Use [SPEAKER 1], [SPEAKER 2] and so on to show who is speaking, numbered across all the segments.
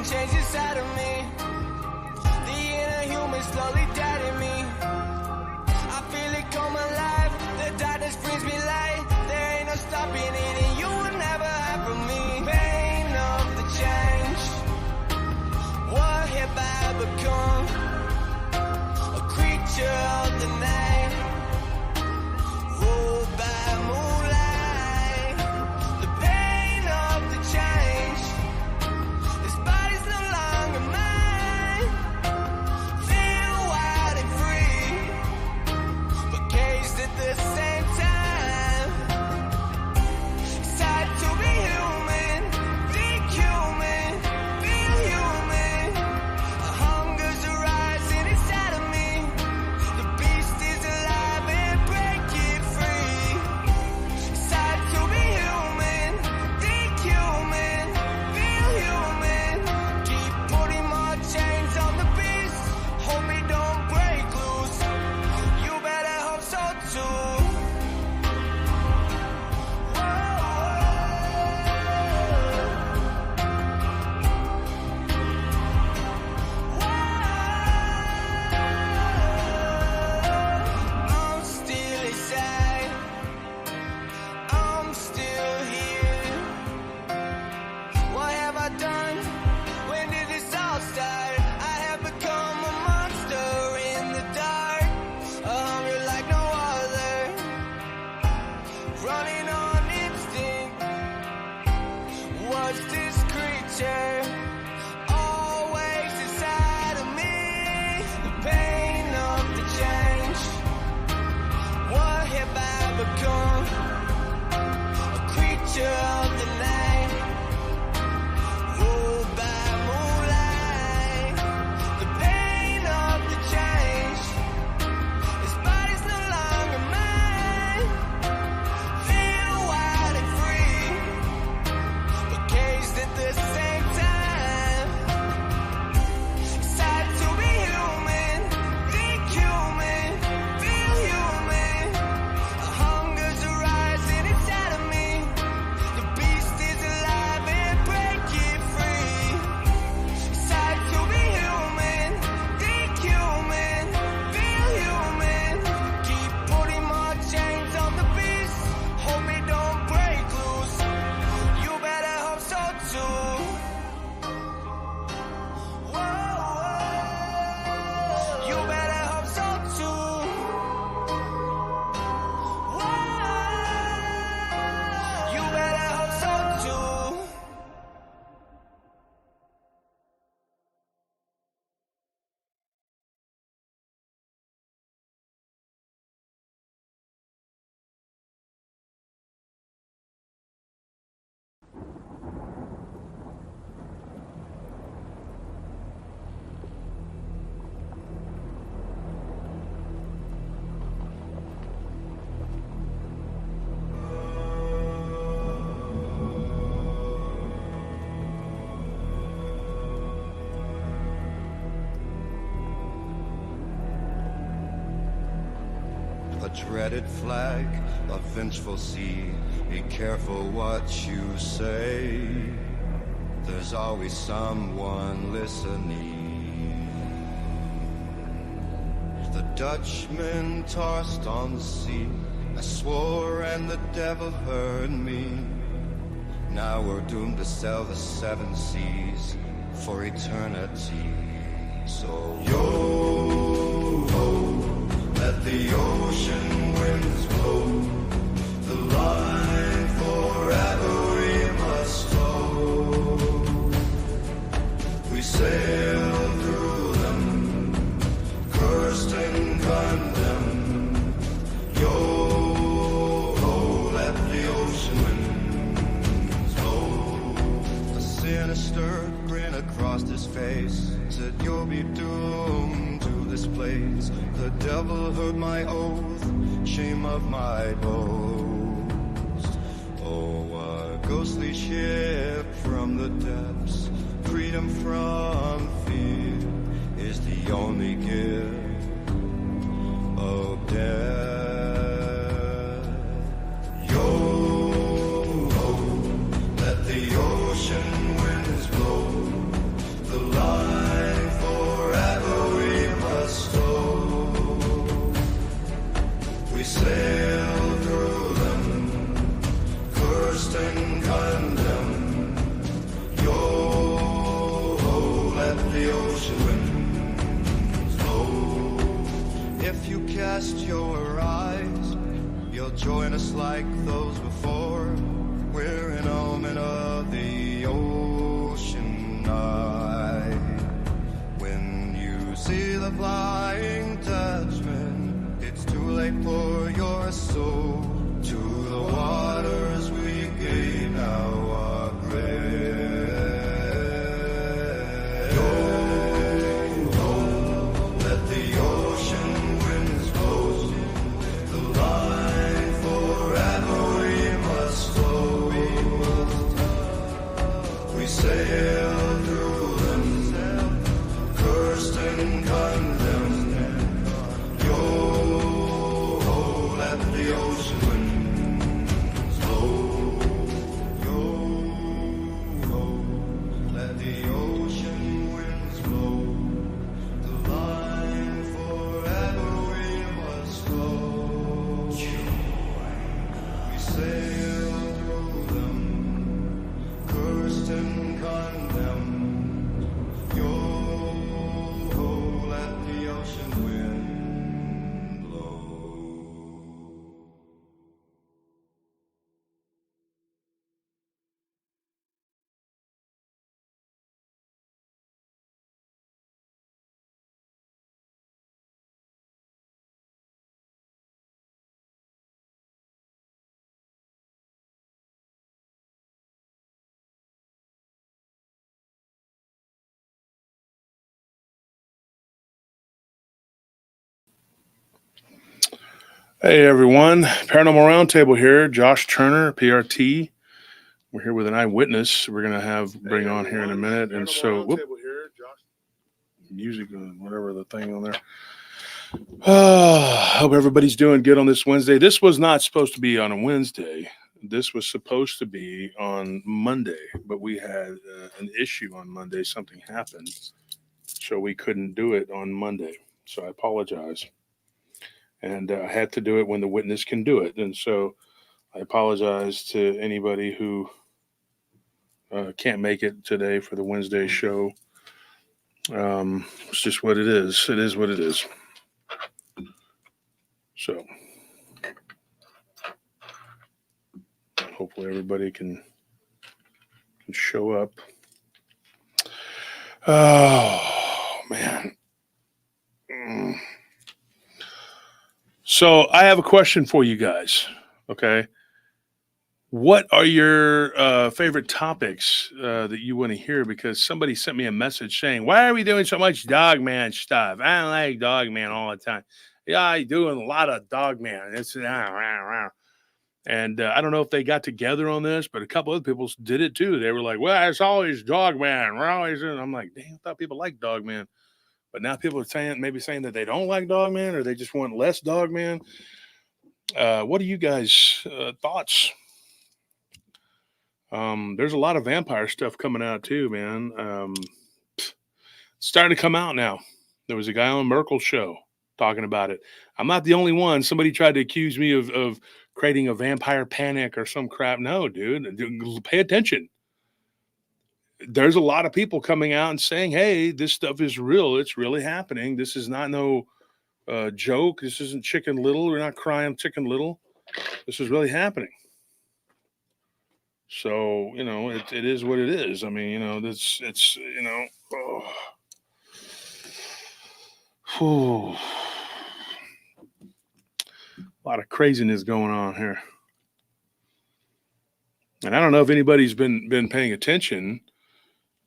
[SPEAKER 1] change inside of me. The inner human slowly dead in me. I feel it come alive. The darkness brings me light. There ain't no stopping it, and you will never have from me. Pain of the change. What have I become? A creature of the night, ruled by moonlight. The pain of the change. This body's no longer mine. Feel wild and free, but caged at the same time. It's hard to be human, think human, feel human. A hunger's arising inside of me. The beast is alive and breaking free. It's hard to be human, think human, feel human. Keep putting more chains on the beast. Hope it don't break loose. You better hope so too. I'm still inside. I'm still here. What have I done? When did this all start? I have become a monster in the dark. A hunger like no other. Running on instinct. What's this creature? Always inside of me. The pain of the change. What have I become? A creature of the night, ruled by moonlight. The pain of the change. This body's no longer mine. Feel wild and free, but caged at the same time. It's hard to be human, think human, feel human. A hunger's arising inside of me. The beast is alive and breaking free. It's hard to be human, think human, feel human. Keep putting more chains on the beast. Hope it don't break loose. You better hope so too. Whoa, you better hope so too. Whoa, you better hope so too.
[SPEAKER 2] A dreaded flag, a vengeful sea. Be careful what you say. There's always someone listening. The Dutchman tossed on the sea. I swore and the devil heard me. Now we're doomed to sail the seven seas for eternity. So yo-ho, let the ocean winds blow. The line forever we must hold. We sail through them, cursed and condemned. Yo-ho, let the ocean winds blow. A sinister grin across his face said, you'll be doomed to this place. The devil heard my oath, shame of my boast. Oh, a ghostly ship from the depths, freedom from fear is the only gift of death. Yo-ho, let the ocean winds blow. cast your eyes, you'll join us like those before. We're an omen of the ocean night. When you see the flying Dutchman, it's too late for your soul. To the waters we gave now our grace. Let the ocean winds blow. The line forever we must flow. We sail through them, cursed and condemned. Yo, let the ocean winds blow. Yo, let the ocean winds blow. The line forever we must flow. We sail through them, cursed and condemned. Yo, let the ocean wind blow.
[SPEAKER 3] Hey everyone, Paranormal Roundtable here. Josh Turner, PRT. We're here with an eyewitness. We're gonna bring on here in a minute, and so music, whatever the thing on there. Hope everybody's doing good on this Wednesday. This was not supposed to be on a Wednesday. This was supposed to be on Monday, but we had an issue on Monday. Something happened, so we couldn't do it on Monday. So I apologize. And I had to do it when the witness can do it. And so I apologize to anybody who can't make it today for the Wednesday show. It's just what it is. It is what it is. So hopefully everybody can show up. Oh, man. So I have a question for you guys. Okay. What are your favorite topics that you want to hear? Because somebody sent me a message saying, why are we doing so much Dogman stuff? I don't like Dogman all the time. Yeah, I doing a lot of Dogman. It's and I don't know if they got together on this, but a couple other people did it too. They were like, well, it's always Dogman. We're always in. I'm like, damn, I thought people liked Dogman. But now people are saying that they don't like Dogman or they just want less Dogman. What are you guys' thoughts? There's a lot of vampire stuff coming out too, man. It's starting to come out now. There was a guy on Merkel's show talking about it. I'm not the only one. Somebody tried to accuse me of creating a vampire panic or some crap. No, dude, pay attention. There's a lot of people coming out and saying, hey, this stuff is real. It's really happening. This is not no joke. This isn't Chicken Little. We're not crying Chicken Little. This is really happening. So, it is what it is. I mean, it's a lot of craziness going on here. And I don't know if anybody's been paying attention,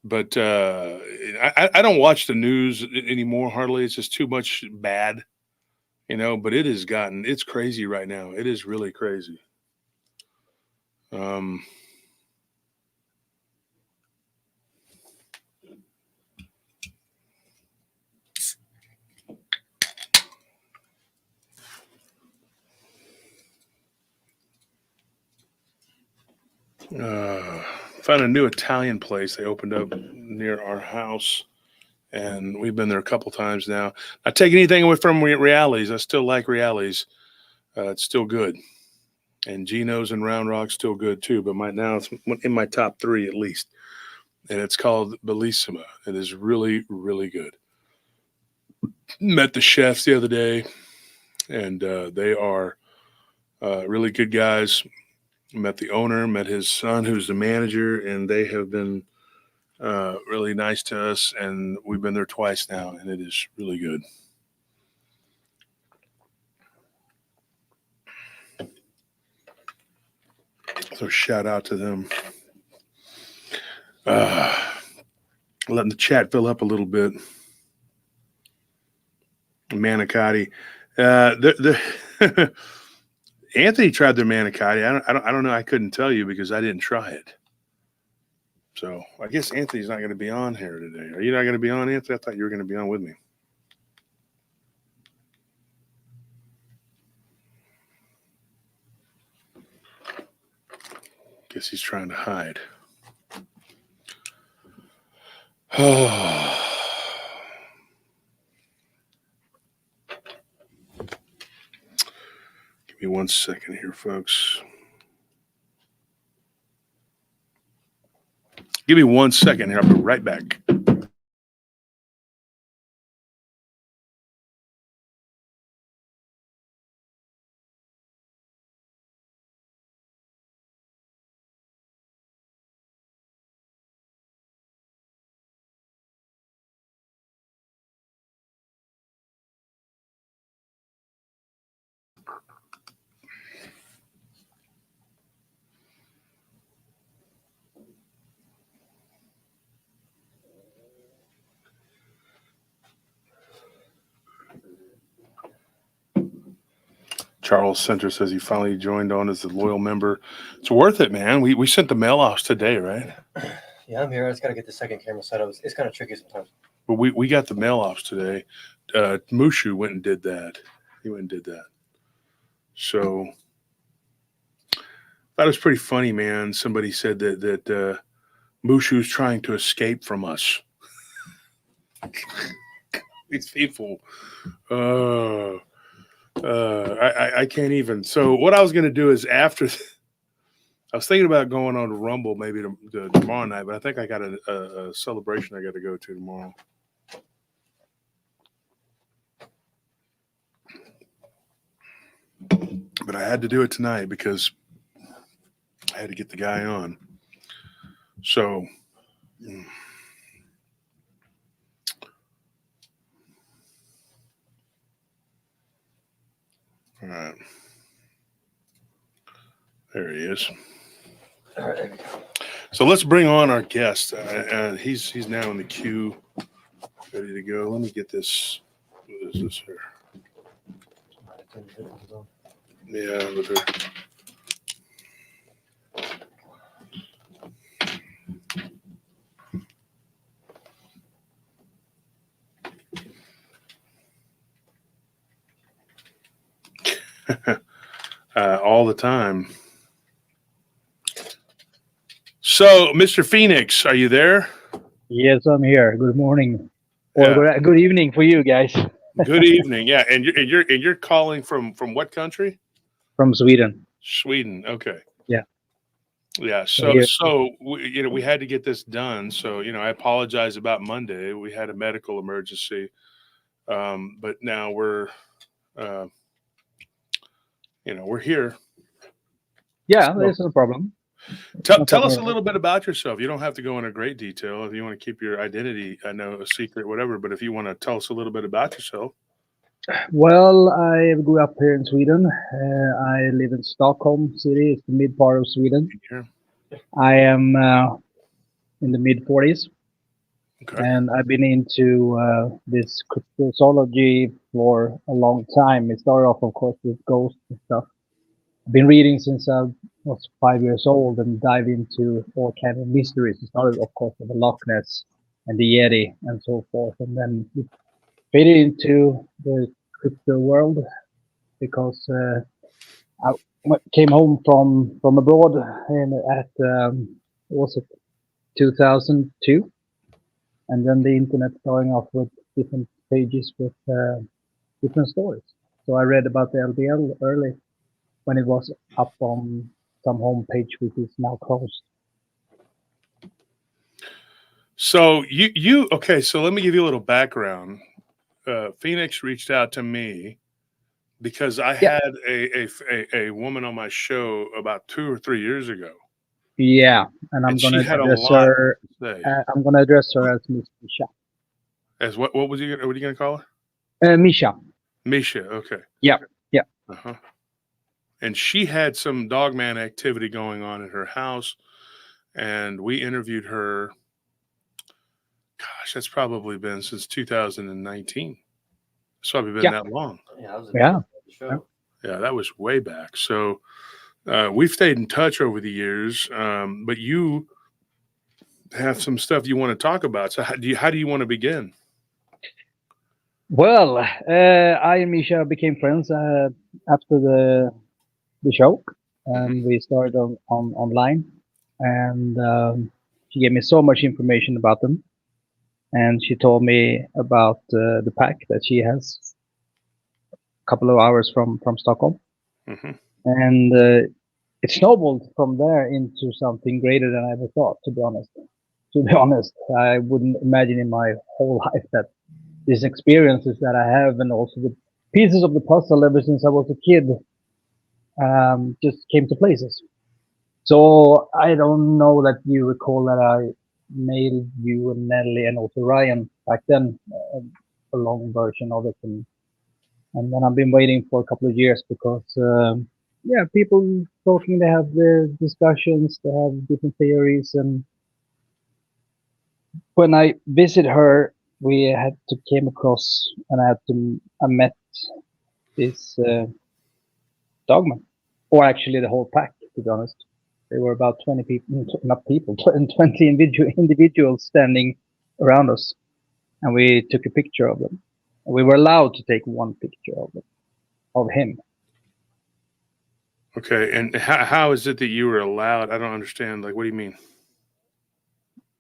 [SPEAKER 3] but I don't watch the news anymore hardly. It's just too much bad, but it's crazy right now. It is really crazy. Found a new Italian place they opened up near our house, and we've been there a couple times now. Not taking anything away from Realities. I still like Realities. It's still good. And Geno's and Round Rock's still good too, but now it's in my top 3 at least. And it's called Bellissima. It is really, really good. Met the chefs the other day. and they are really good guys. Met the owner, met his son, who's the manager, and they have been really nice to us. And we've been there twice now, and it is really good. So shout out to them. Letting the chat fill up a little bit. Manicotti. The Anthony tried their manicotti. I don't know. I couldn't tell you because I didn't try it. So I guess Anthony's not going to be on here today. Are you not going to be on, Anthony? I thought you were going to be on with me. Guess he's trying to hide. Oh. Give me 1 second here, folks. Give me 1 second here. I'll be right back. Charles Center says he finally joined on as a loyal member. It's worth it, man. We sent the mail offs today, right?
[SPEAKER 4] Yeah, I'm here. I just got to get the second camera set up. It's kind of tricky sometimes.
[SPEAKER 3] But we got the mail offs today. Mushu went and did that. He went and did that. So that was pretty funny, man. Somebody said that Mushu's trying to escape from us. These people. I can't even. So what I was going to do is after, I was thinking about going on to Rumble maybe tomorrow night, but I think I got a celebration I got to go to tomorrow. But I had to do it tonight because I had to get the guy on. So, all right. There he is.
[SPEAKER 4] All right, there we go.
[SPEAKER 3] So let's bring on our guest. He's now in the queue, ready to go. Let me get this. What is this here? Yeah, but all the time. So, Mr. Phoenix, are you there?
[SPEAKER 5] Yes, I'm here. Good morning, or good evening for you guys.
[SPEAKER 3] Good evening. Yeah, and you're calling from what country?
[SPEAKER 5] From Sweden.
[SPEAKER 3] Sweden. Okay.
[SPEAKER 5] Yeah.
[SPEAKER 3] Yeah. So we had to get this done. So I apologize about Monday. We had a medical emergency, but now we're we're here.
[SPEAKER 5] Yeah, there's no problem.
[SPEAKER 3] Tell us a little bit about yourself. You don't have to go into great detail if you want to keep your identity, I know, a secret, whatever. But if you want to tell us a little bit about yourself.
[SPEAKER 5] Well, I grew up here in Sweden. I live in Stockholm city. It's the mid part of Sweden.
[SPEAKER 3] Yeah.
[SPEAKER 5] I am in the mid 40s.
[SPEAKER 3] Okay.
[SPEAKER 5] And I've been into this cryptozoology for a long time. It started off, of course, with ghosts and stuff. I've been reading since I was 5 years old and dive into all kind of mysteries. It started, of course, with the Loch Ness and the Yeti and so forth. And then it faded into the crypto world because I came home from abroad at was it 2002? And then the internet starting off with different pages with different stories. So I read about the LBL early when it was up on some homepage, which is now closed.
[SPEAKER 3] So you okay? So let me give you a little background. Phoenix reached out to me because I
[SPEAKER 5] Yeah.
[SPEAKER 3] had a woman on my show about 2 or 3 years ago,
[SPEAKER 5] Yeah, and I'm
[SPEAKER 3] and she
[SPEAKER 5] gonna
[SPEAKER 3] had a
[SPEAKER 5] address
[SPEAKER 3] lot
[SPEAKER 5] her.
[SPEAKER 3] to say.
[SPEAKER 5] I'm gonna address her as Miss Misha.
[SPEAKER 3] As what was you? What are you going to call her?
[SPEAKER 5] Misha.
[SPEAKER 3] Misha. Okay.
[SPEAKER 5] Yeah, yeah.
[SPEAKER 3] Uh-huh. And she had some Dogman activity going on at her house, and we interviewed her. Gosh, that's probably been since 2019. It's probably been
[SPEAKER 5] Yeah.
[SPEAKER 3] that long.
[SPEAKER 4] Yeah, I was
[SPEAKER 5] Yeah.
[SPEAKER 4] at the show.
[SPEAKER 3] Yeah, that was way back. So we've stayed in touch over the years, but you have some stuff you want to talk about. So how do you want to begin?
[SPEAKER 5] Well, I and Misha became friends after the show, and we started on online, and she gave me so much information about them, and she told me about the pack that she has a couple of hours from Stockholm,
[SPEAKER 3] Hmm.
[SPEAKER 5] and it snowballed from there into something greater than I ever thought. To be honest, I wouldn't imagine in my whole life that these experiences that I have, and also the pieces of the puzzle ever since I was a kid, just came to places. So I don't know that you recall that I mailed you and Nelly and also Ryan back then a long version of it, and then I've been waiting for a couple of years because yeah, people talking, they have their discussions, they have different theories, and when I visit her, we had to came across, and I met this Dogman, or actually the whole pack. To be honest, there were about 20 people, not people, 20 individuals standing around us, and we took a picture of them. We were allowed to take one picture of him.
[SPEAKER 3] Okay, and how is it that you were allowed? I don't understand. Like, what do you mean?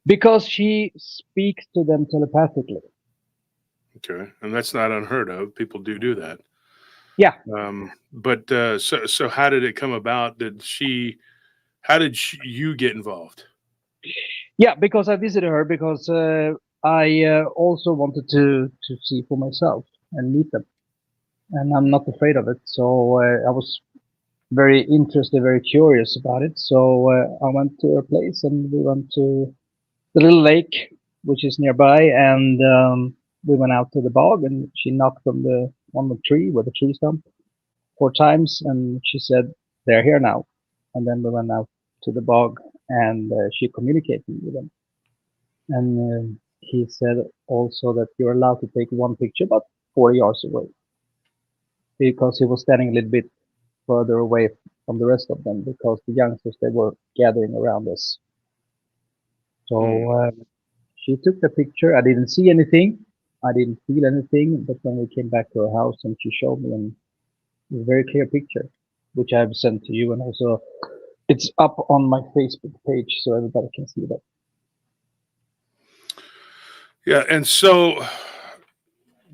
[SPEAKER 5] Because she speaks to them telepathically.
[SPEAKER 3] Okay, and that's not unheard of. People do that.
[SPEAKER 5] Yeah.
[SPEAKER 3] But so how did it come about? How did you get involved?
[SPEAKER 5] Yeah, because I visited her because I also wanted to see for myself and meet them, and I'm not afraid of it. So I was very interested, very curious about it. So I went to her place, and we went to the little lake, which is nearby, and we went out to the bog, and she knocked on the tree with a tree stump 4 times, and she said, "They're here now." And then we went out to the bog, and she communicated with them. And he said also that you're allowed to take one picture about 40 yards away, because he was standing a little bit further away from the rest of them, because the youngsters, they were gathering around us. So she took the picture. I didn't see anything. I didn't feel anything. But when we came back to her house, and she showed me a very clear picture, which I have sent to you, and also it's up on my Facebook page, so everybody can see that.
[SPEAKER 3] Yeah, and so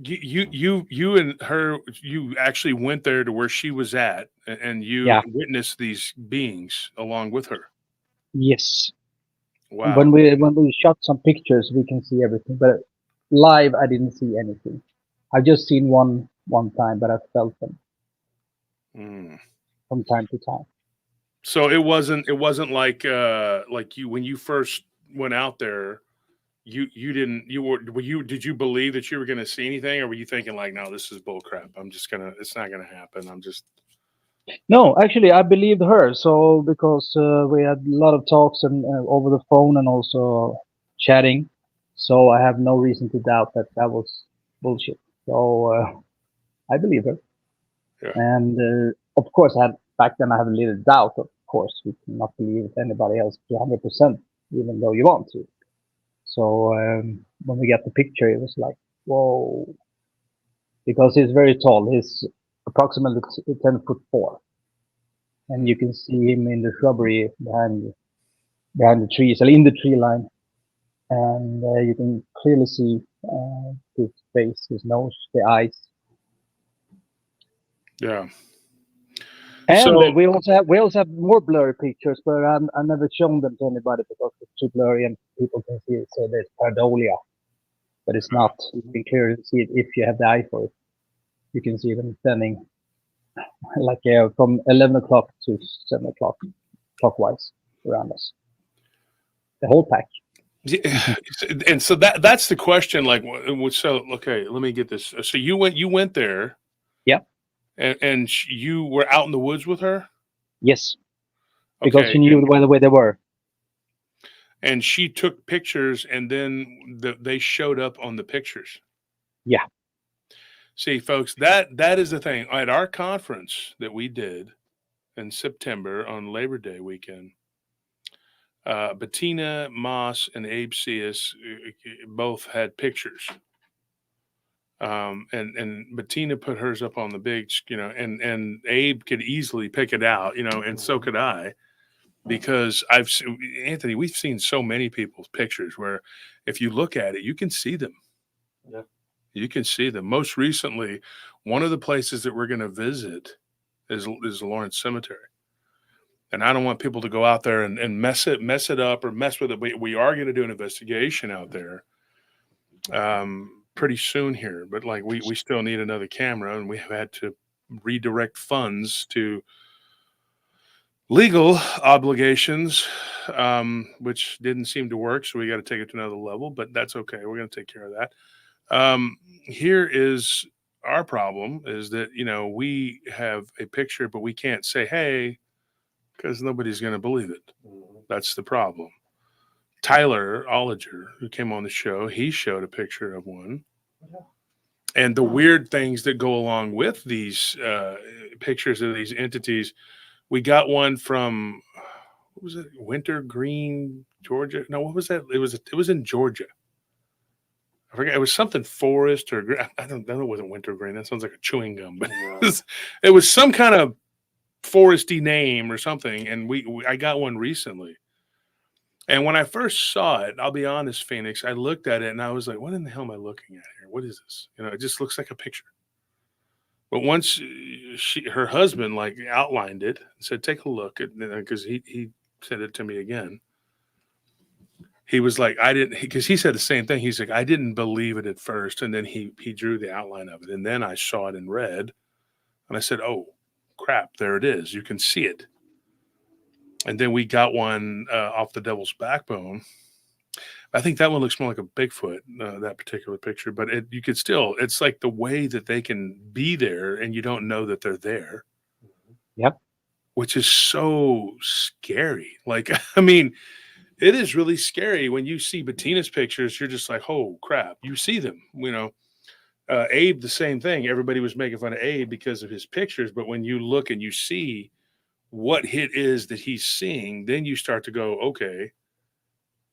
[SPEAKER 3] you and her, you actually went there to where she was at, and you
[SPEAKER 5] Yeah.
[SPEAKER 3] witnessed these beings along with her.
[SPEAKER 5] Yes.
[SPEAKER 3] Wow.
[SPEAKER 5] When we shot some pictures, we can see everything, but live, I didn't see anything. I've just seen one time, but I felt them from time to time.
[SPEAKER 3] So it wasn't like you when you first went out there. You didn't did you believe that you were going to see anything, or were you thinking like, no, this is bull crap, it's not gonna happen, I'm just.
[SPEAKER 5] No, actually, I believed her. So because we had a lot of talks and over the phone and also chatting, so I have no reason to doubt that that was bullshit. So I believe her.
[SPEAKER 3] Yeah.
[SPEAKER 5] And of course, back then I have a little doubt. Of course, we cannot believe anybody else 100%, even though you want to. So when we got the picture, it was like, whoa, because he's very tall. He's approximately 10'4", and you can see him in the shrubbery behind the trees, or in the tree line, and you can clearly see his face, his nose, the eyes.
[SPEAKER 3] Yeah.
[SPEAKER 5] And
[SPEAKER 3] So
[SPEAKER 5] we also have more blurry pictures, but I never shown them to anybody because it's too blurry and people can see it. So there's pareidolia, but it's not. You can clearly see it if you have the eye for it. You can see them standing like from 11 o'clock to 7 o'clock clockwise around us. The whole pack.
[SPEAKER 3] Yeah, and so that's the question. Like, so okay, let me get this. So you went there.
[SPEAKER 5] Yeah.
[SPEAKER 3] And you were out in the woods with her.
[SPEAKER 5] Yes. Because
[SPEAKER 3] Okay,
[SPEAKER 5] she knew where they were.
[SPEAKER 3] and she took pictures, and then they showed up on the pictures.
[SPEAKER 5] Yeah.
[SPEAKER 3] See, folks, that is the thing. At our conference that we did in September on Labor Day weekend, Bettina Moss and Abe Cius both had pictures. And Bettina put hers up on the big, and Abe could easily pick it out, and so could I, because Anthony, we've seen so many people's pictures where if you look at it, you can see them.
[SPEAKER 4] Yeah.
[SPEAKER 3] You can see them. Most recently, one of the places that we're going to visit is Lawrence Cemetery. And I don't want people to go out there and mess it up or mess with it. We are going to do an investigation out there pretty soon here, but like we still need another camera, and we have had to redirect funds to legal obligations, which didn't seem to work. So we got to take it to another level, but that's okay. We're going to take care of that. Here is our problem is that, we have a picture, but we can't say, hey, because nobody's going to believe it. That's the problem. Tyler Olliger, who came on the show, he showed a picture of one. And the weird things that go along with these pictures of these entities, we got one from, what was it? Winter Green, Georgia? No, what was that? It was in Georgia. I forget. It was something forest or I don't know. It wasn't Winter Green. That sounds like a chewing gum, but it was some kind of foresty name or something. And I got one recently. And when I first saw it, I'll be honest, Phoenix, I looked at it and I was like, what in the hell am I looking at here? What is this? It just looks like a picture. But once her husband like outlined it and said, take a look at, because he said it to me again. He was like, because he said the same thing. He's like, I didn't believe it at first. And then he drew the outline of it. And then I saw it in red. And I said, oh, crap, there it is. You can see it. And then we got one off the Devil's Backbone. I think that one looks more like a Bigfoot, that particular picture. But you could still, it's like the way that they can be there and you don't know that they're there.
[SPEAKER 5] Yep.
[SPEAKER 3] Which is so scary. Like, I mean, it is really scary when you see Bettina's pictures. You're just like, oh, crap. You see them, Abe, the same thing. Everybody was making fun of Abe because of his pictures. But when you look and you see what it is that he's seeing, then you start to go, okay,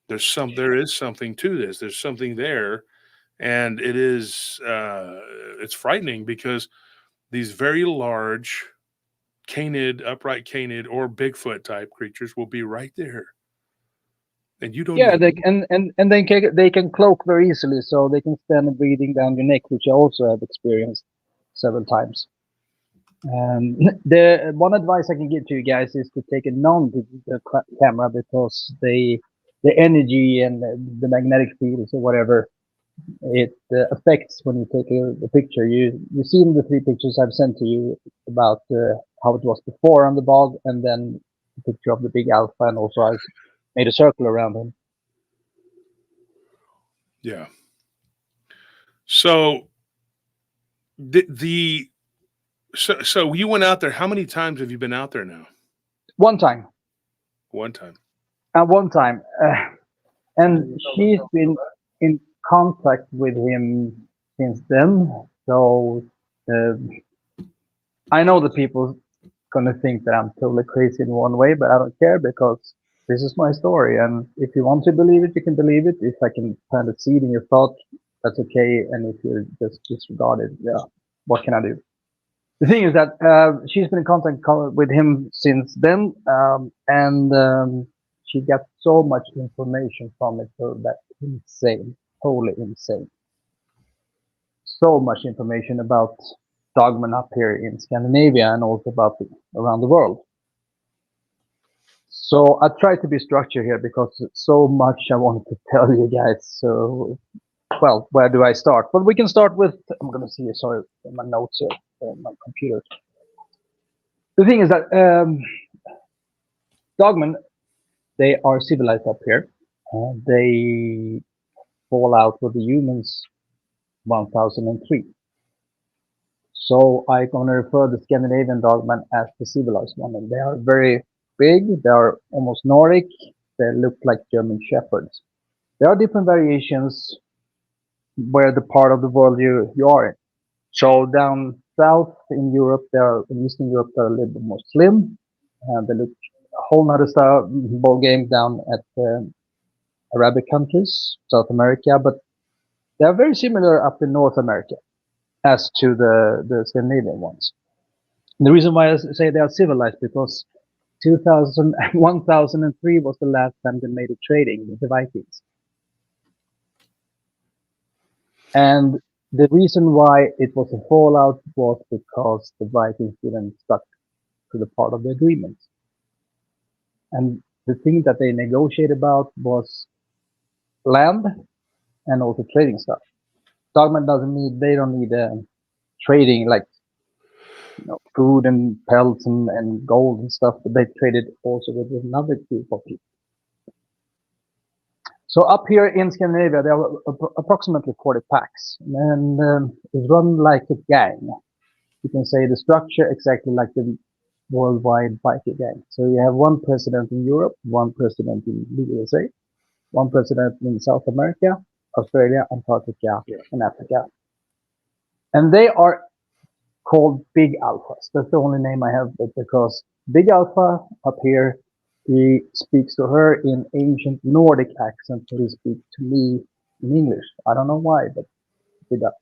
[SPEAKER 3] there is something to this. There's something there. And it is, it's frightening because these very large upright canid or Bigfoot type creatures will be right there. And you don't know.
[SPEAKER 5] They can cloak very easily, so they can stand breathing down your neck, which I also have experienced several times. The one advice I can give to you guys is to take a non-digital camera because the energy and the magnetic fields or whatever it affects when you take a picture. You seen the 3 pictures I've sent to you about how it was before on the bog, and then a picture of the big alpha, and also I made a circle around him.
[SPEAKER 3] Yeah. So So you went out there. How many times have you been out there now?
[SPEAKER 5] One time.
[SPEAKER 3] One time.
[SPEAKER 5] One time. And she's been in contact with him since then. So I know that people going to think that I'm totally crazy in one way, but I don't care because this is my story. And if you want to believe it, you can believe it. If I can plant a seed in your thought, that's okay. And if you just disregard it, yeah, what can I do? The thing is that she's been in contact with him since then, and she got so much information from it, so that's insane, totally insane. So much information about Dogman up here in Scandinavia and also about around the world. So I try to be structured here because so much I wanted to tell you guys. So, well, where do I start? Well, we can start with, I'm going to see, sorry, my notes here on my computer. The thing is that Dogman, they are civilized up here. They fall out with the humans 1003. So I'm going to refer the Scandinavian Dogman as the civilized one. And they are very big. They are almost Nordic. They look like German shepherds. There are different variations where the part of the world you are in. So down south in Europe, in Eastern Europe, they're a little bit more slim. They look a whole nother style ball game down at Arabic countries, South America, but they are very similar up in North America as to the Scandinavian ones. And the reason why I say they are civilized because 1003 was the last time they made a trading with the Vikings. And the reason why it was a fallout was because the Vikings didn't stuck to the part of the agreement. And the thing that they negotiated about was land and also trading stuff. Dogman they don't need trading like food and pelts and gold and stuff, but they traded also with another group of people. So up here in Scandinavia, there are approximately 40 packs, and it's run like a gang. You can say the structure exactly like the worldwide biker gang. So you have one president in Europe, one president in the USA, one president in South America, Australia, Antarctica, and Africa. And they are called Big Alphas. That's the only name I have, because Big Alpha up here, he speaks to her in ancient Nordic accent, but he speaks to me in English. I don't know why, but he does.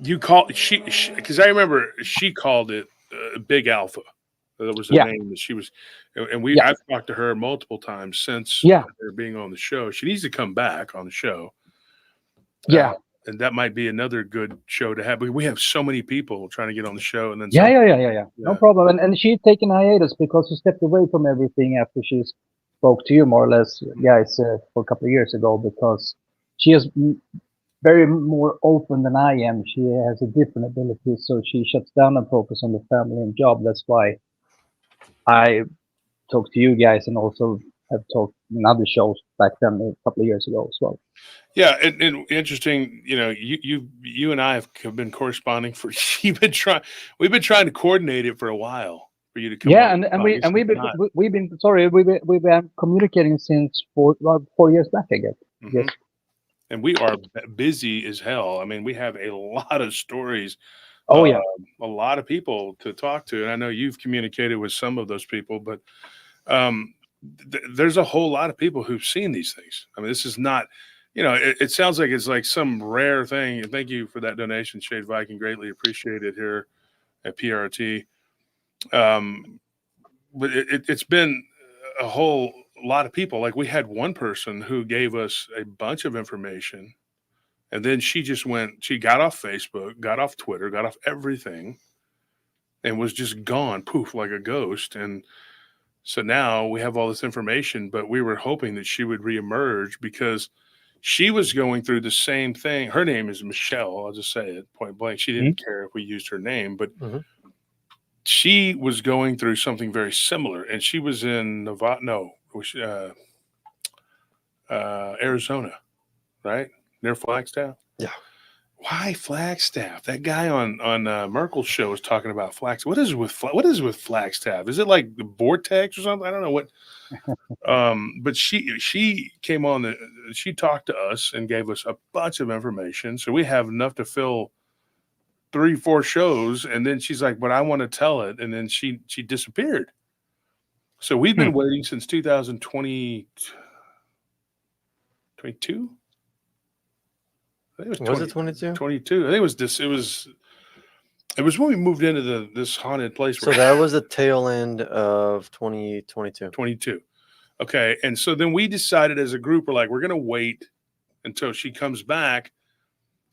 [SPEAKER 3] You call she because I remember she called it Big Alpha. That was the name that she was, and I've talked to her multiple times since her being on the show. She needs to come back on the show. And that might be another good show to have. We have so many people trying to get on the show, and then
[SPEAKER 5] no problem. And she's taken hiatus because she stepped away from everything after she spoke to you more or less, guys, for a couple of years ago, because she is very more open than I am. She has a different ability, so she shuts down and focuses on the family and job. That's why I talked to you guys and also have talked in other shows back then a couple of years ago as well.
[SPEAKER 3] Yeah, and interesting. You and I have been corresponding for. We've been trying to coordinate it for a while for you to come.
[SPEAKER 5] Yeah, we've been communicating since 4 years back, I guess.
[SPEAKER 3] Mm-hmm. Yes. And we are busy as hell. I mean, we have a lot of stories.
[SPEAKER 5] Oh yeah,
[SPEAKER 3] a lot of people to talk to, and I know you've communicated with some of those people, but there's a whole lot of people who've seen these things. I mean, this is not. It sounds like it's like some rare thing. And thank you for that donation, Shade Viking. Greatly appreciated here at PRT. But it's been a whole lot of people. Like we had one person who gave us a bunch of information, and then she got off Facebook, got off Twitter, got off everything, and was just gone, poof, like a ghost. And so now we have all this information, but we were hoping that she would reemerge because she was going through the same thing. Her name is Michelle. I'll just say it point blank. She didn't care if we used her name, but she was going through something very similar. And she was in Arizona, right? Near Flagstaff?
[SPEAKER 4] Yeah.
[SPEAKER 3] Why Flagstaff? That guy on Merkel's show was talking about Flagstaff. What is with Flagstaff? Is it like the vortex or something? I don't know what. But she came on she talked to us and gave us a bunch of information. So we have enough to fill 3-4 shows. And then she's like, but I want to tell it. And then she disappeared. So we've been waiting since 2022. I think
[SPEAKER 4] was it 22?
[SPEAKER 3] 22. I think it was when we moved into this haunted place.
[SPEAKER 4] So that was the tail end of 2022.
[SPEAKER 3] 22. Okay. And so then we decided as a group, we're going to wait until she comes back.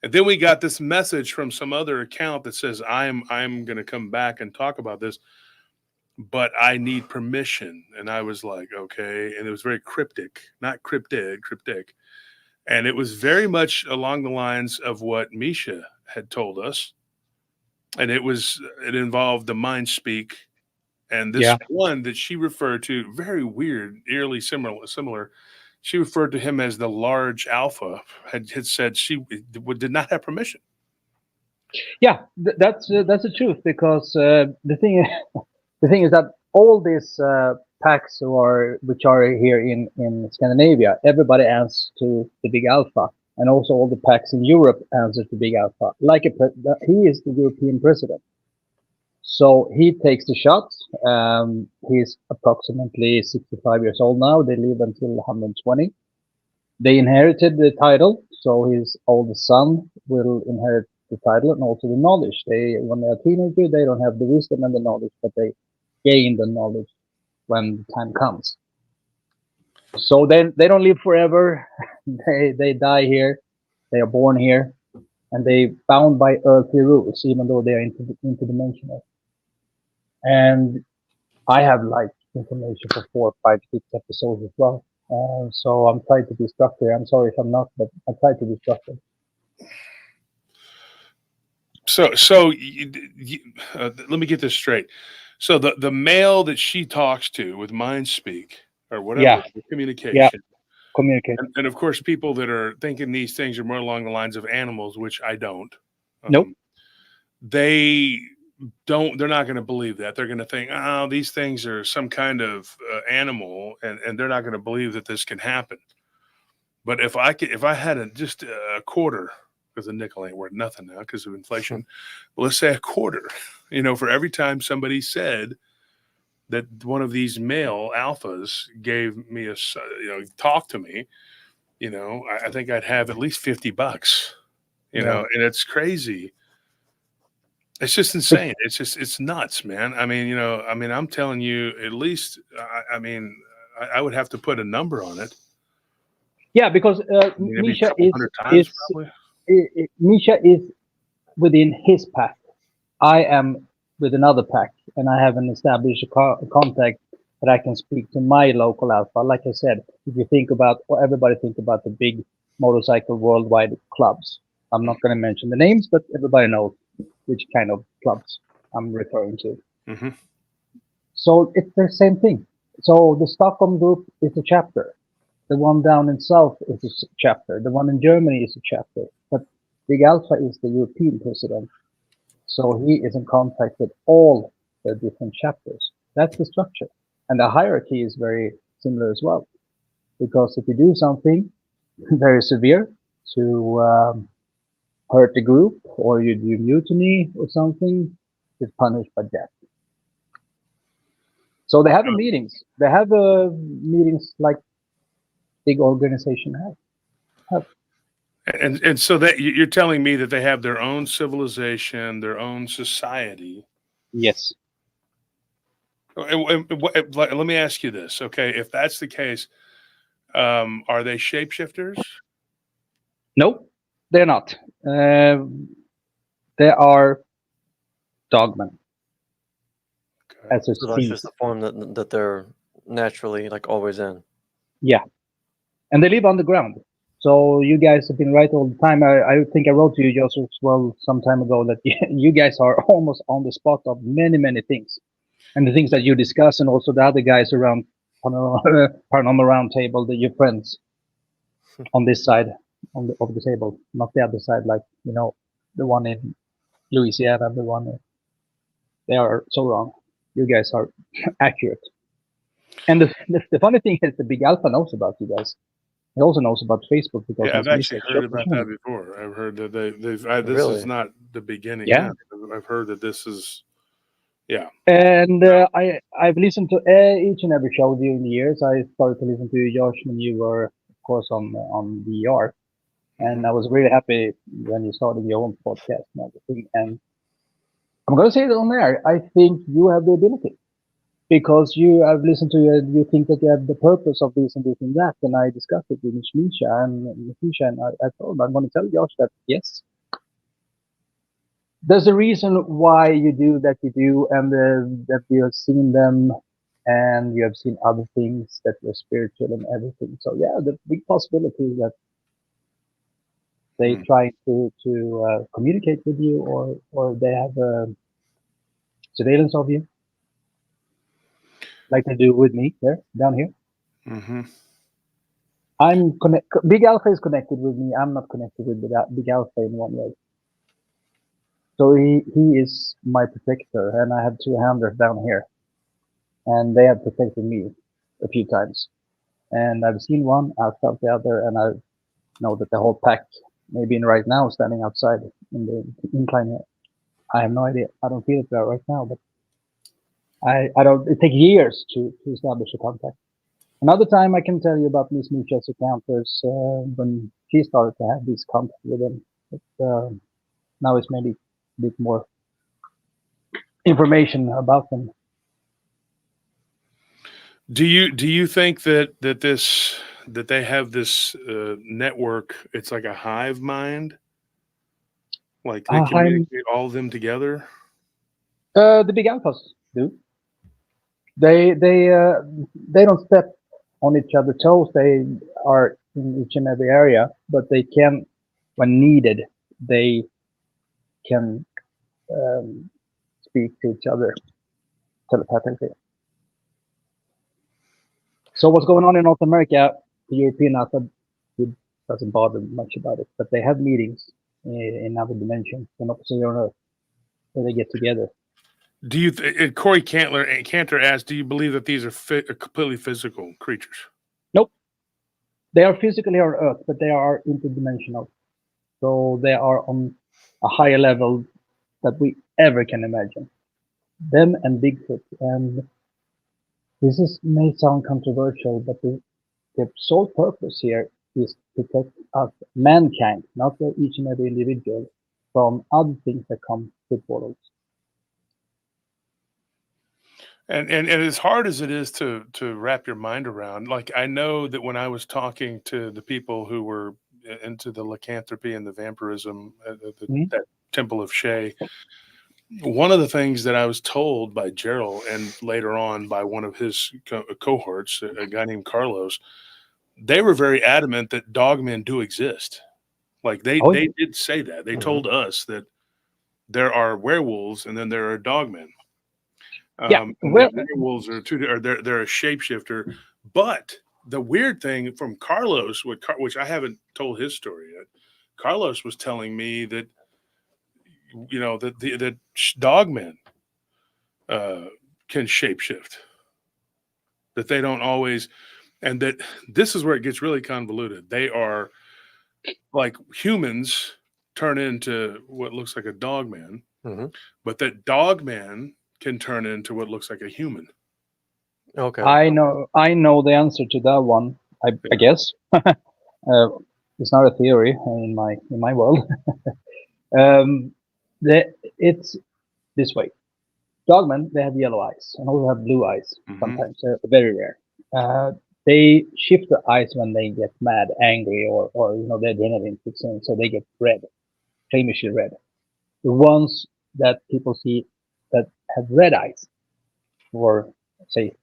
[SPEAKER 3] And then we got this message from some other account that says, I'm going to come back and talk about this, but I need permission. And I was like, okay. And it was very cryptic, not cryptic. And it was very much along the lines of what Misha had told us. and it involved the mind speak, and this one that she referred to, very weird, eerily similar. She referred to him as the large alpha. Had said she did not have permission.
[SPEAKER 5] Yeah, that's the truth, because the thing is that all these packs which are here in Scandinavia, everybody answers to the Big Alpha, and also all the packs in Europe answer to Big Alpha. He is the European president, so he takes the shots. He's approximately 65 years old now. They live until 120. They inherited the title, so his oldest son will inherit the title and also the knowledge. When they're a teenager, they don't have the wisdom and the knowledge, but they gain the knowledge when the time comes. So they don't live forever. They die here. They are born here, and they bound by earthly rules, even though they are interdimensional. And I have like information for 4, 5, 6 episodes as well. So I'm trying to be structured. I'm sorry if I'm not, but I try to be structured.
[SPEAKER 3] So let me get this straight. So the male that she talks to with mind speak or whatever, the communication,
[SPEAKER 5] communicate.
[SPEAKER 3] And of course, people that are thinking these things are more along the lines of animals, which I don't.
[SPEAKER 5] Nope.
[SPEAKER 3] They're not going to believe that. They're going to think, oh, these things are some kind of animal, and they're not going to believe that this can happen. But if I had just a quarter, because a nickel ain't worth nothing now because of inflation, well, let's say a quarter, for every time somebody said that one of these male alphas gave me talk to me, I think I'd have at least $50, and it's crazy. It's just insane. It's nuts, man. I mean, I'm telling you, at least, I would have to put a number on it.
[SPEAKER 5] Yeah, because Misha is within his pack. I am with another pack, and I haven't established a contact that I can speak to my local alpha. Like I said, if you think about, or everybody think about the big motorcycle worldwide clubs. I'm not going to mention the names, but everybody knows which kind of clubs I'm referring to.
[SPEAKER 3] Mm-hmm.
[SPEAKER 5] So it's the same thing. So the Stockholm group is a chapter. The one down in South is a chapter. The one in Germany is a chapter. But Big Alpha is the European president. So he is in contact with all the different chapters. That's the structure. And the hierarchy is very similar as well. Because if you do something very severe to hurt the group, or you do mutiny or something, it's punished by death. So they have meetings. They have meetings like big organization have.
[SPEAKER 3] And so that you're telling me that they have their own civilization, their own society.
[SPEAKER 5] Yes.
[SPEAKER 3] Let me ask you this, okay? If that's the case, are they shapeshifters?
[SPEAKER 5] Nope, they're not. They are Dogman.
[SPEAKER 3] Okay.
[SPEAKER 4] So that's just the form that they're naturally always in.
[SPEAKER 5] Yeah, and they live on the ground. So you guys have been right all the time. I think I wrote to you, Joseph, as well some time ago that you guys are almost on the spot of many, many things. And the things that you discuss, and also the other guys around Paranormal Roundtable, your friends on this side of the table, not the other side, the one in Louisiana, the one. They are so wrong. You guys are accurate. And the funny thing is, the Big Alpha knows about you guys. He also knows about Facebook because
[SPEAKER 3] I've actually heard about that before. I've heard that this is not the beginning.
[SPEAKER 5] Yeah,
[SPEAKER 3] I've heard that this is. Yeah.
[SPEAKER 5] And I've listened to each and every show during the years. I started to listen to you, Josh, when you were, of course, on VR, and I was really happy when you started your own podcast and everything. And I'm going to say it on air. I think you have the ability, because I've listened to you and you think that you have the purpose of this and this and that. And I discussed it with Misha, and I told him, I'm going to tell Josh that, yes, there's a reason why you do that you do, and that you have seen them, and you have seen other things that were spiritual and everything. So yeah, the big possibility is that They try to communicate with you, or they have surveillance of you, like they do with me there down here.
[SPEAKER 3] Mm-hmm.
[SPEAKER 5] Big Alpha is connected with me. I'm not connected with Big Alpha in one way. So he is my protector, and I have two handlers down here, and they have protected me a few times. And I've seen one, I've felt the other, and I know that the whole pack, maybe right now, standing outside in the incline here. I have no idea. I don't feel it there right now, but I don't. It takes years to establish a contact. Another time I can tell you about Miss Misha's encounters when she started to have this contact with him. Now it's maybe a bit more information about them.
[SPEAKER 3] Do you think that they have this network? It's like a hive mind, like they communicate all of them together.
[SPEAKER 5] The big alphas do. They don't step on each other's toes. They are in each and every area, but they can, when needed, they can speak to each other telepathically. So what's going on in North America, the European alpha doesn't bother much about it, but they have meetings in other dimensions, and opposite on Earth, where they get together.
[SPEAKER 3] Do you? Corey Cantor asked, "Do you believe that these are completely physical creatures?"
[SPEAKER 5] Nope. They are physically on Earth, but they are interdimensional. So they are on a higher level that we ever can imagine. Them and Bigfoot. And this may sound controversial, but the sole purpose here is to protect us, mankind, not each and every individual, from other things that come with portals.
[SPEAKER 3] And as hard as it is to wrap your mind around, like I know that when I was talking to the people who were into the lycanthropy and the vampirism at that Temple of Shay, one of the things that I was told by Gerald and later on by one of his cohorts, a guy named Carlos, they were very adamant that dogmen do exist. Like they did say that. They told us that there are werewolves and then there are dogmen. Werewolves are they're a shapeshifter. But the weird thing from Carlos, which I haven't told his story yet, Carlos was telling me that that dogmen can shapeshift. That they don't always, and that this is where it gets really convoluted. They are like humans turn into what looks like a dogman, but that dogman can turn into what looks like a human.
[SPEAKER 4] Okay.
[SPEAKER 5] I know the answer to that one. I guess it's not a theory in my world. It's this way. Dogmen, they have yellow eyes and also have blue eyes. Sometimes very rare. They shift the eyes when they get mad, angry, or the adrenaline kicks in, so they get red, famously red. The ones that people see that have red eyes, or say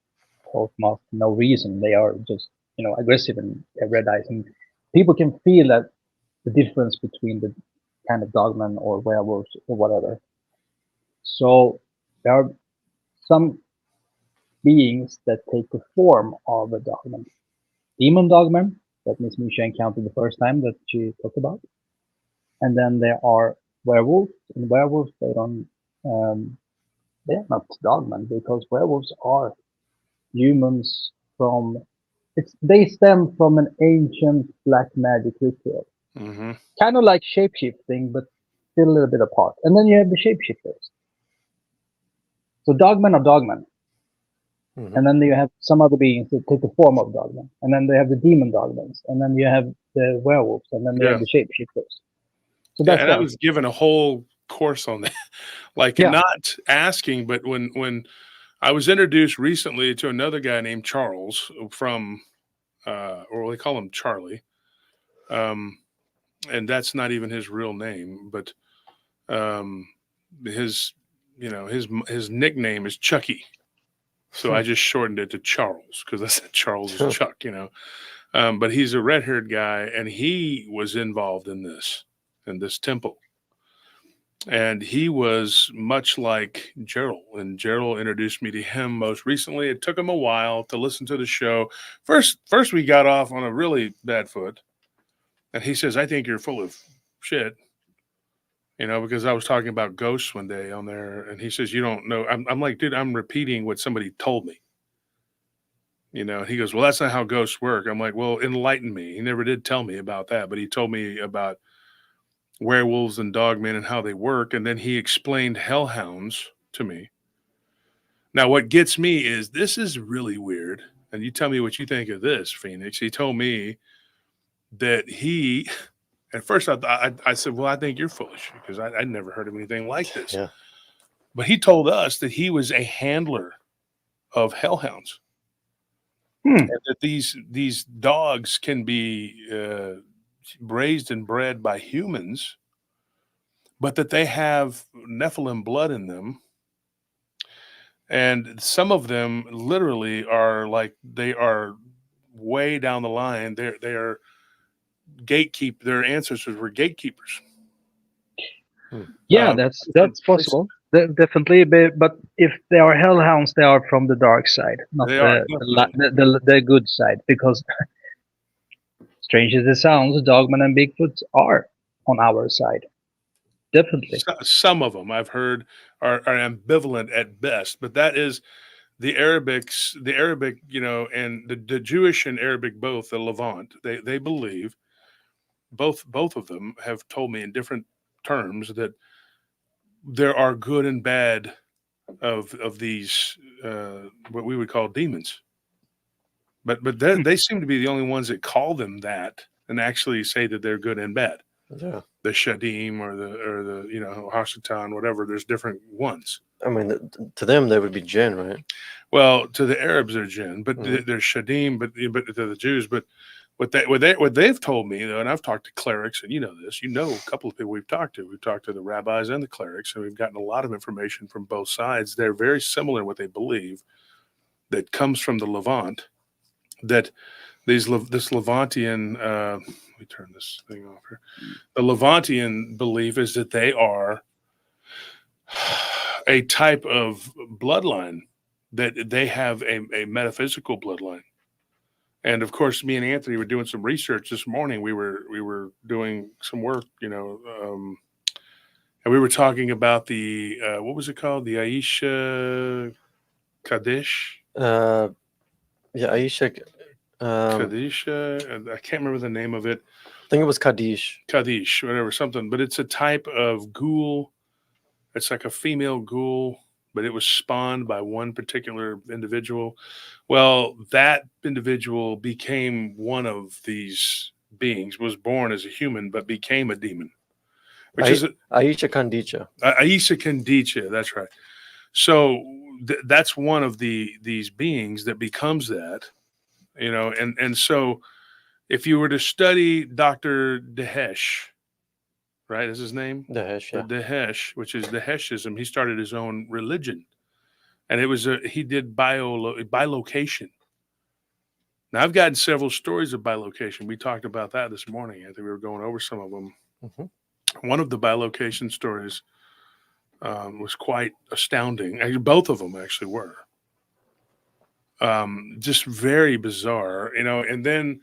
[SPEAKER 5] for no reason, they are just aggressive and have red eyes, and people can feel that the difference between the kind of dogman or werewolves or whatever. So there are some beings that take the form of a dogman. Demon dogman that Miss Misha encountered the first time that she talked about. And then there are werewolves, and werewolves they're not dogmen, because werewolves are humans they stem from an ancient black magic ritual. Kind of like shapeshifting, but still a little bit apart. And then you have the shapeshifters. So dogmen are dogmen. And then you have some other beings that take the form of dogmen. And then they have the demon dogmens. And then you have the werewolves. And then they have the shapeshifters. So that's
[SPEAKER 3] and I was given a whole course on that. Not asking, but when I was introduced recently to another guy named Charles from or they call him Charlie. And that's not even his real name, but his nickname is Chucky. So I just shortened it to Charles because I said Charles is Chuck, but he's a red-haired guy, and he was involved in this temple. And he was much like Gerald, and Gerald introduced me to him most recently. It took him a while to listen to the show. First we got off on a really bad foot, and he says, "I think you're full of shit," because I was talking about ghosts one day on there, and he says, "You don't know." I'm like, "Dude, I'm repeating what somebody told me." He goes, "Well, that's not how ghosts work." I'm like, "Well, enlighten me." He never did tell me about that, but he told me about werewolves and dogmen and how they work. And then he explained hellhounds to me. Now, what gets me is this is really weird. And you tell me what you think of this, Phoenix. He told me that at first I said, well, I think you're foolish because I'd never heard of anything like this.
[SPEAKER 4] Yeah.
[SPEAKER 3] But he told us that he was a handler of hellhounds. And that these dogs can be raised and bred by humans, but that they have Nephilim blood in them. And some of them literally are like, they are way down the line. They are their ancestors were gatekeepers.
[SPEAKER 5] Yeah, that's possible. Definitely, but if they are hellhounds, they are from the dark side, not the good side. Because strange as it sounds, Dogman and Bigfoot are on our side. Definitely.
[SPEAKER 3] Some of them I've heard are ambivalent at best, but that is the Arabic, and the Jewish and Arabic, both the Levant, they believe, both of them have told me in different terms that there are good and bad of these what we would call demons. But they seem to be the only ones that call them that and actually say that they're good and bad.
[SPEAKER 4] Yeah.
[SPEAKER 3] The Shadim or the Hashatan, whatever. There's different ones.
[SPEAKER 4] I mean, to them they would be jinn, right?
[SPEAKER 3] Well, to the Arabs they're jinn, but they're Shadim, but to the Jews. But what they've told me, and I've talked to clerics, and this, a couple of people we've talked to. We've talked to the rabbis and the clerics, and we've gotten a lot of information from both sides. They're very similar in what they believe that comes from the Levant. That this Levantian, let me turn this thing off here. The Levantian belief is that they are a type of bloodline, that they have a metaphysical bloodline. And of course, me and Anthony were doing some research this morning. We were doing some work, and we were talking about the what was it called? The Aisha Kaddish.
[SPEAKER 4] Yeah, Aisha.
[SPEAKER 3] Kadisha. I can't remember the name of it.
[SPEAKER 4] I think it was Kaddish.
[SPEAKER 3] Kaddish, whatever, something. But it's a type of ghoul. It's like a female ghoul, but it was spawned by one particular individual. Well, that individual became one of these beings, was born as a human, but became a demon. Which is
[SPEAKER 4] Aisha Kandicha.
[SPEAKER 3] Aisha Kandicha, that's right. So that's one of these beings that becomes that, and so if you were to study Dr. Dahesh, right, is his name?
[SPEAKER 4] Dahesh, yeah.
[SPEAKER 3] Dahesh, which is Daheshism. He started his own religion, and it was he did bilocation. Now, I've gotten several stories of bilocation. We talked about that this morning. I think we were going over some of them. Mm-hmm. One of the bilocation stories was quite astounding. Both of them actually were. Just very bizarre, and then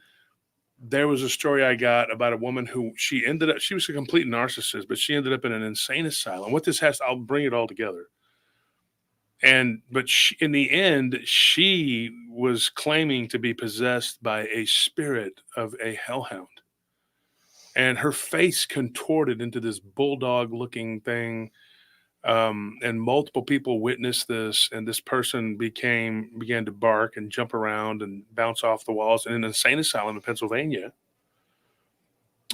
[SPEAKER 3] there was a story I got about a woman who she was a complete narcissist, but she ended up in an insane asylum. I'll bring it all together. But in the end, she was claiming to be possessed by a spirit of a hellhound. And her face contorted into this bulldog looking thing. And multiple people witnessed this, and this person began to bark and jump around and bounce off the walls in an insane asylum in Pennsylvania.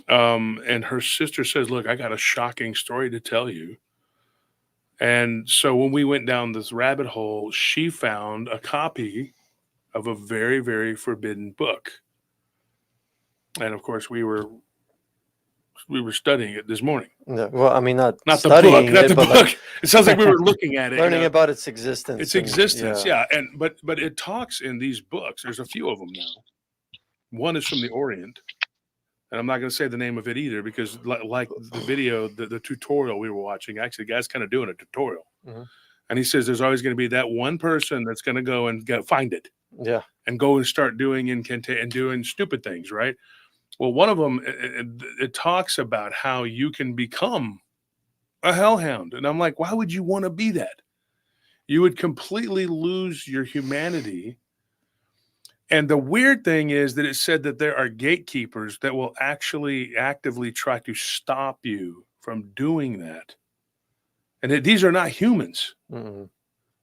[SPEAKER 3] And her sister says, "Look, I got a shocking story to tell you." And so when we went down this rabbit hole, she found a copy of a very, very forbidden book. And of course, we were studying it this morning.
[SPEAKER 4] Yeah, well, I mean, not
[SPEAKER 3] the
[SPEAKER 4] studying
[SPEAKER 3] book, not
[SPEAKER 4] it,
[SPEAKER 3] the
[SPEAKER 4] but
[SPEAKER 3] book.
[SPEAKER 4] like
[SPEAKER 3] It sounds like we were looking at it,
[SPEAKER 4] learning about its existence.
[SPEAKER 3] Its existence, yeah. And but it talks in these books. There's a few of them now. One is from the Orient, and I'm not going to say the name of it either because, like the video, the tutorial we were watching, actually, the guy's kind of doing a tutorial, and he says there's always going to be that one person that's going to go and find it, and go and start doing and doing stupid things, right? Well, one of them, it talks about how you can become a hellhound. And I'm like, why would you want to be that? You would completely lose your humanity. And the weird thing is that it said that there are gatekeepers that will actually actively try to stop you from doing that. And these are not humans.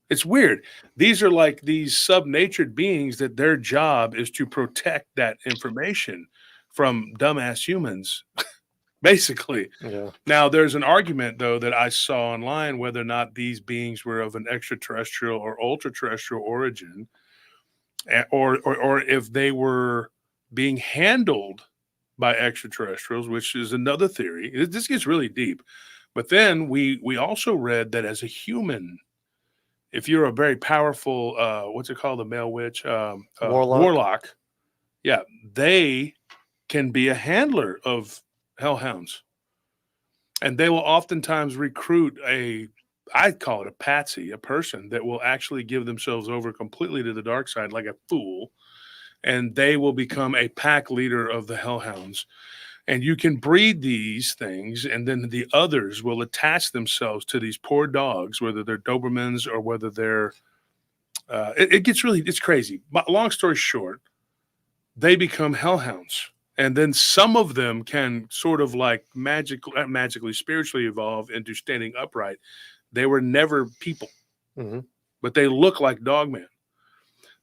[SPEAKER 3] It's weird. These are like these sub-natured beings that their job is to protect that information from dumbass humans, basically. Yeah. Now, there's an argument, though, that I saw online whether or not these beings were of an extraterrestrial or ultra-terrestrial origin, or if they were being handled by extraterrestrials, which is another theory. This gets really deep. But then we also read that as a human, if you're a very powerful, what's it called, the male witch? Warlock. Yeah, they can be a handler of hellhounds. And they will oftentimes recruit I call it a patsy, a person that will actually give themselves over completely to the dark side like a fool. And they will become a pack leader of the hellhounds. And you can breed these things, and then the others will attach themselves to these poor dogs, whether they're Dobermans or whether they're it's crazy. But long story short, they become hellhounds. And then some of them can sort of like magically, spiritually evolve into standing upright. They were never people, but they look like Dogman.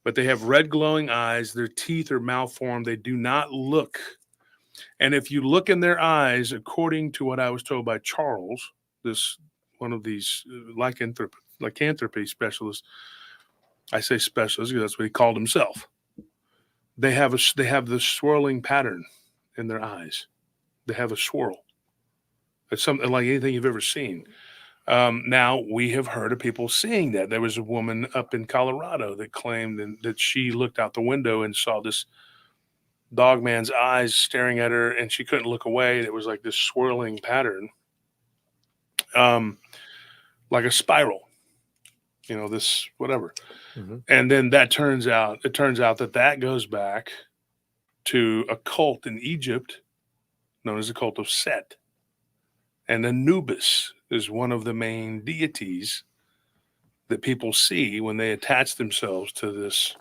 [SPEAKER 3] But they have red glowing eyes. Their teeth are malformed. They do not look. And if you look in their eyes, according to what I was told by Charles, one of these lycanthropy specialists, I say specialist because that's what he called himself. They have the swirling pattern in their eyes. They have a swirl. It's something like anything you've ever seen. Now, we have heard of people seeing that. There was a woman up in Colorado that claimed that she looked out the window and saw this Dogman's eyes staring at her, and she couldn't look away. It was like this swirling pattern, like a spiral. This whatever. And then it turns out that goes back to a cult in Egypt known as the cult of Set. And Anubis is one of the main deities that people see when they attach themselves to this,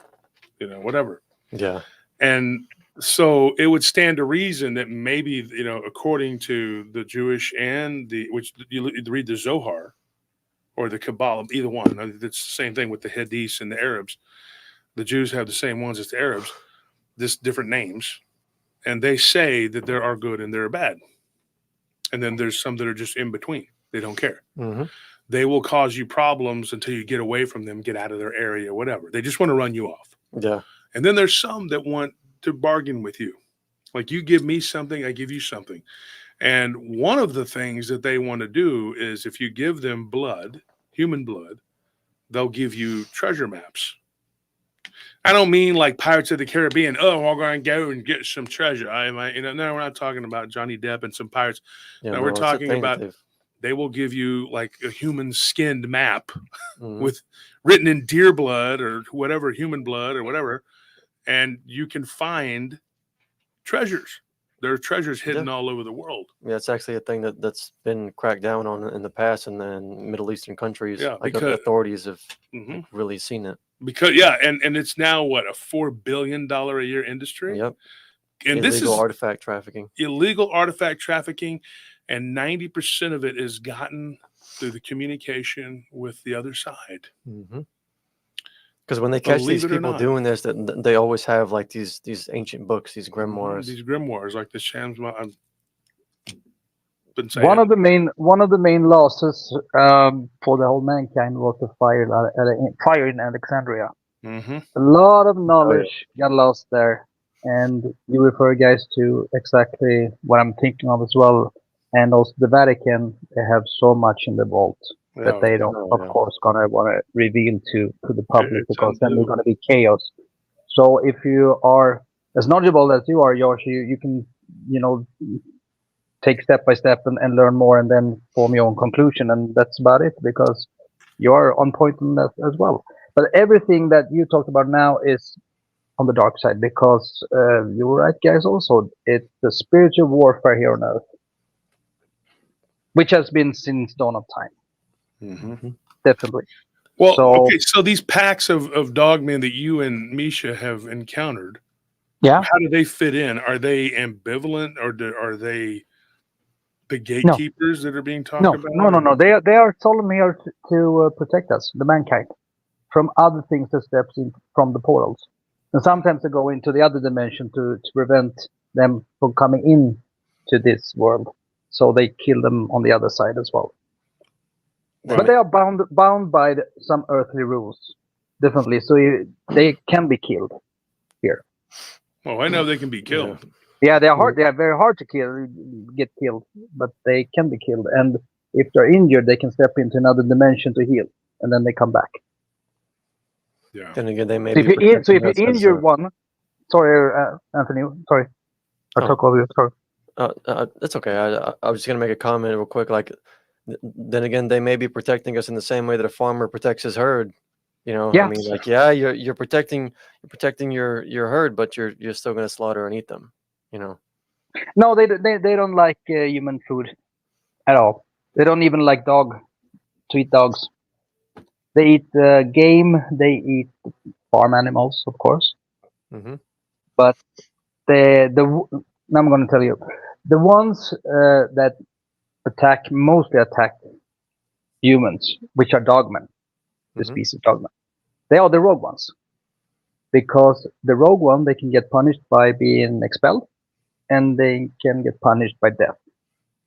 [SPEAKER 3] whatever. Yeah. And so it would stand to reason that maybe, according to the Jewish and which you read the Zohar, or the Kabbalah, either one. It's the same thing with the Hadiths and the Arabs. The Jews have the same ones as the Arabs, just different names. And they say that there are good and there are bad. And then there's some that are just in between. They don't care. They will cause you problems until you get away from them, get out of their area, whatever. They just want to run you off. Yeah. And then there's some that want to bargain with you. Like, you give me something, I give you something. And one of the things that they want to do is if you give them blood, human blood, they'll give you treasure maps. I don't mean like Pirates of the Caribbean. Oh, we're going to go and get some treasure. No, we're not talking about Johnny Depp and some pirates. No, we're talking about they will give you like a human skinned map with written in deer blood or whatever, human blood or whatever. And you can find treasures. There are treasures hidden all over the world. Yeah, it's actually a thing that's been cracked down on in the past, and then Middle Eastern countries, because authorities have really seen it. Because and it's now what, a $4 billion a year industry. Yep. And illegal this is artifact trafficking. Illegal artifact trafficking, and 90% of it is gotten through the communication with the other side. Because when they catch these people doing this, that they always have like these ancient books, these grimoires. These grimoires, like the Shams. I've been saying
[SPEAKER 5] one of the main losses for the whole mankind was the fire in Alexandria. A lot of knowledge got lost there. and you refer guys to exactly what I'm thinking of as well. And also the Vatican, they have so much in the vault that they don't,
[SPEAKER 6] Oh,
[SPEAKER 5] of
[SPEAKER 6] yeah.
[SPEAKER 5] course, gonna want to reveal to the public,
[SPEAKER 3] It's
[SPEAKER 5] because then there's
[SPEAKER 3] unbelievable.
[SPEAKER 5] gonna be chaos. So if you are as knowledgeable as you are, Josh, you can, you know, take step by step and learn more, and then form your own conclusion, and that's about it, because you are on point on that as well. But everything that you talked about now is on the dark side, because you were right, guys. Also, it's the spiritual warfare here on Earth, which has been since dawn of time,
[SPEAKER 3] Mm-hmm.
[SPEAKER 5] definitely.
[SPEAKER 3] Well,
[SPEAKER 5] So
[SPEAKER 3] okay. So these packs of dogmen that you and Misha have encountered,
[SPEAKER 5] yeah,
[SPEAKER 3] how do they fit in? Are they ambivalent, or are they the
[SPEAKER 5] no,
[SPEAKER 3] gatekeepers that are being talked
[SPEAKER 5] no,
[SPEAKER 3] about?
[SPEAKER 5] no, no,
[SPEAKER 3] Or
[SPEAKER 5] no. They are solemn here to protect us, the mankind, from other things that steps in from the portals, and sometimes they go into the other dimension to prevent them from coming in to this world. So they kill them on the other side as well. But they are bound by some earthly rules, definitely. So they can be killed here.
[SPEAKER 3] Oh, I know they can be killed.
[SPEAKER 5] Yeah, they are hard. They are very hard to get killed, but they can be killed. And if they're injured, they can step into another dimension to heal, and then they come back.
[SPEAKER 3] Yeah.
[SPEAKER 6] Then again, they may
[SPEAKER 5] So
[SPEAKER 6] be
[SPEAKER 5] if you
[SPEAKER 6] protecting us as
[SPEAKER 5] injure one, sorry, Anthony, sorry, I
[SPEAKER 6] Oh.
[SPEAKER 5] talk over you. Sorry.
[SPEAKER 6] That's okay. I was just gonna make a comment real quick. Like, then again, they may be protecting us in the same way that a farmer protects his herd. You know, I mean,
[SPEAKER 5] Yes.
[SPEAKER 6] like, yeah, you're protecting your herd, but you're still gonna slaughter and eat them. You know.
[SPEAKER 5] No, they don't like human food at all. They don't even like to eat dogs. They eat game. They eat farm animals, of course.
[SPEAKER 6] Mm-hmm.
[SPEAKER 5] But I'm going to tell you, the ones that mostly attack humans, which are dogmen, the
[SPEAKER 6] Mm-hmm.
[SPEAKER 5] species dogmen, they are the rogue ones. Because the rogue one, they can get punished by being expelled, and they can get punished by death.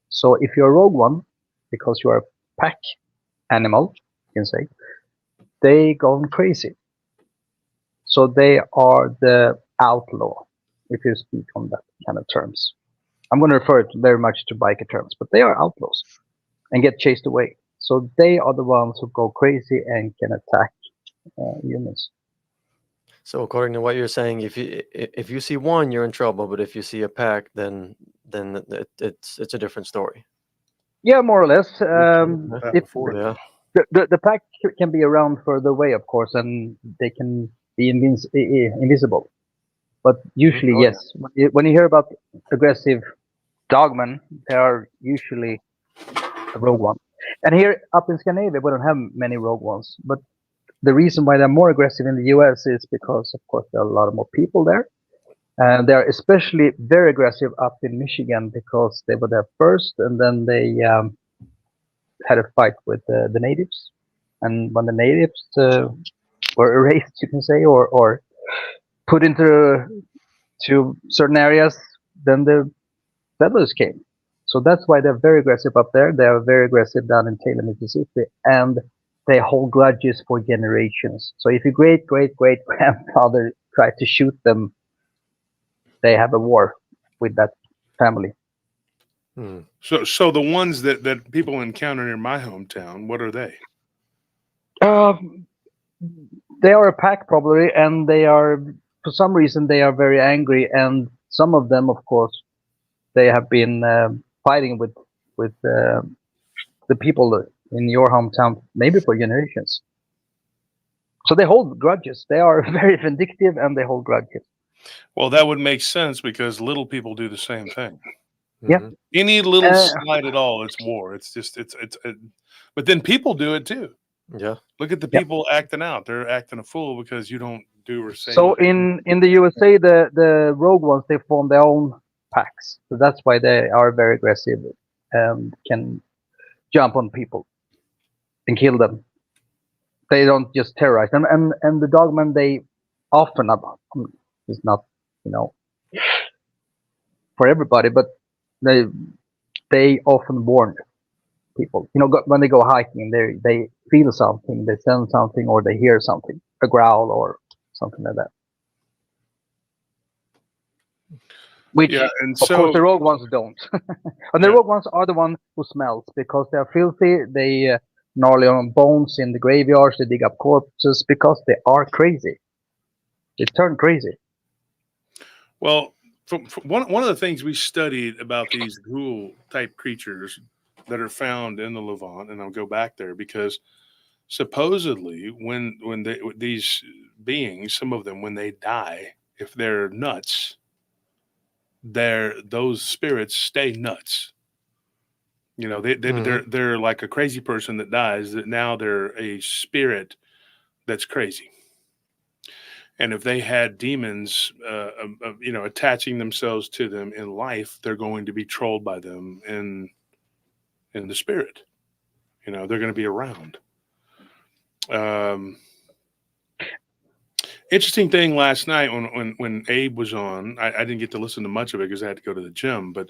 [SPEAKER 5] So if you're a rogue one, because you are a pack animal, you can say, they go crazy. So they are the outlaw, if you speak on that kind of terms. I'm going to refer it very much to biker terms, but they are outlaws and get chased away. So they are the ones who go crazy and can attack humans.
[SPEAKER 6] So according to what you're saying, if you see one, you're in trouble. But if you see a pack, then it's a different story.
[SPEAKER 5] Yeah, more or less.
[SPEAKER 3] That
[SPEAKER 5] If
[SPEAKER 3] before.
[SPEAKER 6] Yeah.
[SPEAKER 5] the pack can be around further away, of course, and they can be invisible. But usually,
[SPEAKER 6] Oh, yeah.
[SPEAKER 5] yes, when you hear about aggressive dogmen, they are usually a rogue one. And here up in Scandinavia, we don't have many rogue ones. But the reason why they're more aggressive in the US is because, of course, there are a lot more people there. And they're especially very aggressive up in Michigan because they were there first, and then they had a fight with the natives. And when the natives were erased, you can say, or put into certain areas, then the settlers came. So that's why they're very aggressive up there. They are very aggressive down in Taylor, Mississippi, and they hold grudges for generations. So if your great grandfather tried to shoot them, they have a war with that family.
[SPEAKER 6] Hmm.
[SPEAKER 3] So the ones that people encounter in my hometown, what are they?
[SPEAKER 5] They are a pack probably, and they are, for some reason, they are very angry, and some of them, of course, they have been fighting with the people in your hometown maybe for generations. So they hold grudges. They are very vindictive, and they hold grudges.
[SPEAKER 3] Well, that would make sense because little people do the same thing.
[SPEAKER 5] Yeah.
[SPEAKER 6] Mhm.
[SPEAKER 3] Any little
[SPEAKER 5] Uh,
[SPEAKER 3] slight at all, it's war. It's just but then people do it too.
[SPEAKER 6] Yeah.
[SPEAKER 3] Look at the
[SPEAKER 5] Yeah.
[SPEAKER 3] people acting out. They're acting a fool because you don't do or say.
[SPEAKER 5] So in the USA, the rogue ones, they form their own packs. So that's why they are very aggressive and can jump on people and kill them. They don't just terrorize them. And the dogmen, they often, it's not, for everybody, but they often warn people. When they go hiking, they feel something, they sense something, or they hear something, a growl or something like that. Which,
[SPEAKER 3] Yeah, and
[SPEAKER 5] of course, the
[SPEAKER 3] so
[SPEAKER 5] rogue ones don't. And the
[SPEAKER 3] Yeah.
[SPEAKER 5] rogue ones are the one who smells because they are filthy. They gnarly on bones in the graveyards. They dig up corpses because they are crazy. They turn crazy.
[SPEAKER 3] well, from one of the things we studied about these ghoul type creatures that are found in the Levant, and I'll go back there because supposedly these beings, some of them, when they die, if they're nuts, those spirits stay nuts. You know, they're like a crazy person that dies. That now they're a spirit that's crazy. And if they had demons, attaching themselves to them in life, they're going to be trolled by them in the spirit. You know, they're going to be around. Interesting thing last night when Abe was on, I didn't get to listen to much of it because I had to go to the gym, but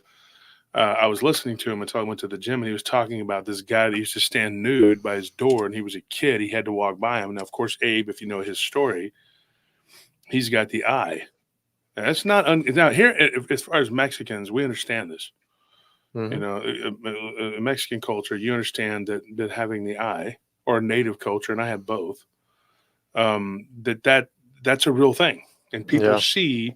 [SPEAKER 3] I was listening to him until I went to the gym, and he was talking about this guy that used to stand nude by his door, and he was a kid. He had to walk by him. Now, of course, Abe, if you know his story, he's got the eye. Now, that's not now here. As far as Mexicans, we understand this. You know, Mexican culture, you understand that having the eye, or native culture, and I have both. That's a real thing, and people see.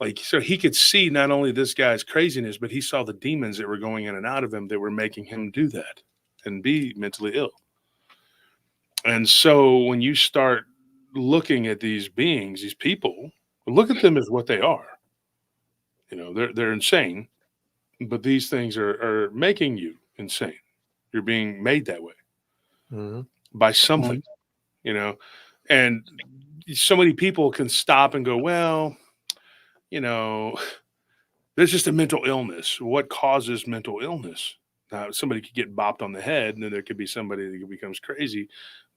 [SPEAKER 3] Like, so he could see not only this guy's craziness, but he saw the demons that were going in and out of him that were making him do that and be mentally ill. And so when you start looking at these beings, these people, look at them as what they are. You know, they're insane, but these things are making you insane. You're being made that way by something, you know, and so many people can stop and go, well, you know, there's just a mental illness. What causes mental illness? Now, somebody could get bopped on the head, and then there could be somebody that becomes crazy.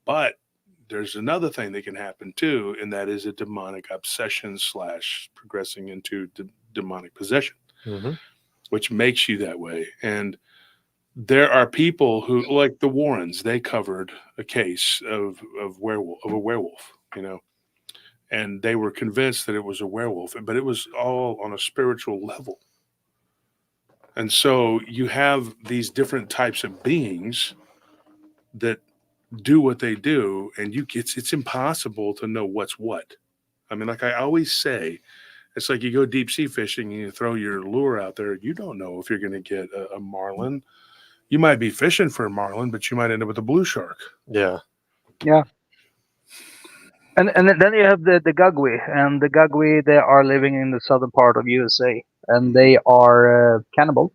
[SPEAKER 3] But there's another thing that can happen too, and that is a demonic obsession / progressing into demonic possession, which makes you that way. And there are people who, like the Warrens, they covered a case of a werewolf, you know, and they were convinced that it was a werewolf, but it was all on a spiritual level. And so you have these different types of beings that do what they do, and it's impossible to know what's what. I mean, like I always say, it's like you go deep sea fishing and you throw your lure out there. You don't know if you're going to get a marlin. You might be fishing for a marlin, but you might end up with a blue shark.
[SPEAKER 6] Yeah.
[SPEAKER 5] And then you have the Gagwe, and the Gagwe, they are living in the southern part of USA, and they are cannibal.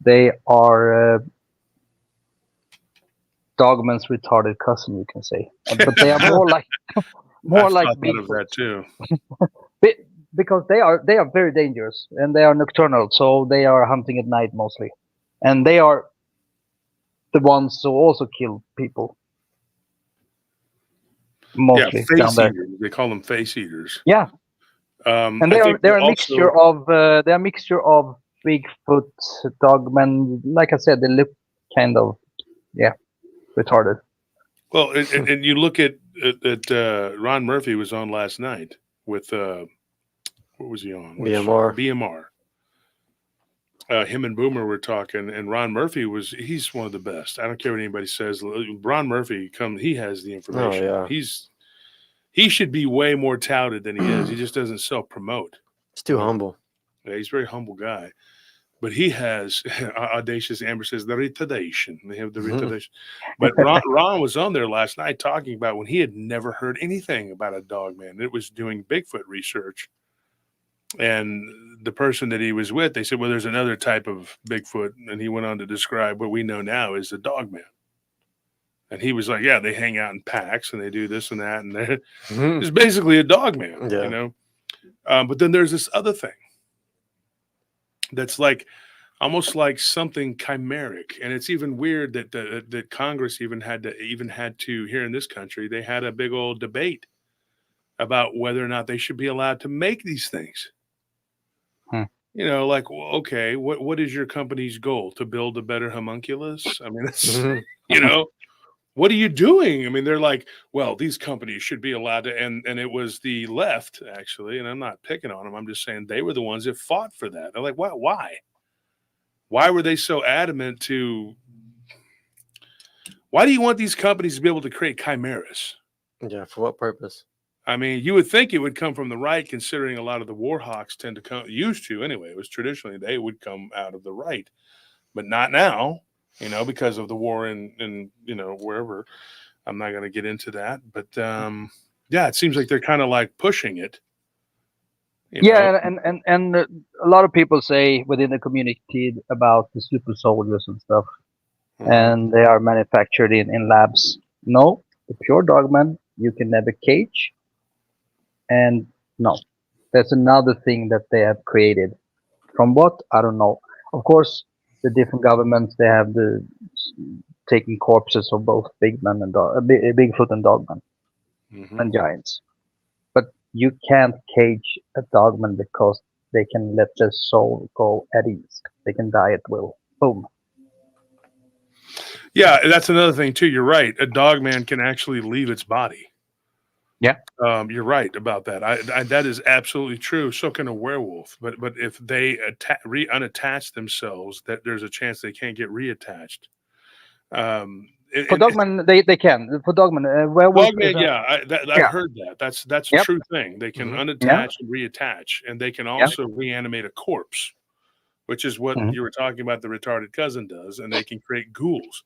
[SPEAKER 5] They are Dogman's retarded cousin, you can say, but they are more like
[SPEAKER 3] Bigfoot. That too.
[SPEAKER 5] Because they are very dangerous, and they are nocturnal, so they are hunting at night mostly, and they are the ones who also kill people. Mostly down there.
[SPEAKER 3] Eaters. They call them face eaters.
[SPEAKER 5] Yeah, and they're a mixture of Bigfoot, Dogman. Like I said, they look kind of retarded.
[SPEAKER 3] Well, and you look at Ron Murphy was on last night with what was he on? BMR. Him and Boomer were talking, and Ron Murphy he's one of the best. I don't care what anybody says. Ron Murphy he has the information.
[SPEAKER 6] Oh, yeah.
[SPEAKER 3] He should be way more touted than he is. He just doesn't self-promote.
[SPEAKER 6] It's too humble.
[SPEAKER 3] Yeah, he's a very humble guy. But he has audacious. Amber says the retardation. They have the retardation. But Ron was on there last night talking about when he had never heard anything about a Dogman. It was doing Bigfoot research. And the person that he was with, they said, well, there's another type of Bigfoot. And he went on to describe what we know now as the Dogman. And he was like, yeah, they hang out in packs and they do this and that. And it's basically a Dogman, you know. But then there's this other thing that's like almost like something chimeric. And it's even weird that Congress even had to here in this country, they had a big old debate about whether or not they should be allowed to make these things. You know, like, well, okay, what is your company's goal? To build a better homunculus? I mean, it's, you know, what are you doing? I mean, they're like, well, these companies should be allowed to, and it was the left actually, and I'm not picking on them. I'm just saying they were the ones that fought for that. They're like, why? Why were they so adamant to? Why do you want these companies to be able to create chimeras?
[SPEAKER 6] Yeah, for what purpose?
[SPEAKER 3] I mean, you would think it would come from the right, considering a lot of the war hawks tend to come, used to anyway. It was traditionally they would come out of the right, but not now, because of the war in wherever. I'm not going to get into that, but yeah, it seems like they're kind of like pushing it.
[SPEAKER 5] Yeah, and a lot of people say within the community about the super soldiers and stuff, and they are manufactured in labs. No, the pure Dogman you can never cage, and no, that's another thing that they have created. From what I don't know. Of course, the different governments they have the taking corpses of both Bigman and Bigfoot and Dogman and giants. But you can't cage a Dogman because they can let their soul go at ease. They can die at will. Boom.
[SPEAKER 3] Yeah, that's another thing too. You're right. A Dogman can actually leave its body.
[SPEAKER 5] Yeah.
[SPEAKER 3] You're right about that. That is absolutely true. So can a werewolf. But if they unattach themselves, that there's a chance they can't get reattached.
[SPEAKER 5] For Dogman, they can. For Dogman, werewolf.
[SPEAKER 3] Dogman, I've heard that. That's a true thing. They can unattach and reattach, and they can also reanimate a corpse, which is what you were talking about. The retarded cousin does, and they can create ghouls.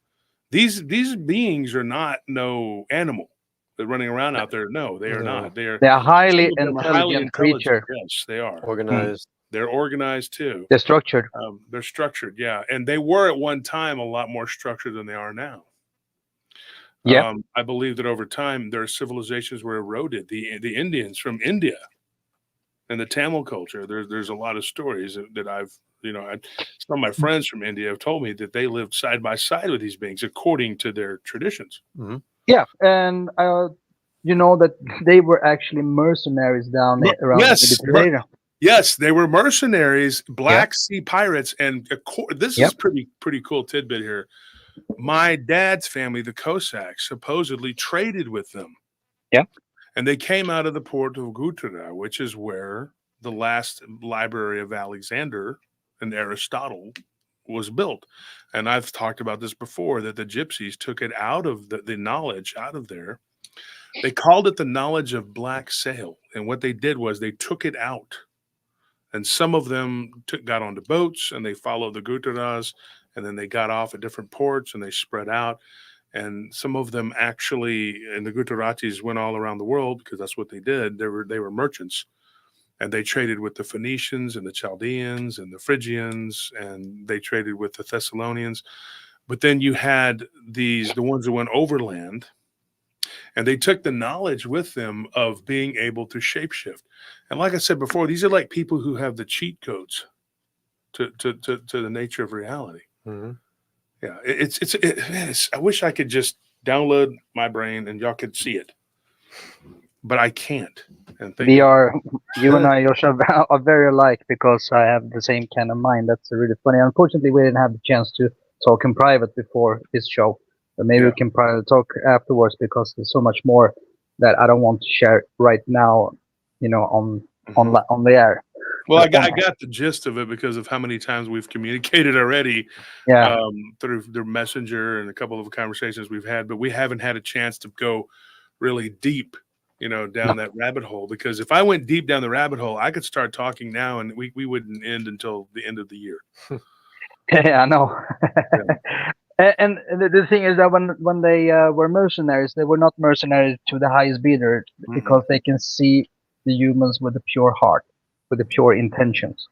[SPEAKER 3] These beings are not no animal. They're running around out there. No, they are not. They're
[SPEAKER 5] highly intelligent creatures.
[SPEAKER 3] Yes, they are
[SPEAKER 6] Organized.
[SPEAKER 3] They're organized too.
[SPEAKER 5] They're structured.
[SPEAKER 3] They're structured, yeah, and they were at one time a lot more structured than they are now.
[SPEAKER 5] Yeah,
[SPEAKER 3] I believe that over time their civilizations were eroded. The Indians from India and the Tamil culture. There's a lot of stories that I've some of my friends from India have told me that they lived side by side with these beings according to their traditions.
[SPEAKER 5] Yeah, and you know that they were actually mercenaries down around the Mediterranean.
[SPEAKER 3] Yes, they were mercenaries, Black Sea pirates, and this is pretty cool tidbit here. My dad's family, the Cossacks, supposedly traded with them.
[SPEAKER 5] Yeah,
[SPEAKER 3] and they came out of the port of Gutra, which is where the last library of Alexander and Aristotle was built. And I've talked about this before, that the gypsies took it out of the knowledge out of there. They called it the knowledge of black sail. And what they did was they took it out. And some of them got onto boats and they followed the Gutaras, and then they got off at different ports and they spread out. And some of them actually, and the Gutaratis went all around the world because that's what they did. They were merchants, and they traded with the Phoenicians and the Chaldeans and the Phrygians, and they traded with the Thessalonians. But then you had the ones that went overland, and they took the knowledge with them of being able to shapeshift. And like I said before, these are like people who have the cheat codes to the nature of reality. Yeah, it's I wish I could just download my brain and y'all could see it, but I can't. And
[SPEAKER 5] you and I, Joshua, are very alike because I have the same kind of mind. That's really funny. Unfortunately, we didn't have the chance to talk in private before this show, but maybe we can talk afterwards because there's so much more that I don't want to share right now, on the air.
[SPEAKER 3] Well, I got the gist of it because of how many times we've communicated already through the messenger and a couple of conversations we've had, but we haven't had a chance to go really deep, down that rabbit hole. Because if I went deep down the rabbit hole, I could start talking now and we wouldn't end until the end of the year.
[SPEAKER 5] Yeah, I know. And the thing is that when they were mercenaries, they were not mercenaries to the highest bidder because they can see the humans with a pure heart, with the pure intentions.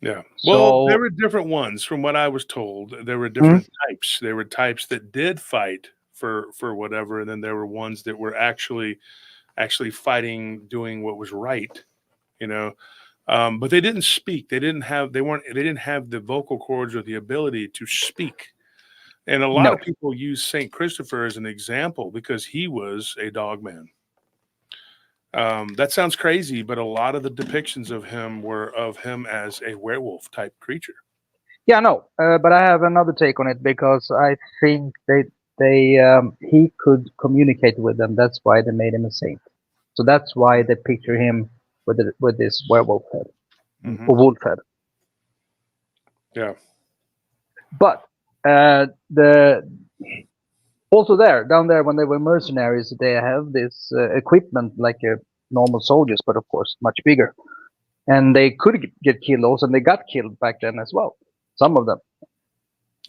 [SPEAKER 3] Yeah. Well, there were different ones from what I was told. There were different types. There were types that did fight for whatever, and then there were ones that were actually fighting, doing what was right, but they didn't speak. They didn't have the vocal cords or the ability to speak. And a lot of people use St. Christopher as an example because he was a dogman. That sounds crazy, but a lot of the depictions of him were of him as a werewolf type creature.
[SPEAKER 5] Yeah, no, but I have another take on it because I think they he could communicate with them. That's why they made him a saint. So that's why they picture him with this werewolf head or wolf head.
[SPEAKER 3] Yeah.
[SPEAKER 5] But also down there when they were mercenaries, they have this equipment like normal soldiers, but of course much bigger. And they could get killed also, and they got killed back then as well. Some of them.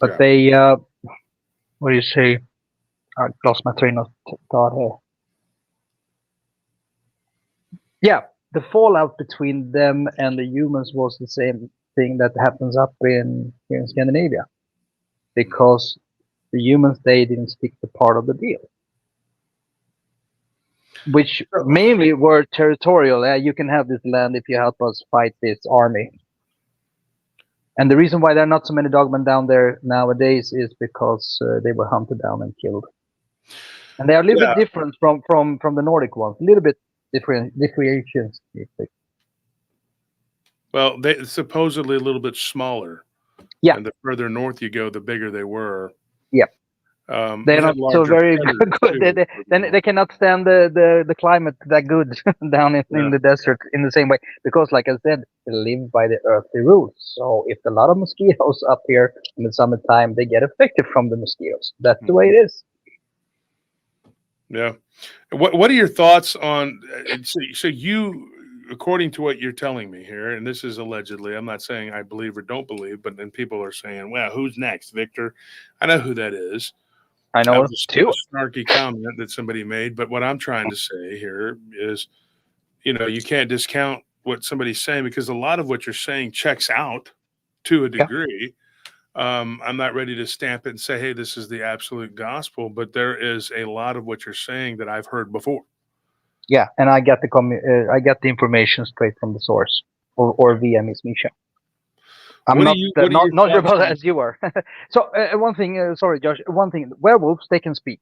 [SPEAKER 5] But they, what do you say? I lost my train of thought here. Yeah, the fallout between them and the humans was the same thing that happens up here in Scandinavia. Because the humans, they didn't stick to part of the deal. Which mainly were territorial. You can have this land if you help us fight this army. And the reason why there are not so many dogmen down there nowadays is because they were hunted down and killed. And they are a little bit different from the Nordic ones. A little bit differentiations.
[SPEAKER 3] Well, they supposedly a little bit smaller.
[SPEAKER 5] Yeah.
[SPEAKER 3] And the further north you go, the bigger they were.
[SPEAKER 5] Yeah. They're not so very good. They cannot stand the climate that good down in the desert in the same way. Because, like I said, they live by the earthly rules. So if a lot of mosquitoes up here in the summertime, they get affected from the mosquitoes. That's the way it is.
[SPEAKER 3] Yeah. What are your thoughts on? So you, according to what you're telling me here, and this is allegedly, I'm not saying I believe or don't believe, but then people are saying, well, who's next, Victor? I know who that is.
[SPEAKER 5] I know too.
[SPEAKER 3] A snarky comment that somebody made, but what I'm trying to say here is, you can't discount what somebody's saying because a lot of what you're saying checks out to a degree. I'm not ready to stamp it and say, hey, this is the absolute gospel, but there is a lot of what you're saying that I've heard before.
[SPEAKER 5] Yeah, and I got the information straight from the source or via Miss Misha. I'm not sure about that as you are. So one thing, sorry, Josh. One thing, werewolves, they can speak.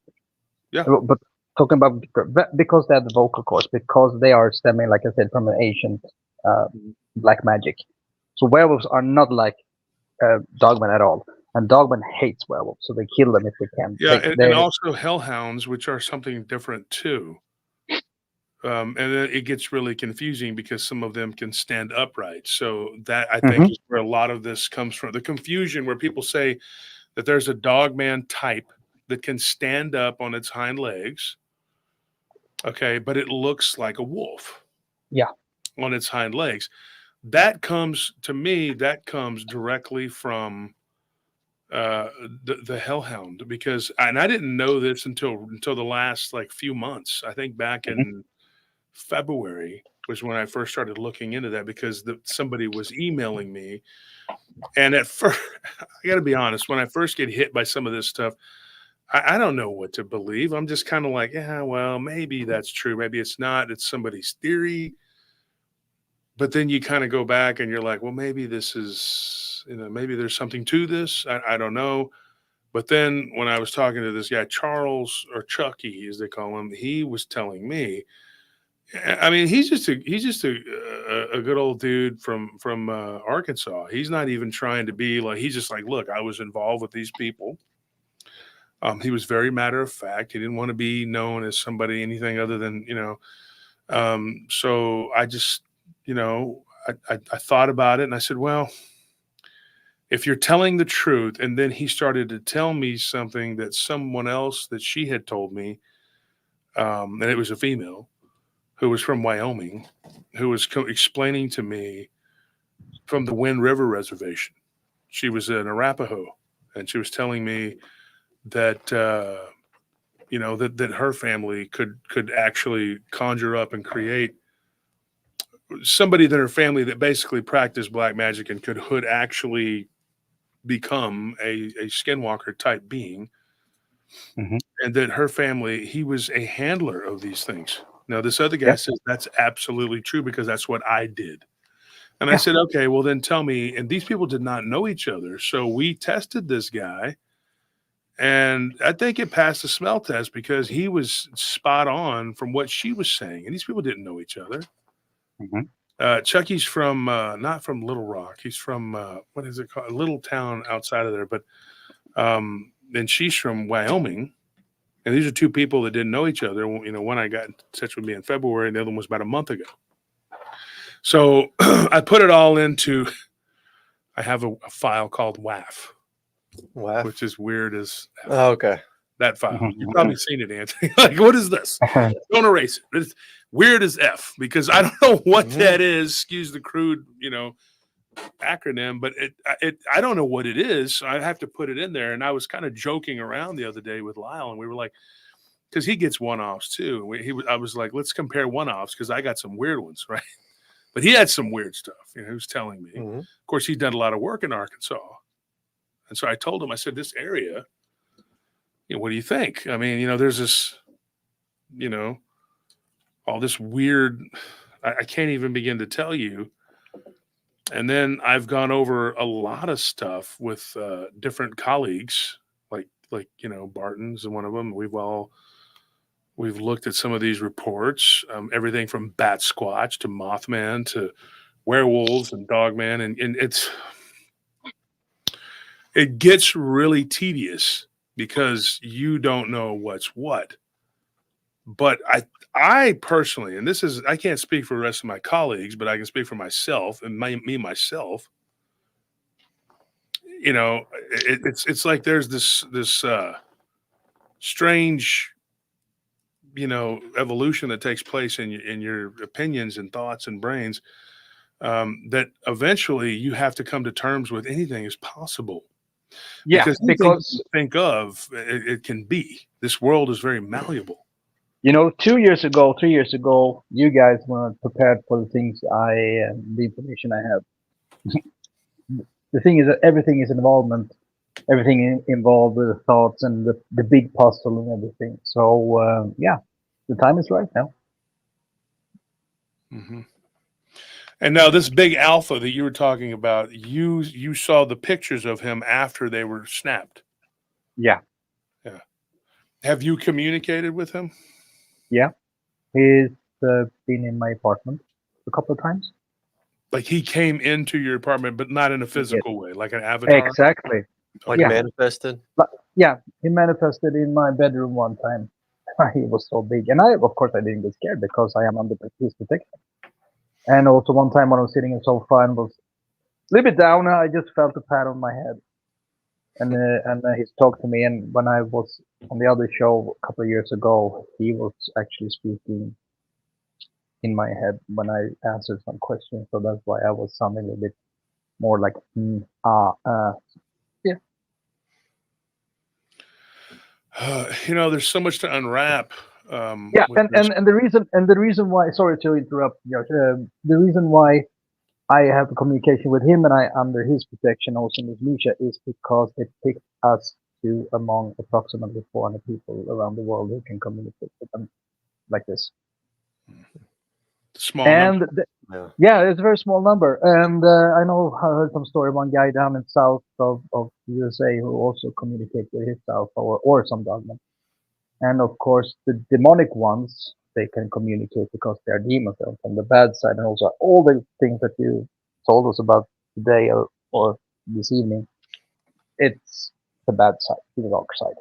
[SPEAKER 3] Yeah.
[SPEAKER 5] But talking about because they have the vocal cords, because they are stemming, like I said, from an ancient black magic. So werewolves are not like Dogman at all, and Dogman hates werewolves, so they kill them if they can.
[SPEAKER 3] Yeah, and also hellhounds, which are something different too. And then it gets really confusing because some of them can stand upright. So that I think is where a lot of this comes from. The confusion where people say that there's a Dogman type that can stand up on its hind legs. Okay, but it looks like a wolf.
[SPEAKER 5] Yeah.
[SPEAKER 3] On its hind legs. That comes directly from the hellhound because, and I didn't know this until the last few months. I think back in February was when I first started looking into that because somebody was emailing me. And at first, I got to be honest, when I first get hit by some of this stuff, I don't know what to believe. I'm just kind of like, yeah, well, maybe that's true. Maybe it's not. It's somebody's theory. But then you kind of go back and you're like, well, maybe this is, maybe there's something to this. I don't know. But then when I was talking to this guy, Charles, or Chucky, as they call him, he was telling me, I mean, he's just a good old dude from Arkansas. He's not even trying to be like, he's just like, look, I was involved with these people. He was very matter of fact. He didn't want to be known as somebody, anything other than, so I just, I thought about it and I said, well, if you're telling the truth, and then he started to tell me something that someone else that she had told me, and it was a female who was from Wyoming, who was explaining to me from the Wind River Reservation. She was an Arapaho, and she was telling me that, that her family could actually conjure up and create somebody in her family that basically practiced black magic and could actually become a skinwalker type being. And that her family, he was a handler of these things. Now, this other guy says that's absolutely true because that's what I did. And I said, okay, well then tell me, and these people did not know each other. So we tested this guy and I think it passed the smell test because he was spot on from what she was saying. And these people didn't know each other. Chucky's from, not from Little Rock. He's from, what is it called? A little town outside of there. But, and she's from Wyoming. And these are two people that didn't know each other. You know, one I got in touch with me in February, and the other one was about a month ago. So I put it all into, I have a file called WAF,
[SPEAKER 6] Wow.
[SPEAKER 3] which is weird as F.
[SPEAKER 6] Oh, okay.
[SPEAKER 3] That file. You've probably seen it, Anthony. Like, what is this? Don't erase it. It's weird as F, because I don't know what that is. Excuse the crude, acronym, but I don't know what it is. So I have to put it in there. And I was kind of joking around the other day with Lyle, and we were like, because he gets one-offs too. I was like, let's compare one-offs, because I got some weird ones, right? But he had some weird stuff. He was telling me. Of course, he's done a lot of work in Arkansas, and so I told him, I said, this area, what do you think? I mean, there's this, all this weird. I can't even begin to tell you. And then I've gone over a lot of stuff with different colleagues, like Barton's and one of them. We've looked at some of these reports, everything from Bat Squatch to Mothman to werewolves and Dogman, and it gets really tedious because you don't know what's what. But I personally, and I can't speak for the rest of my colleagues, but I can speak for myself and myself. It's like there's this strange, evolution that takes place in your opinions and thoughts and brains, that eventually you have to come to terms with anything is possible.
[SPEAKER 5] Yeah,
[SPEAKER 3] because
[SPEAKER 5] because
[SPEAKER 3] you think of it can be. This world is very malleable.
[SPEAKER 5] 2 years ago, 3 years ago, you guys weren't prepared for the things the information I have. The thing is that everything is involvement, everything involved with the thoughts and the big puzzle and everything. So yeah, the time is right now.
[SPEAKER 3] Mm-hmm. And now this big alpha that you were talking about, you saw the pictures of him after they were snapped.
[SPEAKER 5] Yeah.
[SPEAKER 3] Yeah. Have you communicated with him?
[SPEAKER 5] Yeah. He's been in my apartment a couple of times.
[SPEAKER 3] Like he came into your apartment, but not in a physical way, like an avatar?
[SPEAKER 5] Exactly.
[SPEAKER 6] Like
[SPEAKER 5] Yeah.
[SPEAKER 6] manifested?
[SPEAKER 5] Yeah, he manifested in my bedroom one time. He was so big. And of course, I didn't get scared because I am under his protection. And also one time when I was sitting in the sofa and was a little bit down, I just felt a pat on my head. And he talked to me. And when I was on the other show a couple of years ago, he was actually speaking in my head when I answered some questions. So that's why I was sounding a little bit more like, yeah.
[SPEAKER 3] There's so much to unwrap.
[SPEAKER 5] Yeah, and the reason why, sorry to interrupt, Josh, the reason why I have a communication with him and I under his protection also in this Misha is because it picked us to among approximately 400 people around the world who can communicate with them like this.
[SPEAKER 3] Small
[SPEAKER 5] and
[SPEAKER 3] number.
[SPEAKER 5] Yeah, it's a very small number. And I know I heard some story, one guy down in south of USA who also communicates with his south or some Dogman. And of course, the demonic ones, they can communicate because they are demons from the bad side. And also all the things that you told us about today or this evening, it's the bad side, the dark side,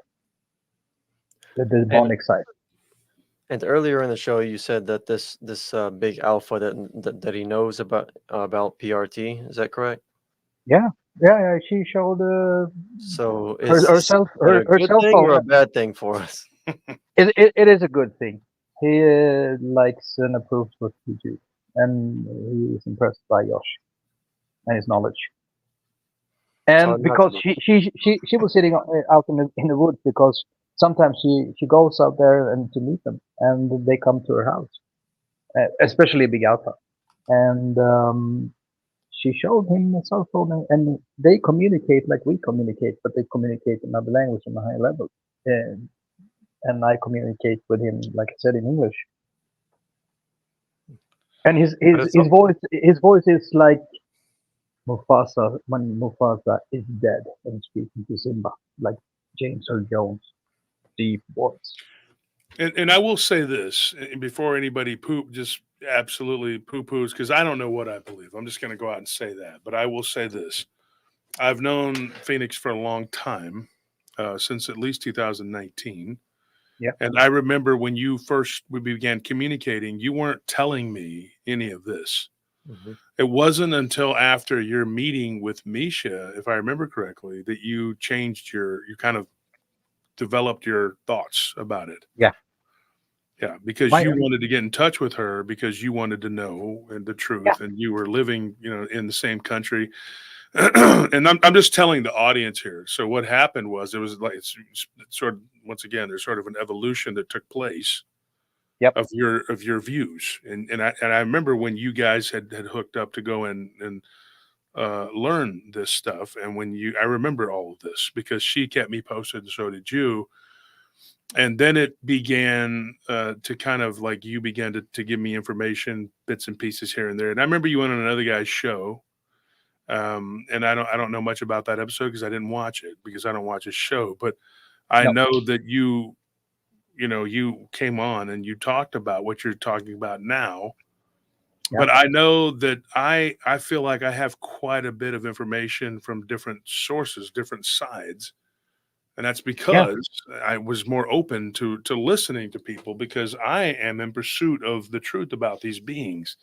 [SPEAKER 5] the demonic side.
[SPEAKER 6] And earlier in the show, you said that this big alpha that he knows about PRT. Is that correct?
[SPEAKER 5] Yeah. She showed
[SPEAKER 6] so
[SPEAKER 5] herself
[SPEAKER 6] a good thing or a bad thing for us?
[SPEAKER 5] It is a good thing. He likes and approves what we do, and he is impressed by Josh and his knowledge. And because she was sitting out in the woods, because sometimes she goes out there and to meet them, and they come to her house, especially Big Alpha, and she showed him a cell phone, and they communicate like we communicate, but they communicate in another language on a higher level. And I communicate with him, like I said, in English. And his voice is like Mufasa when Mufasa is dead and speaking to Simba, like James Earl Jones, deep voice.
[SPEAKER 3] And I will say this before anybody just absolutely poo-poos, because I don't know what I believe. I'm just going to go out and say that. But I will say this. I've known Phoenix for a long time, since at least 2019.
[SPEAKER 5] Yeah.
[SPEAKER 3] And I remember when we began communicating, you weren't telling me any of this.
[SPEAKER 6] Mhm.
[SPEAKER 3] It wasn't until after your meeting with Misha, if I remember correctly, that you you kind of developed your thoughts about it.
[SPEAKER 5] Yeah.
[SPEAKER 3] Yeah, because
[SPEAKER 5] My
[SPEAKER 3] you wanted to get in touch with her because you wanted to know the truth, and you were living, in the same country. And I'm just telling the audience here. So what happened was it was like it's sort of, once again, there's sort of an evolution that took place
[SPEAKER 5] Yep.
[SPEAKER 3] of your views, and I remember when you guys had hooked up to go and learn this stuff, and I remember all of this because she kept me posted, and so did you. And then it began to kind of like you began to give me information, bits and pieces here and there. And I remember you went on another guy's show, and I don't know much about that episode because I didn't watch it because I don't watch his show. But I
[SPEAKER 5] No.
[SPEAKER 3] know that you came on and you talked about what you're talking about now.
[SPEAKER 5] Yeah.
[SPEAKER 3] But I know that I feel like I have quite a bit of information from different sources, different sides. And that's because I was more open to listening to people because I am in pursuit of the truth about these beings,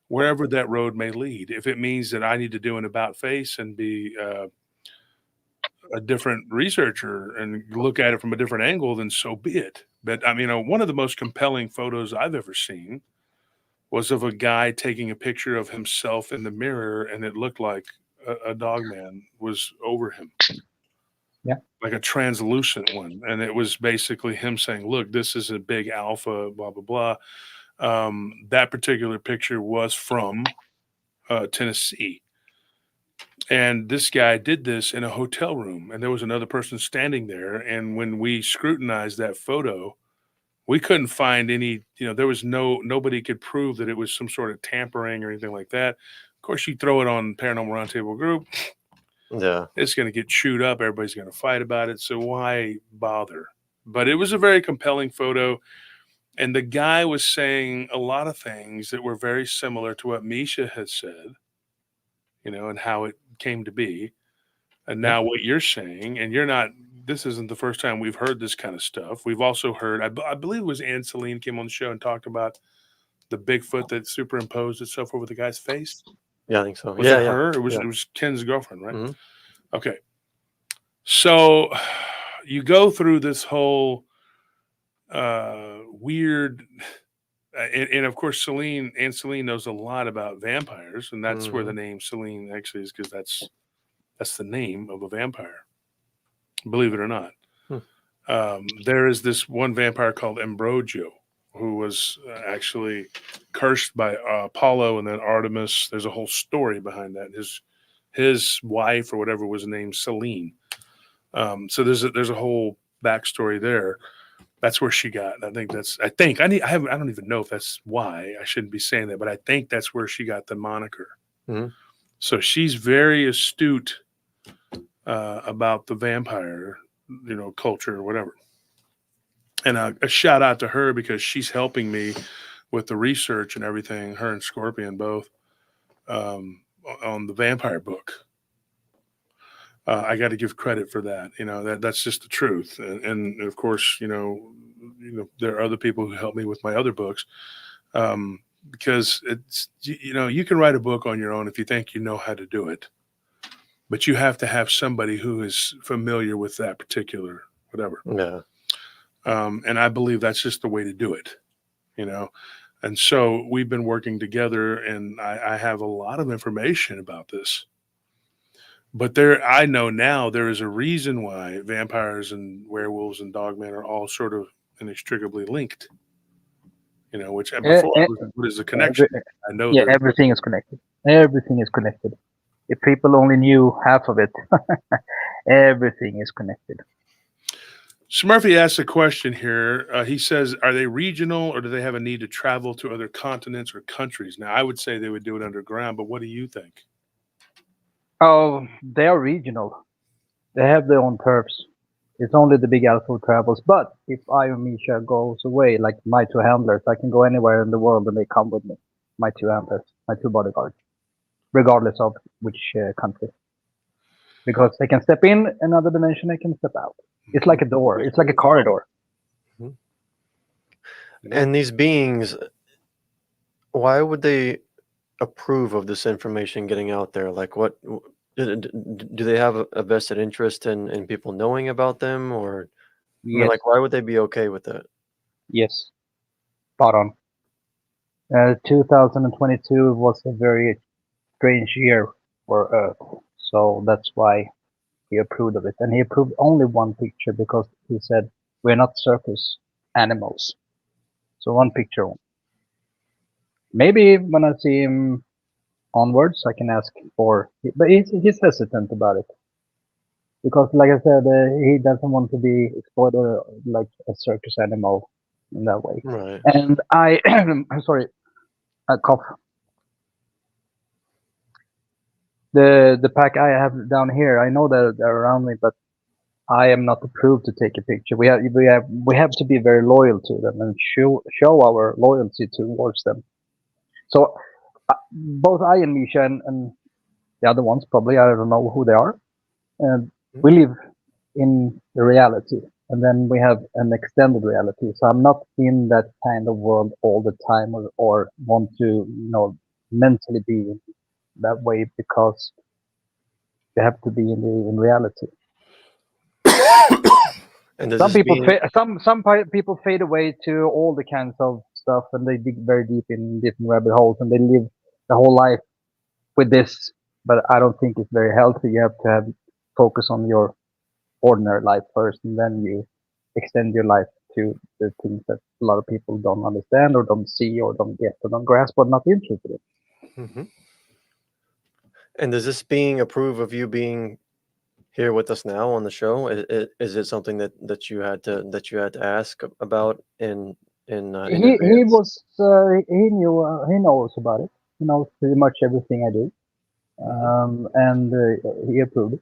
[SPEAKER 3] wherever that road may lead. If it means that I need to do an about face and be a different researcher and look at it from a different angle, then so be it. But I mean, one of the most compelling photos I've ever seen was of a guy taking a picture of himself in the mirror, and it looked like a Dogman was over him.
[SPEAKER 5] Yeah.
[SPEAKER 3] Like a translucent one. And it was basically him saying, look, this is a big alpha, blah, blah, blah. That particular picture was from Tennessee. And this guy did this in a hotel room, and there was another person standing there. And when we scrutinized that photo, we couldn't find any, there was nobody could prove that it was some sort of tampering or anything like that. Of course, you throw it on Paranormal Roundtable Group,
[SPEAKER 6] Yeah.
[SPEAKER 3] it's going to get chewed up. Everybody's going to fight about it. So why bother? But it was a very compelling photo. And the guy was saying a lot of things that were very similar to what Misha had said, and how it came to be. And now what you're saying, and this isn't the first time we've heard this kind of stuff. We've also heard, I believe it was Anne Celine came on the show and talked about the Bigfoot that superimposed itself over the guy's face.
[SPEAKER 6] Yeah, I think so.
[SPEAKER 3] Was
[SPEAKER 6] Yeah,
[SPEAKER 3] it
[SPEAKER 6] yeah.
[SPEAKER 3] her? It
[SPEAKER 6] Yeah.
[SPEAKER 3] was Ken's girlfriend, right?
[SPEAKER 6] Mhm.
[SPEAKER 3] Okay. So you go through this whole weird, and of course, Anne Celine knows a lot about vampires, and that's where the
[SPEAKER 6] Mhm.
[SPEAKER 3] name Celine actually is, because that's the name of a vampire, believe it or not. There is this one vampire called Ambrogio, who was actually cursed by Apollo and then Artemis. There's a whole story behind that. His wife or whatever was named Celine. So there's a whole backstory there. That's where she got. I don't even know if that's why. I shouldn't be saying that, but I think that's where she got the moniker.
[SPEAKER 6] Mhm.
[SPEAKER 3] So she's very astute about the vampire, culture or whatever. And a shout out to her because she's helping me with the research and everything. Her and Scorpion both on the vampire book. I got to give credit for that. That's just the truth. And of course, there are other people who help me with my other books, because it's, you can write a book on your own if you think you know how to do it, but you have to have somebody who is familiar with that particular whatever.
[SPEAKER 6] Yeah.
[SPEAKER 3] And I believe that's just the way to do it, And so we've been working together, and I have a lot of information about this. But I know now there is a reason why vampires and werewolves and Dogman are all sort of inextricably linked. Which before what is the connection? I know
[SPEAKER 5] Yeah, everything is connected. Everything is connected. If people only knew half of it, everything is connected.
[SPEAKER 3] Smurfy asks a question here. He says, are they regional, or do they have a need to travel to other continents or countries? Now, I would say they would do it underground, but what do you think?
[SPEAKER 5] Oh, they are regional. They have their own turfs. It's only the big alpha who travels. But if I or Misha goes away, like my two handlers, I can go anywhere in the world and they come with me. My two handlers, my two bodyguards, regardless of which country. Because they can step in another dimension, they can step out. It's like a door. It's like a corridor.
[SPEAKER 6] And these beings, why would they approve of this information getting out there? Like, what do they have a vested interest in people knowing about them, or I mean,
[SPEAKER 5] Yes,
[SPEAKER 6] like, why would they be okay with that?
[SPEAKER 5] yes, spot on. 2022 was a very strange year for Earth, so that's why he approved of it. And he approved only one picture because he said we're not circus animals. So one picture. Maybe when I see him onwards, I can ask for. But he's hesitant about it because, like I said, he doesn't want to be exploited like a circus animal in that way.
[SPEAKER 6] Right.
[SPEAKER 5] And I, I'm sorry, I cough. The pack I have down here, I know that they're around me, but I am not approved to take a picture. We have to be very loyal to them and show our loyalty towards them. So both I and Misha and the other ones probably I don't know who they are, and we live in the reality, and then we have an extended reality. So I'm not in that kind of world all the time, or want to mentally be that way because you have to be in reality.
[SPEAKER 6] And does
[SPEAKER 5] Some
[SPEAKER 6] this
[SPEAKER 5] people
[SPEAKER 6] being,
[SPEAKER 5] some people fade away to all the kinds of stuff, and they dig very deep in different rabbit holes, and they live the whole life with this. But I don't think it's very healthy. You have to have focus on your ordinary life first, and then you extend your life to the things that a lot of people don't understand or don't see or don't get or don't grasp or not interested in.
[SPEAKER 6] Mhm. And does this being approve of you being here with us now on the show? Is it something that you had to ask about in
[SPEAKER 5] He
[SPEAKER 6] advance?
[SPEAKER 5] was he knew he knows about it. He knows pretty much everything I do, and he approved it.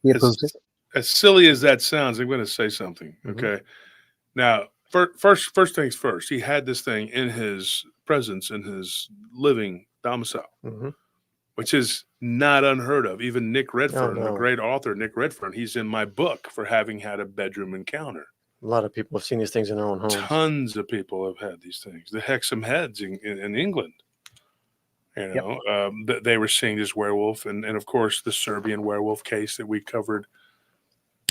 [SPEAKER 5] He approves it.
[SPEAKER 3] As silly as that sounds, I'm going to say something. Okay. Now, first things first, he had this thing in his presence, in his living domicile, which is not unheard of. Even Nick Redfern, the
[SPEAKER 6] no.
[SPEAKER 3] great author Nick Redfern, he's in my book for having had a bedroom encounter.
[SPEAKER 6] A lot of people have seen these things in their own homes.
[SPEAKER 3] Tons of people have had these things. The Hexham Heads in England, they were seeing this werewolf, and of course the Serbian werewolf case that we covered.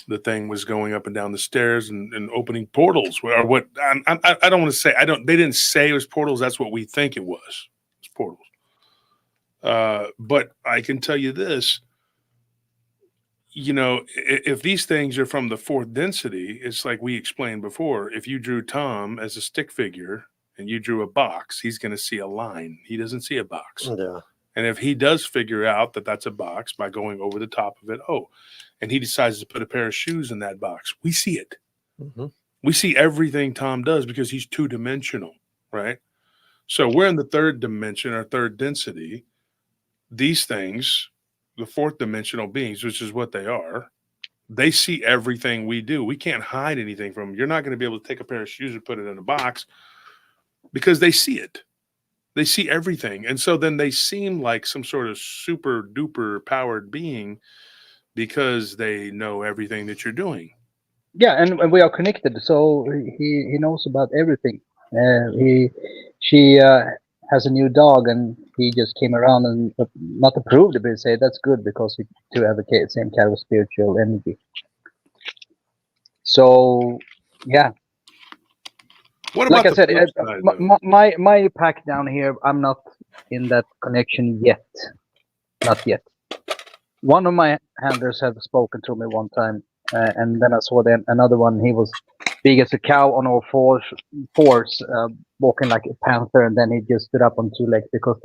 [SPEAKER 3] The thing was going up and down the stairs and opening portals. Or what? I don't want to say. They didn't say it was portals. That's what we think it was. It's portals. But I can tell you this. If these things are from the fourth density, it's like we explained before. If you drew Tom as a stick figure and you drew a box, he's going to see a line. He doesn't see a box.
[SPEAKER 6] Yeah.
[SPEAKER 3] And if he does figure out that that's a box by going over the top of it, and he decides to put a pair of shoes in that box, we see it. We see everything Tom does because he's two-dimensional, right? So we're in the third dimension or third density. These things, the fourth dimensional beings, which is what they are, they see everything we do. We can't hide anything from them. You're not going to be able to take a pair of shoes and put it in a box because they see it. They see everything. And so then they seem like some sort of super duper powered being because they know everything that you're doing.
[SPEAKER 5] Yeah, and we are connected, so he knows about everything. She has a new dog, and he just came around and not approved it, but say that's good because we two advocate the same kind of spiritual energy. So yeah.
[SPEAKER 3] What
[SPEAKER 5] like
[SPEAKER 3] about
[SPEAKER 5] I said, my pack down here, I'm not in that connection yet. Not yet. One of my handlers have spoken to me one time, and then I saw another one. He was big as a cow on all fours, walking like a panther, and then he just stood up on two legs because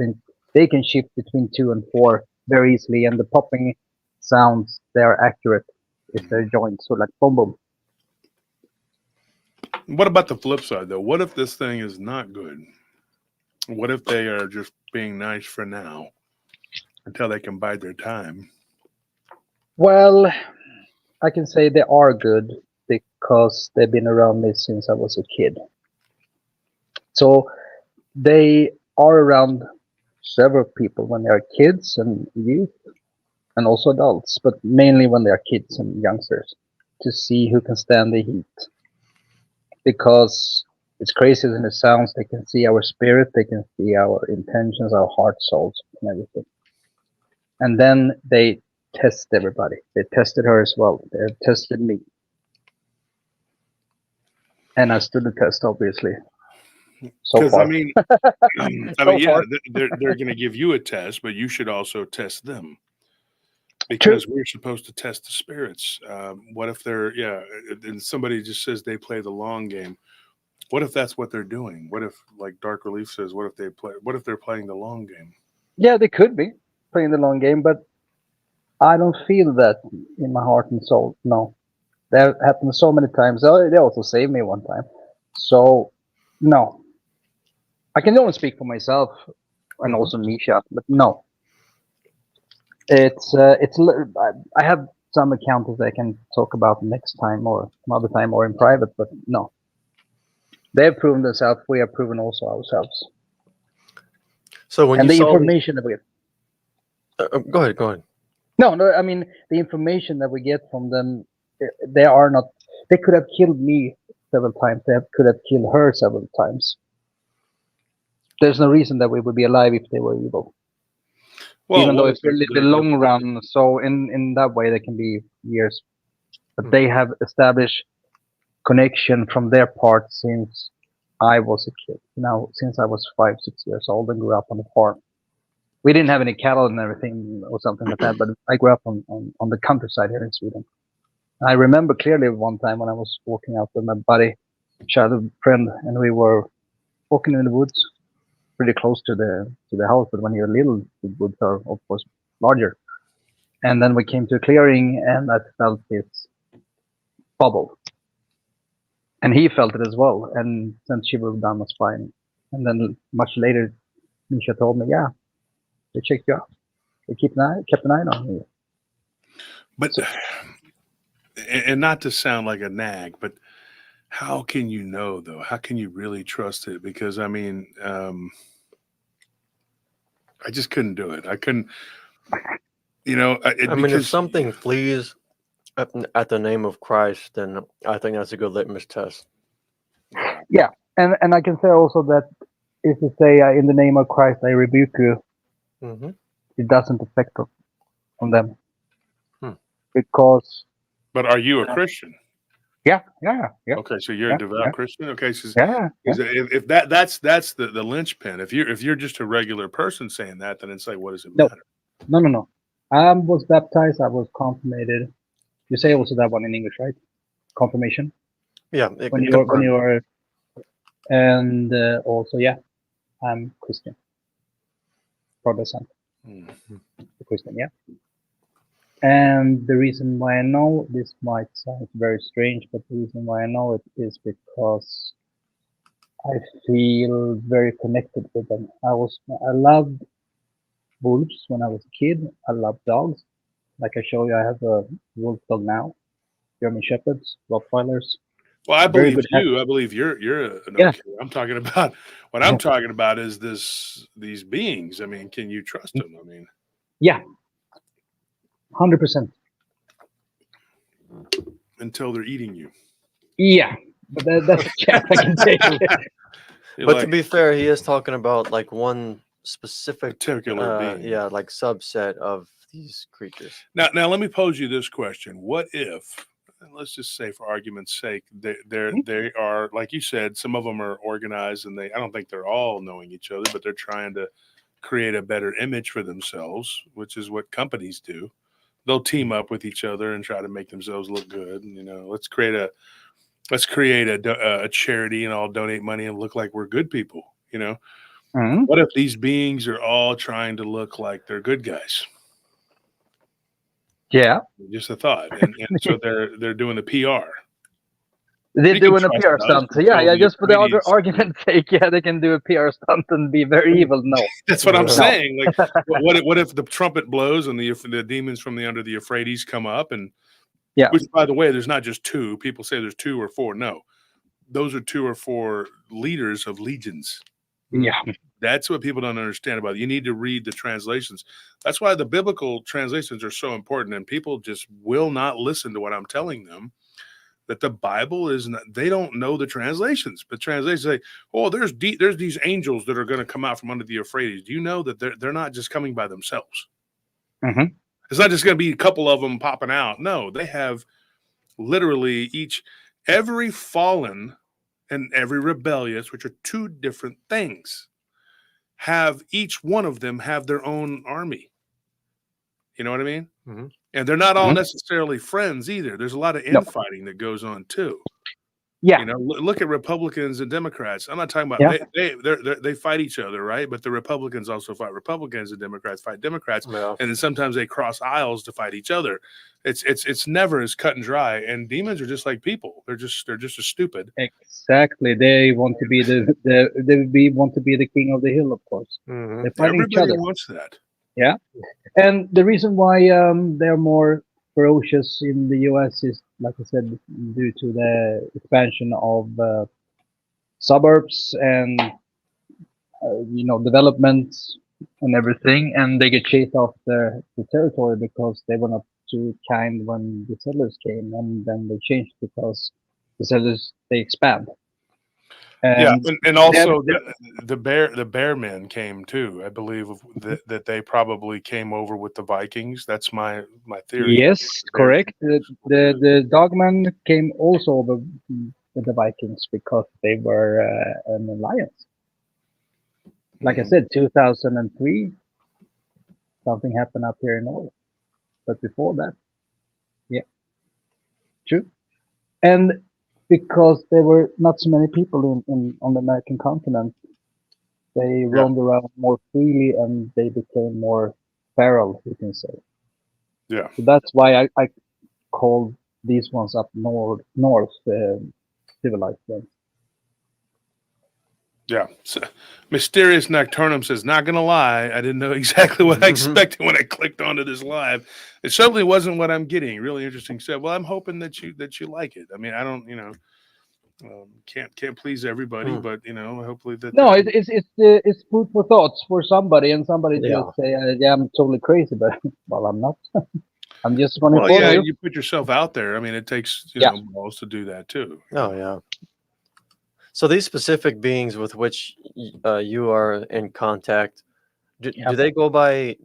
[SPEAKER 5] they can shift between 2 and 4 very easily, and the popping sounds, they are accurate if they're joined, so like boom boom.
[SPEAKER 3] What about the flip side, though? What if this thing is not good? What if they are just being nice for now until they can bide their time?
[SPEAKER 5] Well, I can say they are good because they've been around me since I was a kid. So they are around several people when they are kids and youth and also adults, but mainly when they are kids and youngsters, to see who can stand the heat. Because It's crazier than it sounds. They can see our spirit, they can see our intentions, our heart, souls, and everything. And then they test everybody. They tested her as well. They have tested me. And I stood the test, obviously. So
[SPEAKER 3] Because
[SPEAKER 5] far.
[SPEAKER 3] I mean,
[SPEAKER 5] So
[SPEAKER 3] yeah,
[SPEAKER 5] far.
[SPEAKER 3] they're going to give you a test, but you should also test them.
[SPEAKER 5] True.
[SPEAKER 3] Because we're supposed to test the spirits. What if they're and somebody just says they play the long game? What if that's what they're doing? What if, like Dark Relief says, what if they're playing the long game?
[SPEAKER 5] Yeah, they could be playing the long game, but I don't feel that in my heart and soul. No. That happened so many times. They also saved me one time. So, no. I can only speak for myself and also Misha, but no. I have some encounters I can talk about next time or another time or in private, but no. They have proven themselves. We have proven also ourselves.
[SPEAKER 6] So when
[SPEAKER 5] And
[SPEAKER 6] you
[SPEAKER 5] the
[SPEAKER 6] saw
[SPEAKER 5] information that we get.
[SPEAKER 6] go ahead.
[SPEAKER 5] No, I mean, the information that we get from them, they are not. They could have killed me several times. They could have killed her several times. There's no reason that we would be alive if they were evil.
[SPEAKER 3] Well,
[SPEAKER 5] Even though
[SPEAKER 3] what
[SPEAKER 5] if
[SPEAKER 3] if
[SPEAKER 5] we live the long run, so in that way they can be years. But they have established connection from their part since I was a kid. Now, since I was 5, 6 years old and grew up on a farm. We didn't have any cattle and everything or something like that, but I grew up on the countryside here in Sweden. I remember clearly one time when I was walking out with my buddy, childhood friend, and we were walking in the woods, pretty close to the house. But when you're little, the woods are of course larger. And then we came to a clearing, and I felt this bubble, and he felt it as well. And since she was down was fine. And then much later, Misha told me, "Yeah, they checked you out. They kept an eye on you."
[SPEAKER 3] But and not to sound like a nag, but how can you know though? How can you really trust it? Because I mean, I just couldn't do it. I couldn't,
[SPEAKER 6] I mean, if something flees at the name of Christ, then I think that's a good litmus test.
[SPEAKER 5] Yeah, and I can say also that if you say in the name of Christ I rebuke you, it doesn't affect on them because.
[SPEAKER 3] But are you a Christian?
[SPEAKER 5] Yeah.
[SPEAKER 3] Okay, so you're a devout Christian. Okay, so
[SPEAKER 5] Yeah.
[SPEAKER 3] if that's the linchpin. If you're just a regular person saying that, then it's like, what does it matter?
[SPEAKER 5] No. I was baptized. I was confirmated. You say also that one in English, right? Confirmation.
[SPEAKER 6] Yeah.
[SPEAKER 5] When you are, and also I'm Christian. Protestant. Christian, yeah. And the reason why I know, this might sound very strange, but the reason why I know it is because I feel very connected with them. I loved wolves when I was a kid. I loved dogs. Like I show you, I have a wolf dog now. German Shepherds, Rottweilers.
[SPEAKER 3] Well, I believe you. I believe you're an okay. I'm talking about what I'm talking about is these beings. I mean, can you trust them? I mean,
[SPEAKER 5] yeah, 100%.
[SPEAKER 3] Until they're eating you.
[SPEAKER 5] Yeah, but that's a chance I can take.
[SPEAKER 6] But to be fair, he is talking about like one specific
[SPEAKER 3] particular being.
[SPEAKER 6] Yeah, like subset of these creatures.
[SPEAKER 3] Now let me pose you this question: what if? Let's just say, for argument's sake, they are, like you said, some of them are organized, and I don't think they're all knowing each other, but they're trying to create a better image for themselves, which is what companies do. They'll team up with each other and try to make themselves look good. And, let's create a charity and all donate money and look like we're good people. What if these beings are all trying to look like they're good guys?
[SPEAKER 5] Yeah,
[SPEAKER 3] just a thought, and so they're doing the PR.
[SPEAKER 5] They're doing a PR stunt. So yeah, just for the other argument's sake, they can do a PR stunt and be very evil. No,
[SPEAKER 3] that's what I'm saying. Like, what if the trumpet blows and the demons from the under the Euphrates come up? And which, by the way, there's not just two. People say there's 2 or 4. No, those are 2 or 4 leaders of legions.
[SPEAKER 5] Yeah.
[SPEAKER 3] That's what people don't understand about it. You need to read the translations. That's why the biblical translations are so important, and people just will not listen to what I'm telling them. that the Bible is not, they don't know the translations, but translations say, oh, there's these angels that are going to come out from under the Euphrates. Do you know that they're not just coming by themselves?
[SPEAKER 5] Mhm.
[SPEAKER 3] It's not just going to be a couple of them popping out. No, they have literally every fallen and every rebellious, which are two different things, have each one of them have their own army. You know what I mean?
[SPEAKER 6] Mhm.
[SPEAKER 3] And they're not all
[SPEAKER 5] Mhm.
[SPEAKER 3] necessarily friends either. There's a lot of
[SPEAKER 5] No.
[SPEAKER 3] infighting that goes on too.
[SPEAKER 5] Yeah.
[SPEAKER 3] You know, look at Republicans and Democrats. I'm not talking about
[SPEAKER 5] Yeah.
[SPEAKER 3] they fight each other, right? But the Republicans also fight Republicans, and Democrats fight Democrats,
[SPEAKER 6] Yeah.
[SPEAKER 3] and then sometimes they cross aisles to fight each other. It's never as cut and dry. And demons are just like people. They're just as stupid.
[SPEAKER 5] Exactly. They want to be want to be the king of the hill, of course.
[SPEAKER 6] Mhm.
[SPEAKER 5] They're fighting each
[SPEAKER 3] Everybody
[SPEAKER 5] other.
[SPEAKER 3] wants that.
[SPEAKER 5] Yeah. And the reason why they're more ferocious in the US is, like I said, due to the expansion of suburbs and developments and everything, and they get chased off the territory because they were not too kind when the settlers came, and then they changed because the settlers they expand.
[SPEAKER 3] Yeah,
[SPEAKER 5] And
[SPEAKER 3] and
[SPEAKER 5] they have,
[SPEAKER 3] also the bear men came too. I believe that they probably came over with the Vikings. That's my theory.
[SPEAKER 5] yes, correct. The Dogman came also over with the Vikings because they were an alliance. Like I said, 2003, something happened up here in Norway. But before that, yeah, true. And because there were not so many people on the American continent, they roamed around more freely and they became more feral, you can say.
[SPEAKER 3] Yeah.
[SPEAKER 5] So that's why I call these ones up north civilized ones.
[SPEAKER 3] Yeah. So, Mysterious Nocturnum says, not going to lie, I didn't know exactly what I expected when I clicked onto this live. It certainly wasn't what I'm getting. Really interesting stuff. Well, I'm hoping that you like it. I mean, I don't, can't please everybody, but hopefully that.
[SPEAKER 5] No, it's food for thoughts for somebody, and somebody
[SPEAKER 6] Yeah.
[SPEAKER 5] just say, "Yeah, I'm totally crazy," but well, I'm not. I'm just going to
[SPEAKER 3] Well,
[SPEAKER 5] inform
[SPEAKER 3] yeah,
[SPEAKER 5] you.
[SPEAKER 3] you put yourself out there. I mean, it takes
[SPEAKER 5] Yeah.
[SPEAKER 3] balls to do that too.
[SPEAKER 6] Oh yeah. So these specific beings with which you are in contact, do they go by?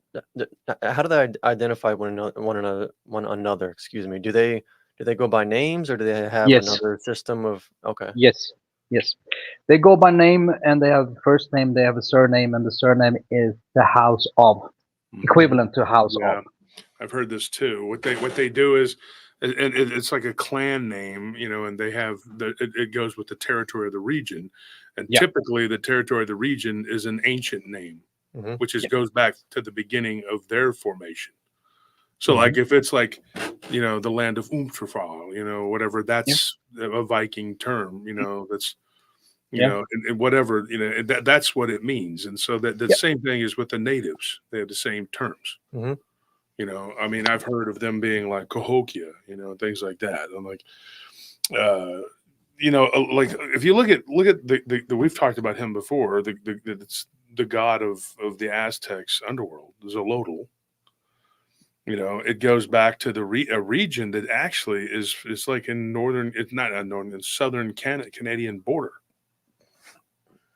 [SPEAKER 6] How do they identify one another? Excuse me. Do they go by names, or do they have
[SPEAKER 5] Yes.
[SPEAKER 6] another system of? Okay.
[SPEAKER 5] Yes. They go by name, and they have a first name. They have a surname, and the surname is the house of, equivalent to house
[SPEAKER 3] Yeah.
[SPEAKER 5] of.
[SPEAKER 3] I've heard this too. What they do is, and it's like a clan name, and they have it goes with the territory of the region, and
[SPEAKER 5] Yeah.
[SPEAKER 3] typically the territory of the region is an ancient name,
[SPEAKER 6] Mhm.
[SPEAKER 3] which goes back to the beginning of their formation. So, like if it's like, the land of Umtrafal, whatever, that's a Viking term, that's. And whatever, that's what it means. And so the same thing is with the natives. They have the same terms.
[SPEAKER 6] Mhm.
[SPEAKER 3] I mean, I've heard of them being like Cahokia, things like that. I'm like, like if you look at the we've talked about him before, it's the god of the Aztecs underworld, Xolotl. It goes back to a region that actually is like in northern, it's not a northern, southern Canadian border.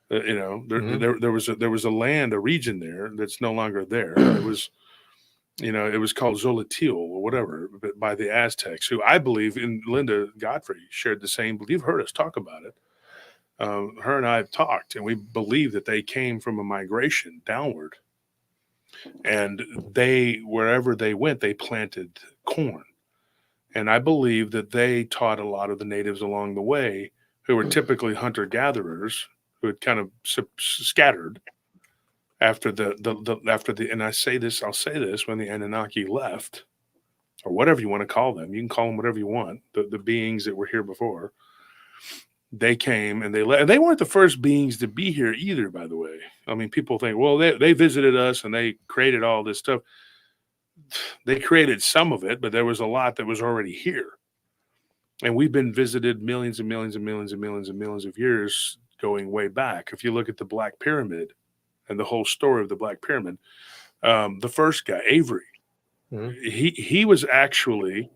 [SPEAKER 3] There was a land, a region there that's no longer there. It was, it was called Zolotl or whatever, but by the Aztecs, who I believe in Linda Godfrey shared the same belief. You've heard us talk about it. Her and I have talked, and we believe that they came from a migration downward, and wherever they went, they planted corn. And I believe that they taught a lot of the natives along the way, who were typically hunter-gatherers, who had kind of scattered after and I'll say this, when the Anunnaki left, or whatever you want to call them, you can call them whatever you want, the beings that were here before, they came and they left. And they weren't the first beings to be here either, by the way. I mean, people think, well, they visited us and they created all this stuff. They created some of it, but there was a lot that was already here. And we've been visited millions and millions and millions and millions and millions of years going way back. If you look at the Black Pyramid and the whole story of the Black Pyramid, the first guy, Avery, he was actually,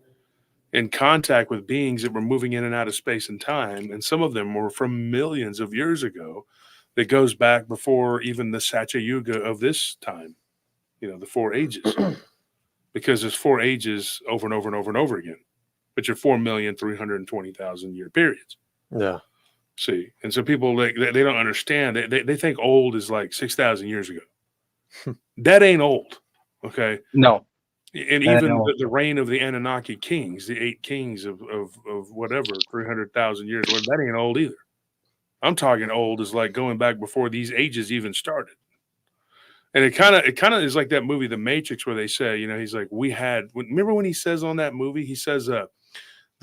[SPEAKER 3] in contact with beings that were moving in and out of space and time, and some of them were from millions of years ago. That goes back before even the Satya Yuga of this time. The 4 ages, because there's 4 ages over and over and over and over again, but you're 4,320,000 year periods.
[SPEAKER 6] Yeah.
[SPEAKER 3] See, and so people they don't understand. They think old is like 6,000 years ago. That ain't old, okay?
[SPEAKER 5] No.
[SPEAKER 3] And even
[SPEAKER 5] know.
[SPEAKER 3] the reign of the Anunnaki kings, the 8 kings of whatever 300,000 years, well, that ain't old either. I'm talking old is like going back before these ages even started. And it kind of is like that movie, The Matrix, where they say, he's like, remember when he says on that movie, he says, the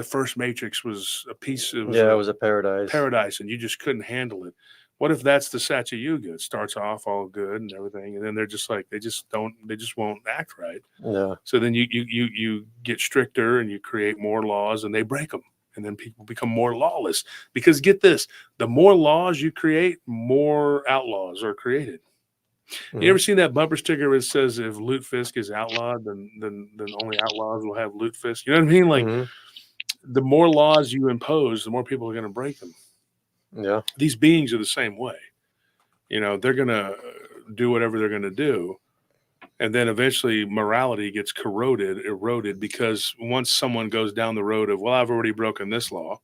[SPEAKER 3] first Matrix was a piece of
[SPEAKER 6] it was a paradise.
[SPEAKER 3] Paradise, and you just couldn't handle it. What if that's the Satya Yuga? It starts off all good and everything, and then they're just like they just won't act right.
[SPEAKER 6] Yeah.
[SPEAKER 3] So then you get stricter and you create more laws, and they break them, and then people become more lawless. Because get this, the more laws you create, more outlaws are created.
[SPEAKER 6] Mm-hmm.
[SPEAKER 3] You ever seen that bumper sticker that says if lutefisk is outlawed, then only outlaws will have lutefisk? You know what I mean? Like the more laws you impose, the more people are going to break them.
[SPEAKER 6] Yeah.
[SPEAKER 3] These beings are the same way. They're going to do whatever they're going to do. And then eventually morality gets eroded, because once someone goes down the road of, well, I've already broken this law,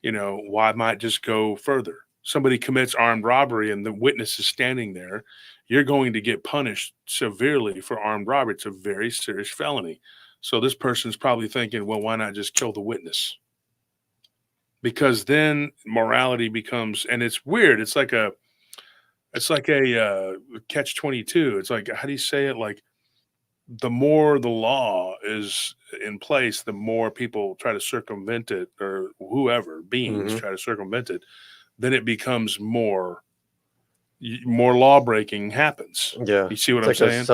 [SPEAKER 3] why might just go further? Somebody commits armed robbery and the witness is standing there, you're going to get punished severely for armed robbery. It's a very serious felony. So this person's probably thinking, well, why not just kill the witness? Because then morality becomes, and it's weird. It's like a catch-22. It's like, how do you say it? Like, the more the law is in place, the more people try to circumvent it, or whoever beings try to circumvent it. Then it becomes more law breaking happens.
[SPEAKER 6] Yeah.
[SPEAKER 3] You see what
[SPEAKER 6] It's
[SPEAKER 3] I'm
[SPEAKER 6] like
[SPEAKER 3] saying?
[SPEAKER 6] a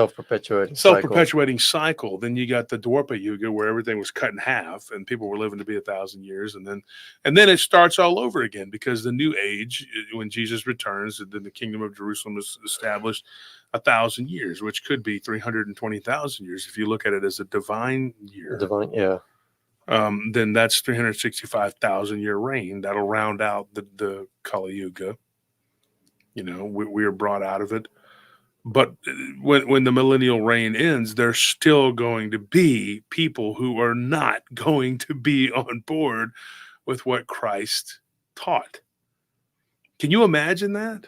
[SPEAKER 6] self-perpetuating
[SPEAKER 3] cycle. Then you got the Dwarpa Yuga, where everything was cut in half and people were living to be 1,000 years. And then it starts all over again, because the new age, when Jesus returns, then the kingdom of Jerusalem is established 1,000 years, which could be 320,000 years. If you look at it as a divine year,
[SPEAKER 6] yeah.
[SPEAKER 3] Then that's 365,000 year reign. That'll round out the Kali Yuga. We are brought out of it. But when the millennial reign ends, there's still going to be people who are not going to be on board with what Christ taught. Can you imagine that?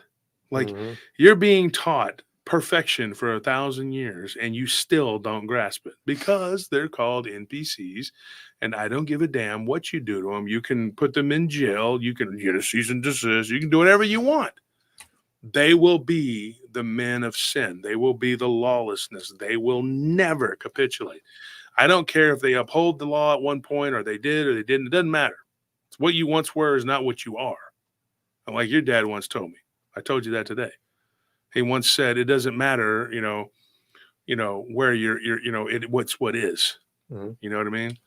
[SPEAKER 3] Like, you're being taught perfection for 1,000 years and you still don't grasp it, because they're called NPCs, and I don't give a damn what you do to them. You can put them in jail, you can get a cease and desist, you can do whatever you want. They will be the men of sin. They will be the lawlessness. They will never capitulate. I don't care if they uphold the law at one point, or they did or they didn't. It doesn't matter. It's what you once were is not what you are. And like your dad once told me. I told you that today. He once said, it doesn't matter, where what's what is. You know what I mean?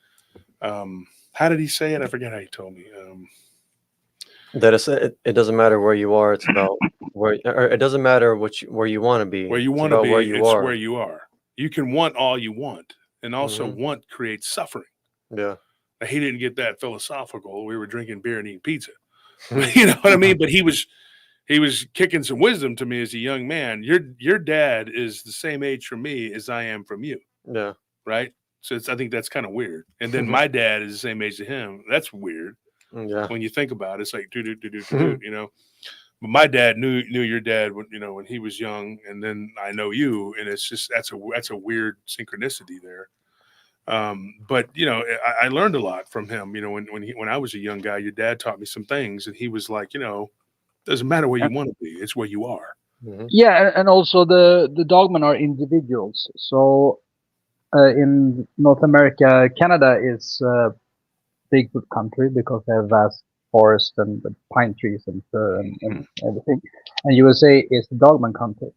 [SPEAKER 3] How did he say it? I forget how he told me.
[SPEAKER 6] That it doesn't matter where you are. It's about where, or it doesn't matter where you want to be.
[SPEAKER 3] Where you want to be, where you are. You can want all you want, and also want creates suffering.
[SPEAKER 6] Yeah.
[SPEAKER 3] Now, he didn't get that philosophical. We were drinking beer and eating pizza. You know what I mean? But he was kicking some wisdom to me as a young man. Your dad is the same age from me as I am from you.
[SPEAKER 6] Yeah.
[SPEAKER 3] Right. So I think that's kind of weird. And then my dad is the same age as him. That's weird.
[SPEAKER 6] Yeah.
[SPEAKER 3] When you think about it, it's like But my dad knew your dad when he was young, and then I know you, and it's just that's a weird synchronicity there. But I learned a lot from him. When I was a young guy, your dad taught me some things, and he was like, doesn't matter where you want to be, it's where you are.
[SPEAKER 5] Yeah, and also the Dogman are individuals. So in North America, Canada is Bigfoot country because they have vast forest and pine trees and fir and everything. And USA is the Dogman country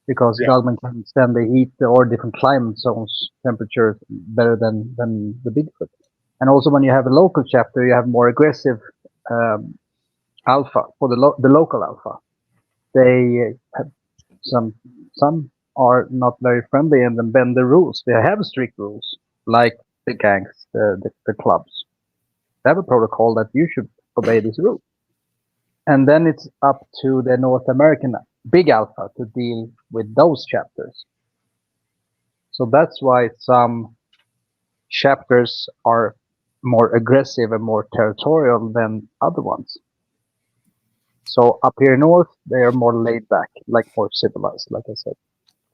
[SPEAKER 5] because Dogman can stand the heat or different climate zones, temperatures better than the Bigfoot. And also when you have a local chapter, you have more aggressive alpha for the local alpha. They have some are not very friendly and then bend the rules. They have strict rules like the gangs, the clubs. They have a protocol that you should obey this rule. And then it's up to the North American Big Alpha to deal with those chapters. So that's why some chapters are more aggressive and more territorial than other ones. So up here north, they are more laid back, like more civilized, like I said.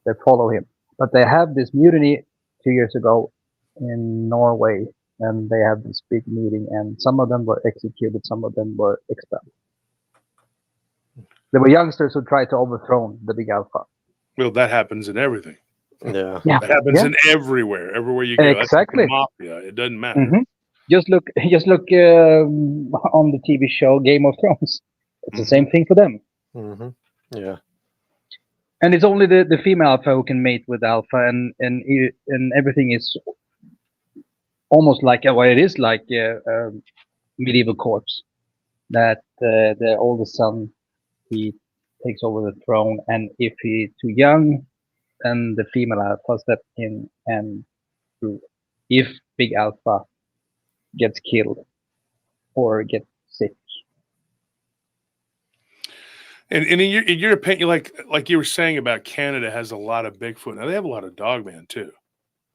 [SPEAKER 5] They follow him. But they have this mutiny 2 years ago in Norway, and they had this big meeting, and some of them were executed, some of them were expelled. There were youngsters who tried to overthrow the Big Alpha.
[SPEAKER 3] Well, that happens in everything.
[SPEAKER 6] Yeah.
[SPEAKER 3] That happens in everywhere you go.
[SPEAKER 5] Exactly.
[SPEAKER 3] That's like mafia. It doesn't matter.
[SPEAKER 5] Mm-hmm. Just look on the TV show Game of Thrones. It's the same thing for them.
[SPEAKER 6] Mm-hmm. Yeah.
[SPEAKER 5] And it's only the female alpha who can mate with alpha, and everything is almost like it is like medieval courts. That the oldest son, he takes over the throne, and if he's too young, then the female alpha steps in and if Big Alpha gets killed or gets sick.
[SPEAKER 3] And in your opinion, like you were saying about Canada has a lot of Bigfoot. Now they have a lot of Dogman too.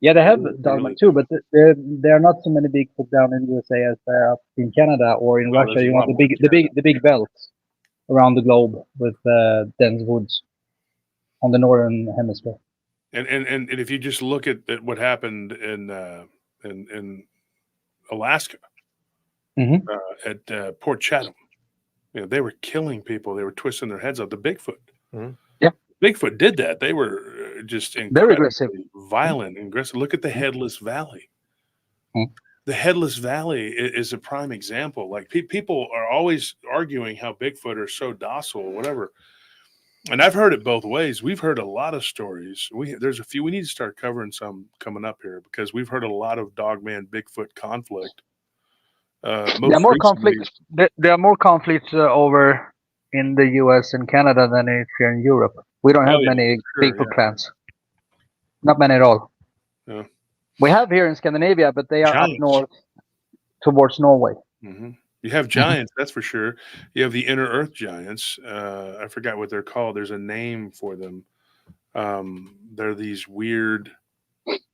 [SPEAKER 5] Yeah, they have
[SPEAKER 3] They
[SPEAKER 5] Dogman
[SPEAKER 3] really
[SPEAKER 5] too, but there are not so many Bigfoot down in the USA as there are up in Canada or in Russia.
[SPEAKER 3] there's
[SPEAKER 5] You
[SPEAKER 3] a
[SPEAKER 5] want
[SPEAKER 3] lot
[SPEAKER 5] the big belts around the globe with dense woods on the northern hemisphere.
[SPEAKER 3] And if you just look at what happened in Alaska at Port Chatham, they were killing people. They were twisting their heads off. The Bigfoot.
[SPEAKER 6] Mhm.
[SPEAKER 5] Yeah.
[SPEAKER 3] Bigfoot did that. They were just
[SPEAKER 5] Very
[SPEAKER 3] incredibly
[SPEAKER 5] aggressive.
[SPEAKER 3] violent and aggressive. Look at the Headless Valley.
[SPEAKER 5] Mhm.
[SPEAKER 3] The Headless Valley is a prime example. Like people are always arguing how Bigfoot are so docile or whatever. And I've heard it both ways. We've heard a lot of stories. There's a few. We need to start covering some coming up here because we've heard a lot of Dogman Bigfoot conflict.
[SPEAKER 5] There are more conflicts. There are more conflicts over in the US and Canada than if you're in Europe. We don't have many Bigfoot clans. Not many at all.
[SPEAKER 3] Yeah.
[SPEAKER 5] We have here in Scandinavia, but they are
[SPEAKER 3] Giants.
[SPEAKER 5] up north towards Norway.
[SPEAKER 3] Mm-hmm. You have giants, that's for sure. You have the inner earth giants. I forgot what they're called. There's a name for them. They're these weird.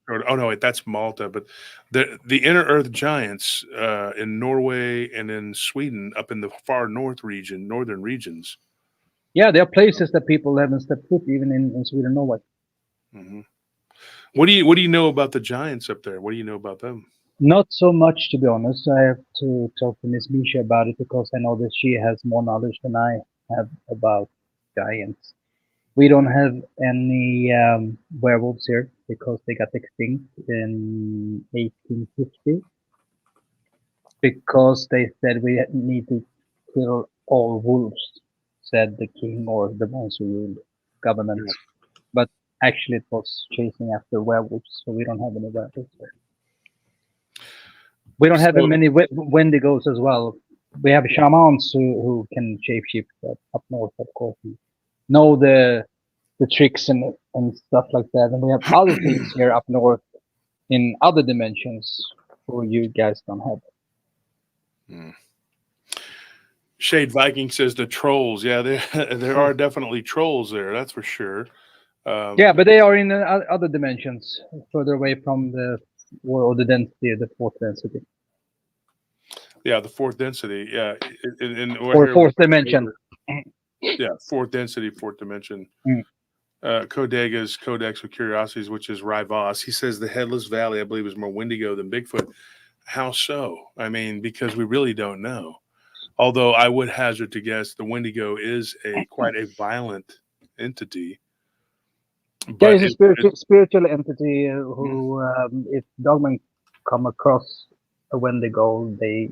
[SPEAKER 3] Oh no, that's Malta. But the inner earth giants in Norway and in Sweden, up in the far northern regions.
[SPEAKER 5] Yeah, there are places that people haven't stepped foot, even in Sweden and Norway.
[SPEAKER 3] Mm-hmm. What do you know about the giants up there? What do you know about them?
[SPEAKER 5] Not so much, to be honest. I have to talk to Miss Misha about it because I know that she has more knowledge than I have about giants. We don't have any werewolves here because they got extinct in 1850 because they said we need to kill all wolves, said the king or the ones who ruled governments. Yeah. But actually it was chasing after werewolves, so we don't have any werewolves here. We don't have many wendigos as well. We have shamans who can shapeshift up north, of course. Know the tricks and stuff like that. And we have other things here up north in other dimensions who you guys don't have.
[SPEAKER 3] Hmm. Shade Viking says the trolls. Yeah, there are definitely trolls there. That's for sure.
[SPEAKER 5] Yeah, but they are in other dimensions, further away from the density, the fourth density.
[SPEAKER 3] Yeah, the fourth density. Yeah,
[SPEAKER 5] or fourth dimension.
[SPEAKER 3] Yeah, fourth density, fourth dimension.
[SPEAKER 5] Mm.
[SPEAKER 3] Codega's Codex of Curiosities, which is Rivas. He says the Headless Valley, I believe, is more Wendigo than Bigfoot. How so? I mean, because we really don't know. Although I would hazard to guess the Wendigo is quite a violent entity.
[SPEAKER 5] There is a spiritual entity who, if Dogman come across a Wendigo, they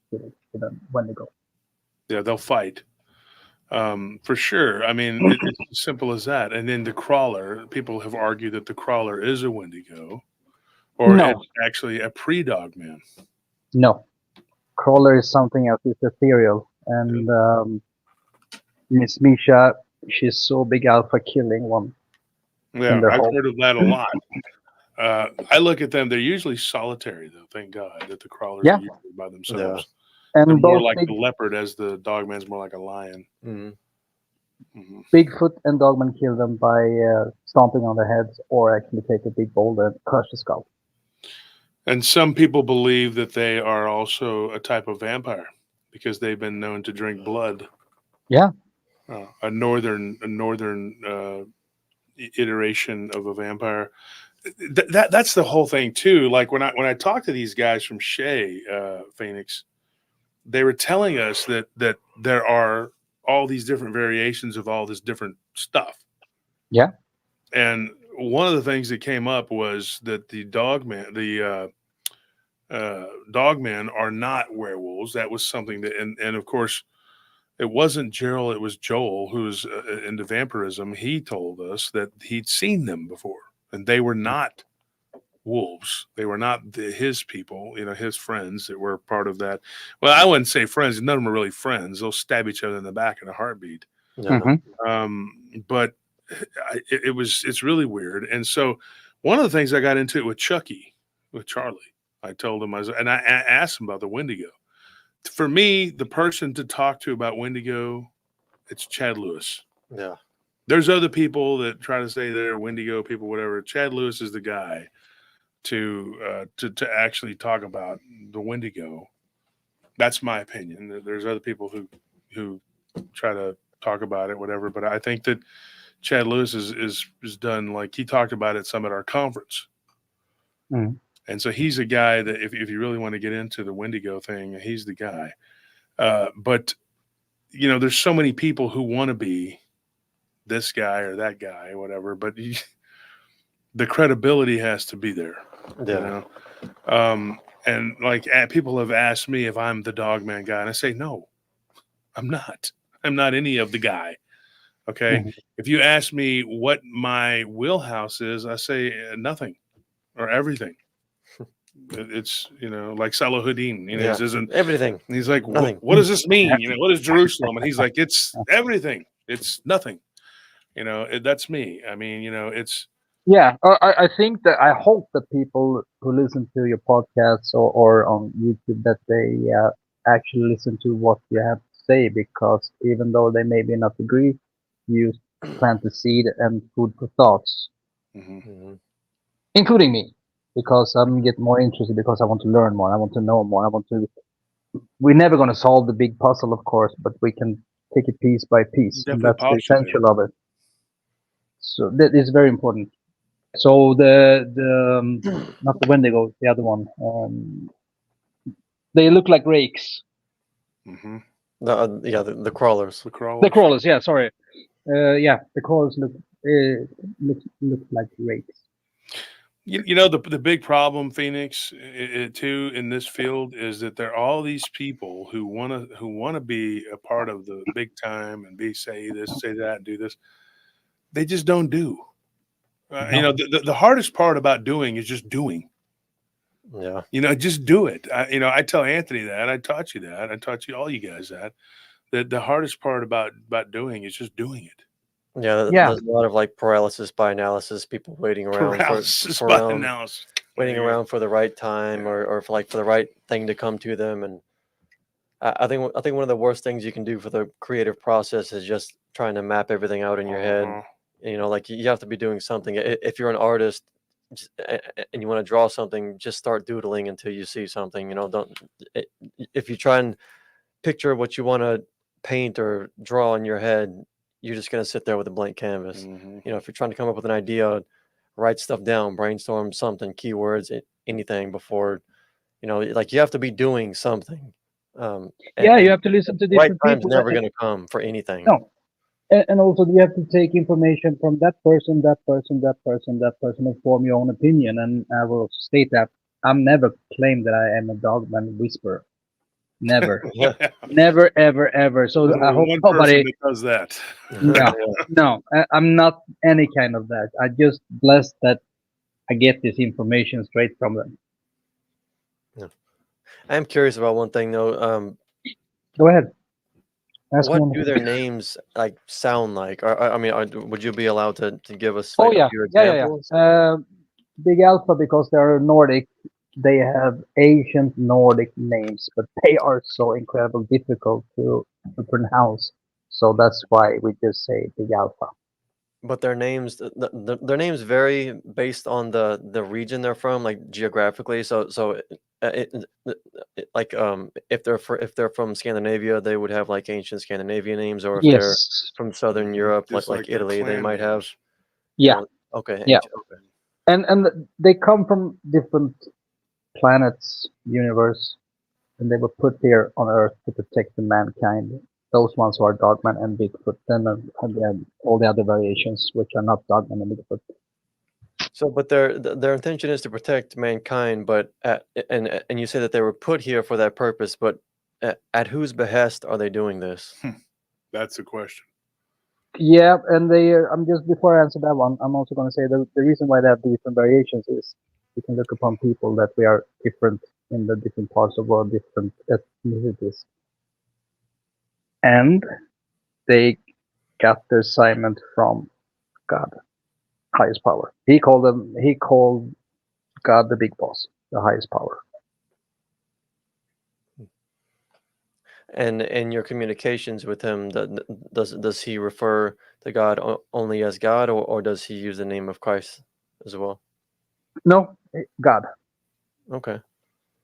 [SPEAKER 5] kill the Wendigo.
[SPEAKER 3] Yeah, they'll fight. For sure. I mean, it's as simple as that. And then the crawler, people have argued that the crawler is a Wendigo, or it's actually a pre-Dogman.
[SPEAKER 5] No, crawler is something else. It's ethereal. And Miss Misha, she's so big alpha killing one.
[SPEAKER 3] Yeah, I've heard of that a lot. I look at them; they're usually solitary, though. Thank God that the crawlers
[SPEAKER 5] Yeah.
[SPEAKER 3] are usually by themselves.
[SPEAKER 5] And
[SPEAKER 3] They're more
[SPEAKER 5] both
[SPEAKER 3] like the leopard, as the Dogman's more like a lion.
[SPEAKER 6] Mhm.
[SPEAKER 3] Mhm.
[SPEAKER 5] Bigfoot and Dogman kill them by stomping on their heads or actually take a big boulder and crush the skull.
[SPEAKER 3] And some people believe that they are also a type of vampire because they've been known to drink blood.
[SPEAKER 5] Yeah.
[SPEAKER 3] A northern iteration of a vampire. That's the whole thing too. Like when I talked to these guys from Shea, Phoenix, they were telling us that there are all these different variations of all this different stuff.
[SPEAKER 5] Yeah.
[SPEAKER 3] And one of the things that came up was that the Dogman are not werewolves. That was something that, and of course, it wasn't Gerald, it was Joel, who's into vampirism. He told us that he'd seen them before, and they were not wolves. They were not his people, his friends that were part of that. Well, I wouldn't say friends. None of them are really friends. They'll stab each other in the back in a heartbeat.
[SPEAKER 6] Yeah.
[SPEAKER 3] But it's really weird. And so one of the things I got into it with Charlie, I told him, and I asked him about the Wendigo. For me, the person to talk to about Wendigo, it's Chad Lewis.
[SPEAKER 6] Yeah.
[SPEAKER 3] There's other people that try to say they're Wendigo people, whatever. Chad Lewis is the guy to actually talk about the Wendigo. That's my opinion. There's other people who try to talk about it, whatever. But I think that Chad Lewis is done, like he talked about it some at our conference.
[SPEAKER 5] Mm.
[SPEAKER 3] And so he's a guy that if you really want to get into the Wendigo thing, he's the guy. But, there's so many people who want to be this guy or that guy or whatever, but the credibility has to be there.
[SPEAKER 6] Yeah.
[SPEAKER 3] And like people have asked me if I'm the Dogman guy, and I say, no, I'm not. I'm not any of the guy. Okay.
[SPEAKER 5] Mhm.
[SPEAKER 3] If you ask me what my wheelhouse is, I say nothing or everything. It's, like Salahuddin,
[SPEAKER 6] Yeah.
[SPEAKER 3] this isn't
[SPEAKER 6] Everything.
[SPEAKER 3] and he's like,
[SPEAKER 6] Nothing.
[SPEAKER 3] what does this mean? What is Jerusalem? And he's like, it's everything. It's nothing. That's me. I mean, it's,
[SPEAKER 5] Yeah, I think that I hope that people who listen to your podcasts or on YouTube that they actually listen to what you have to say, because even though they maybe not agree, you plant the seed and food for thoughts,
[SPEAKER 6] Mhm.
[SPEAKER 5] including me, because I'm getting more interested because I want to learn more, I want to know more, I want to. We're never going to solve the big puzzle, of course, but we can take it piece by piece, and
[SPEAKER 3] definitely
[SPEAKER 5] that's the
[SPEAKER 3] postulate.
[SPEAKER 5] essential of it. So that is very important. So the not the Wendigo, the other one. They look like rakes.
[SPEAKER 3] Mm-hmm.
[SPEAKER 6] The crawlers.
[SPEAKER 3] The crawlers.
[SPEAKER 5] The crawlers, yeah, sorry. The crawlers look like rakes.
[SPEAKER 3] The big problem, Phoenix, too, in this field is that there are all these people who want to be a part of the big time and say this, say that, and do this. They just don't do.
[SPEAKER 5] No.
[SPEAKER 3] The hardest part about doing is just doing.
[SPEAKER 6] Yeah.
[SPEAKER 3] Just do it. I tell Anthony that. I taught you that. I taught you all you guys that the hardest part about doing is just doing it.
[SPEAKER 6] Yeah.
[SPEAKER 5] Yeah.
[SPEAKER 6] There's a lot of like paralysis by analysis, people waiting around
[SPEAKER 3] Paralysis
[SPEAKER 6] for
[SPEAKER 3] by
[SPEAKER 6] around,
[SPEAKER 3] analysis.
[SPEAKER 6] waiting around for the right time or for the right thing to come to them. And I think one of the worst things you can do for the creative process is just trying to map everything out in your head. Like you have to be doing something. If you're an artist and you want to draw something, just start doodling until you see something. If you try and picture what you want to paint or draw in your head, you're just going to sit there with a blank canvas.
[SPEAKER 3] Mm-hmm.
[SPEAKER 6] If you're trying to come up with an idea, write stuff down, brainstorm something, keywords, anything before, like you have to be doing something.
[SPEAKER 5] You have to listen to
[SPEAKER 6] right
[SPEAKER 5] different
[SPEAKER 6] time's
[SPEAKER 5] people.
[SPEAKER 6] never going to come for anything.
[SPEAKER 5] No. And also you have to take information from that person, and form your own opinion. And I will state that I'm never claimed that I am a Dogman whisperer. Never. Never, ever, ever. So I hope
[SPEAKER 3] one
[SPEAKER 5] nobody.
[SPEAKER 3] person that does that.
[SPEAKER 5] No, I'm not any kind of that. I just blessed that I get this information straight from them.
[SPEAKER 6] I'm curious about one thing though.
[SPEAKER 5] Go ahead.
[SPEAKER 6] What do their names like sound like? Would you be allowed to give us?
[SPEAKER 5] Oh
[SPEAKER 6] like,
[SPEAKER 5] yeah,
[SPEAKER 6] a few
[SPEAKER 5] yeah.
[SPEAKER 6] examples?
[SPEAKER 5] Big Alpha, because they're Nordic, they have ancient Nordic names, but they are so incredibly difficult to pronounce. So that's why we just say Big Alpha.
[SPEAKER 6] But their names, their names vary based on the region they're from, like geographically. So like if they're from Scandinavia, they would have like ancient Scandinavian names, or if they're
[SPEAKER 5] Yes.
[SPEAKER 6] from Southern Europe,
[SPEAKER 3] Just
[SPEAKER 6] like
[SPEAKER 3] their
[SPEAKER 6] Italy, they
[SPEAKER 3] clan
[SPEAKER 6] might have.
[SPEAKER 3] names.
[SPEAKER 5] Yeah.
[SPEAKER 6] Okay.
[SPEAKER 5] Yeah.
[SPEAKER 6] Okay.
[SPEAKER 5] And they come from different planets, universe, and they were put here on Earth to protect the mankind. Those ones who are Dogman and Bigfoot. Then again, all the other variations, which are not Dogman and Bigfoot.
[SPEAKER 6] So, but their intention is to protect mankind, but and you say that they were put here for that purpose, but at whose behest are they doing this?
[SPEAKER 3] That's the question.
[SPEAKER 5] Yeah, and I'm just before I answer that one, I'm also going to say the reason why they have different variations is you can look upon people that we are different in the different parts of the world, different ethnicities, and they got the assignment from God, highest power. He called God the big boss, the highest power.
[SPEAKER 6] And in your communications with him, does he refer to God only as God, or does he use the name of Christ as well?
[SPEAKER 5] No, God.
[SPEAKER 6] Okay.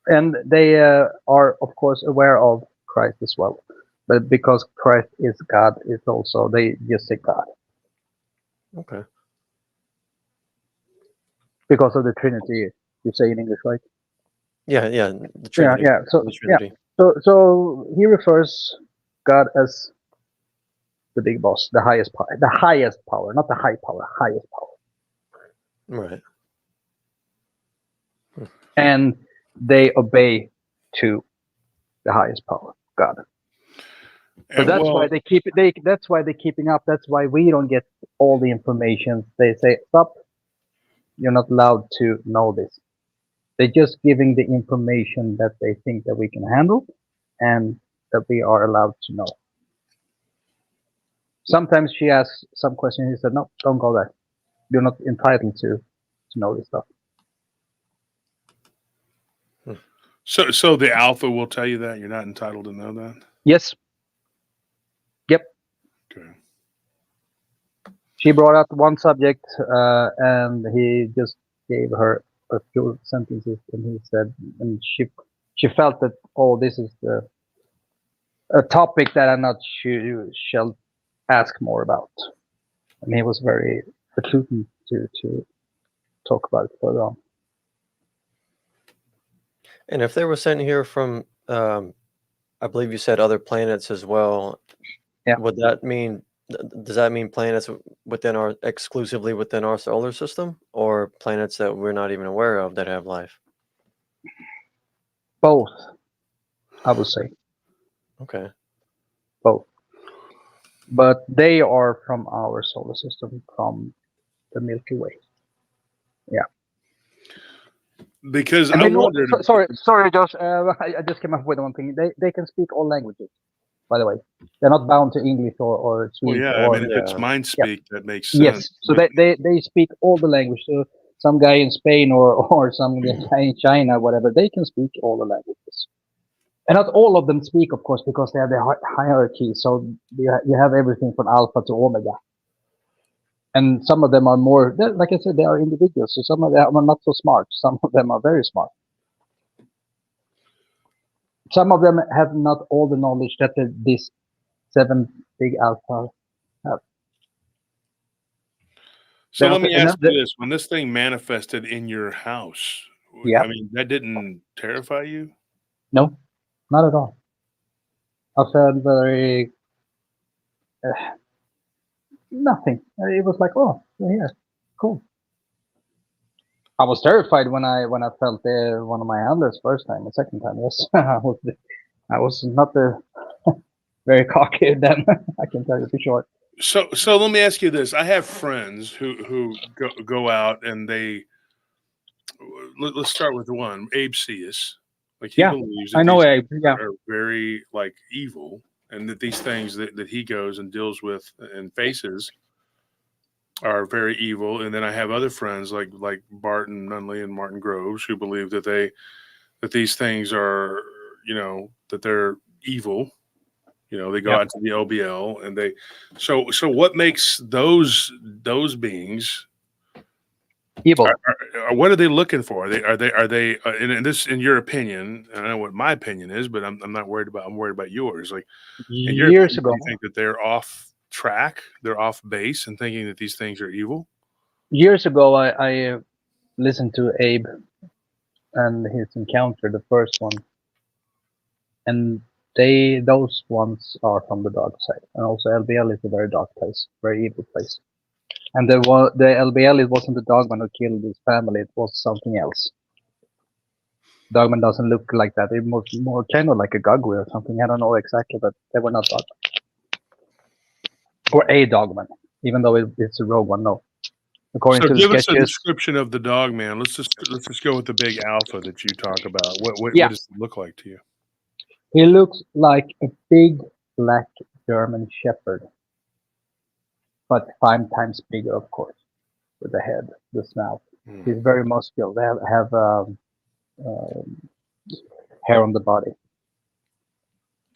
[SPEAKER 5] And they are, of course, aware of Christ as well. But because Christ is God, it's also, they just say God.
[SPEAKER 6] Okay.
[SPEAKER 5] Because of the Trinity, you say in English, right?
[SPEAKER 6] Yeah. The Trinity.
[SPEAKER 5] Yeah. So,
[SPEAKER 6] The Trinity.
[SPEAKER 5] so he refers God as the big boss, the highest power, not the high power, highest power.
[SPEAKER 6] Right.
[SPEAKER 5] And they obey to the highest power, God. So
[SPEAKER 3] And
[SPEAKER 5] that's why they keep that's why they're keeping up. That's why we don't get all the information. They say, stop, you're not allowed to know this. They're just giving the information that they think that we can handle and that we are allowed to know. Sometimes she asks some questions. He said, no, don't go there. You're not entitled to know this stuff.
[SPEAKER 3] So the alpha will tell you that you're not entitled to know that.
[SPEAKER 5] Yes. Yep.
[SPEAKER 3] Okay.
[SPEAKER 5] She brought up one subject, and he just gave her a few sentences, and he said, and she felt that, oh, this is a topic that I'm not sure shall ask more about, and he was very reclutant to talk about it further on.
[SPEAKER 6] And if they were sent here from, I believe you said other planets as well.
[SPEAKER 5] Yeah.
[SPEAKER 6] Would that mean? Does that mean planets exclusively within our solar system, or planets that we're not even aware of that have life?
[SPEAKER 5] Both, I would say.
[SPEAKER 6] Okay.
[SPEAKER 5] Both. But they are from our solar system, from the Milky Way. Yeah.
[SPEAKER 3] Because
[SPEAKER 5] And
[SPEAKER 3] I
[SPEAKER 5] they know,
[SPEAKER 3] wondered.
[SPEAKER 5] sorry, Josh. I just came up with one thing. They can speak all languages, by the way. They're not bound to English or
[SPEAKER 3] Well,
[SPEAKER 5] Swedish.
[SPEAKER 3] yeah. I mean, if it's mind speak, that makes sense.
[SPEAKER 5] Yes. So
[SPEAKER 3] But-
[SPEAKER 5] they speak all the language. So some guy in Spain or some guy in China, whatever, they can speak all the languages. And not all of them speak, of course, because they have the hierarchy. So you have everything from alpha to omega. And some of them are more, like I said, they are individuals. So some of them are not so smart. Some of them are very smart. Some of them have not all the knowledge that this 7 big alpha have.
[SPEAKER 3] So let me ask you this: when this thing manifested in your house,
[SPEAKER 5] Yeah.
[SPEAKER 3] I mean, that didn't terrify you?
[SPEAKER 5] No, not at all. I felt very nothing. It was like, oh, you're here, cool. I was terrified when I felt one of my handlers first time. The second time, yes, I was not very cocky then. I can tell you for sure.
[SPEAKER 3] So let me ask you this: I have friends who go out and they. Let's start with the one, Abe Seas. Like he believes that
[SPEAKER 5] I know
[SPEAKER 3] these
[SPEAKER 5] Abe. Yeah,
[SPEAKER 3] are very like evil, and that these things that he goes and deals with and faces are very evil, and then I have other friends like Barton Nunley and Martin Groves who believe that these things are, that they're evil. They go
[SPEAKER 5] Yeah.
[SPEAKER 3] out to the LBL, and they. So what makes those beings?
[SPEAKER 5] Evil.
[SPEAKER 3] What are they looking for? Are they? In this, in your opinion, I know what my opinion is, but I'm not worried about. I'm worried about yours. Like, in your opinion,
[SPEAKER 5] Years
[SPEAKER 3] do
[SPEAKER 5] ago,
[SPEAKER 3] you think that they're off track, they're off base, and thinking that these things are evil?
[SPEAKER 5] I listened to Abe and his encounter, the first one, and those ones are from the dark side. And also LBL is a very dark place, very evil place. And the LBL, it wasn't the Dogman who killed his family, it was something else. Dogman doesn't look like that. It was more kind of like a Gugwe or something. I don't know exactly, but they were not Dogman. Or a Dogman, even though it's a rogue one, no. According
[SPEAKER 3] So
[SPEAKER 5] to the
[SPEAKER 3] give us a
[SPEAKER 5] sketches,
[SPEAKER 3] description of the dog man. Let's just go with the big alpha that you talk about. What
[SPEAKER 5] Yeah.
[SPEAKER 3] does it look like to you?
[SPEAKER 5] he looks like a big black German Shepherd, but 5 times bigger, of course, with the head, the snout. He's very muscular. They have hair on the body.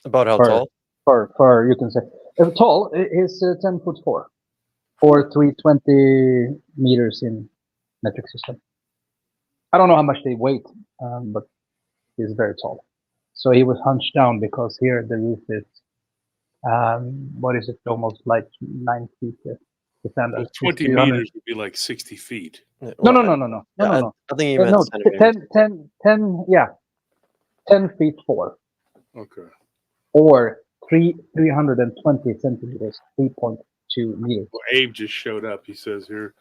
[SPEAKER 6] About how
[SPEAKER 5] Fur.
[SPEAKER 6] tall?
[SPEAKER 5] Fur, you can say. Tall, he's 10'4", or 320 meters in metric system. I don't know how much they weigh, but he's very tall. So he was hunched down because here the roof is, what is it, almost like 9 feet. The standard.
[SPEAKER 3] Well,
[SPEAKER 5] It's
[SPEAKER 3] 20
[SPEAKER 5] 200
[SPEAKER 3] meters would be like 60 feet.
[SPEAKER 6] Yeah,
[SPEAKER 5] No,
[SPEAKER 6] well,
[SPEAKER 5] no.
[SPEAKER 6] I think he meant
[SPEAKER 5] No,
[SPEAKER 6] centimeters.
[SPEAKER 5] 10 feet 4,
[SPEAKER 3] Okay.
[SPEAKER 5] or 320 centimeters, 3.2 meters.
[SPEAKER 3] Well, Abe just showed up. He says here,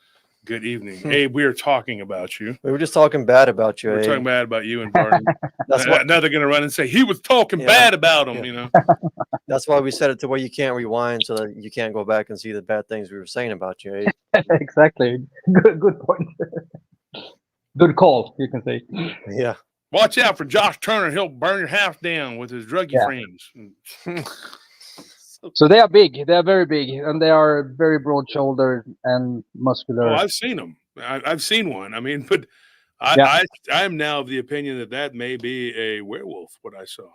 [SPEAKER 3] "Good evening, Abe. We are talking about you.
[SPEAKER 6] We were just talking bad about you.
[SPEAKER 3] We're
[SPEAKER 6] eh?
[SPEAKER 3] talking bad about you and Barton.
[SPEAKER 6] That's what.
[SPEAKER 3] Now they're going to run and say he was talking
[SPEAKER 6] Yeah.
[SPEAKER 3] bad about him.
[SPEAKER 6] Yeah. That's why we set it to where you can't rewind, so that you can't go back and see the bad things we were saying about you. Eh?
[SPEAKER 5] Exactly. Good point. Good call, you can say.
[SPEAKER 6] Yeah.
[SPEAKER 3] Watch out for Josh Turner. He'll burn your house down with his druggy
[SPEAKER 5] Yeah.
[SPEAKER 3] friends."
[SPEAKER 5] So they are big. They are very big, and they are very broad-shouldered and muscular.
[SPEAKER 3] Oh, I've seen them. I've seen one. I mean, but
[SPEAKER 5] Yeah.
[SPEAKER 3] I am now of the opinion that may be a werewolf. What I saw.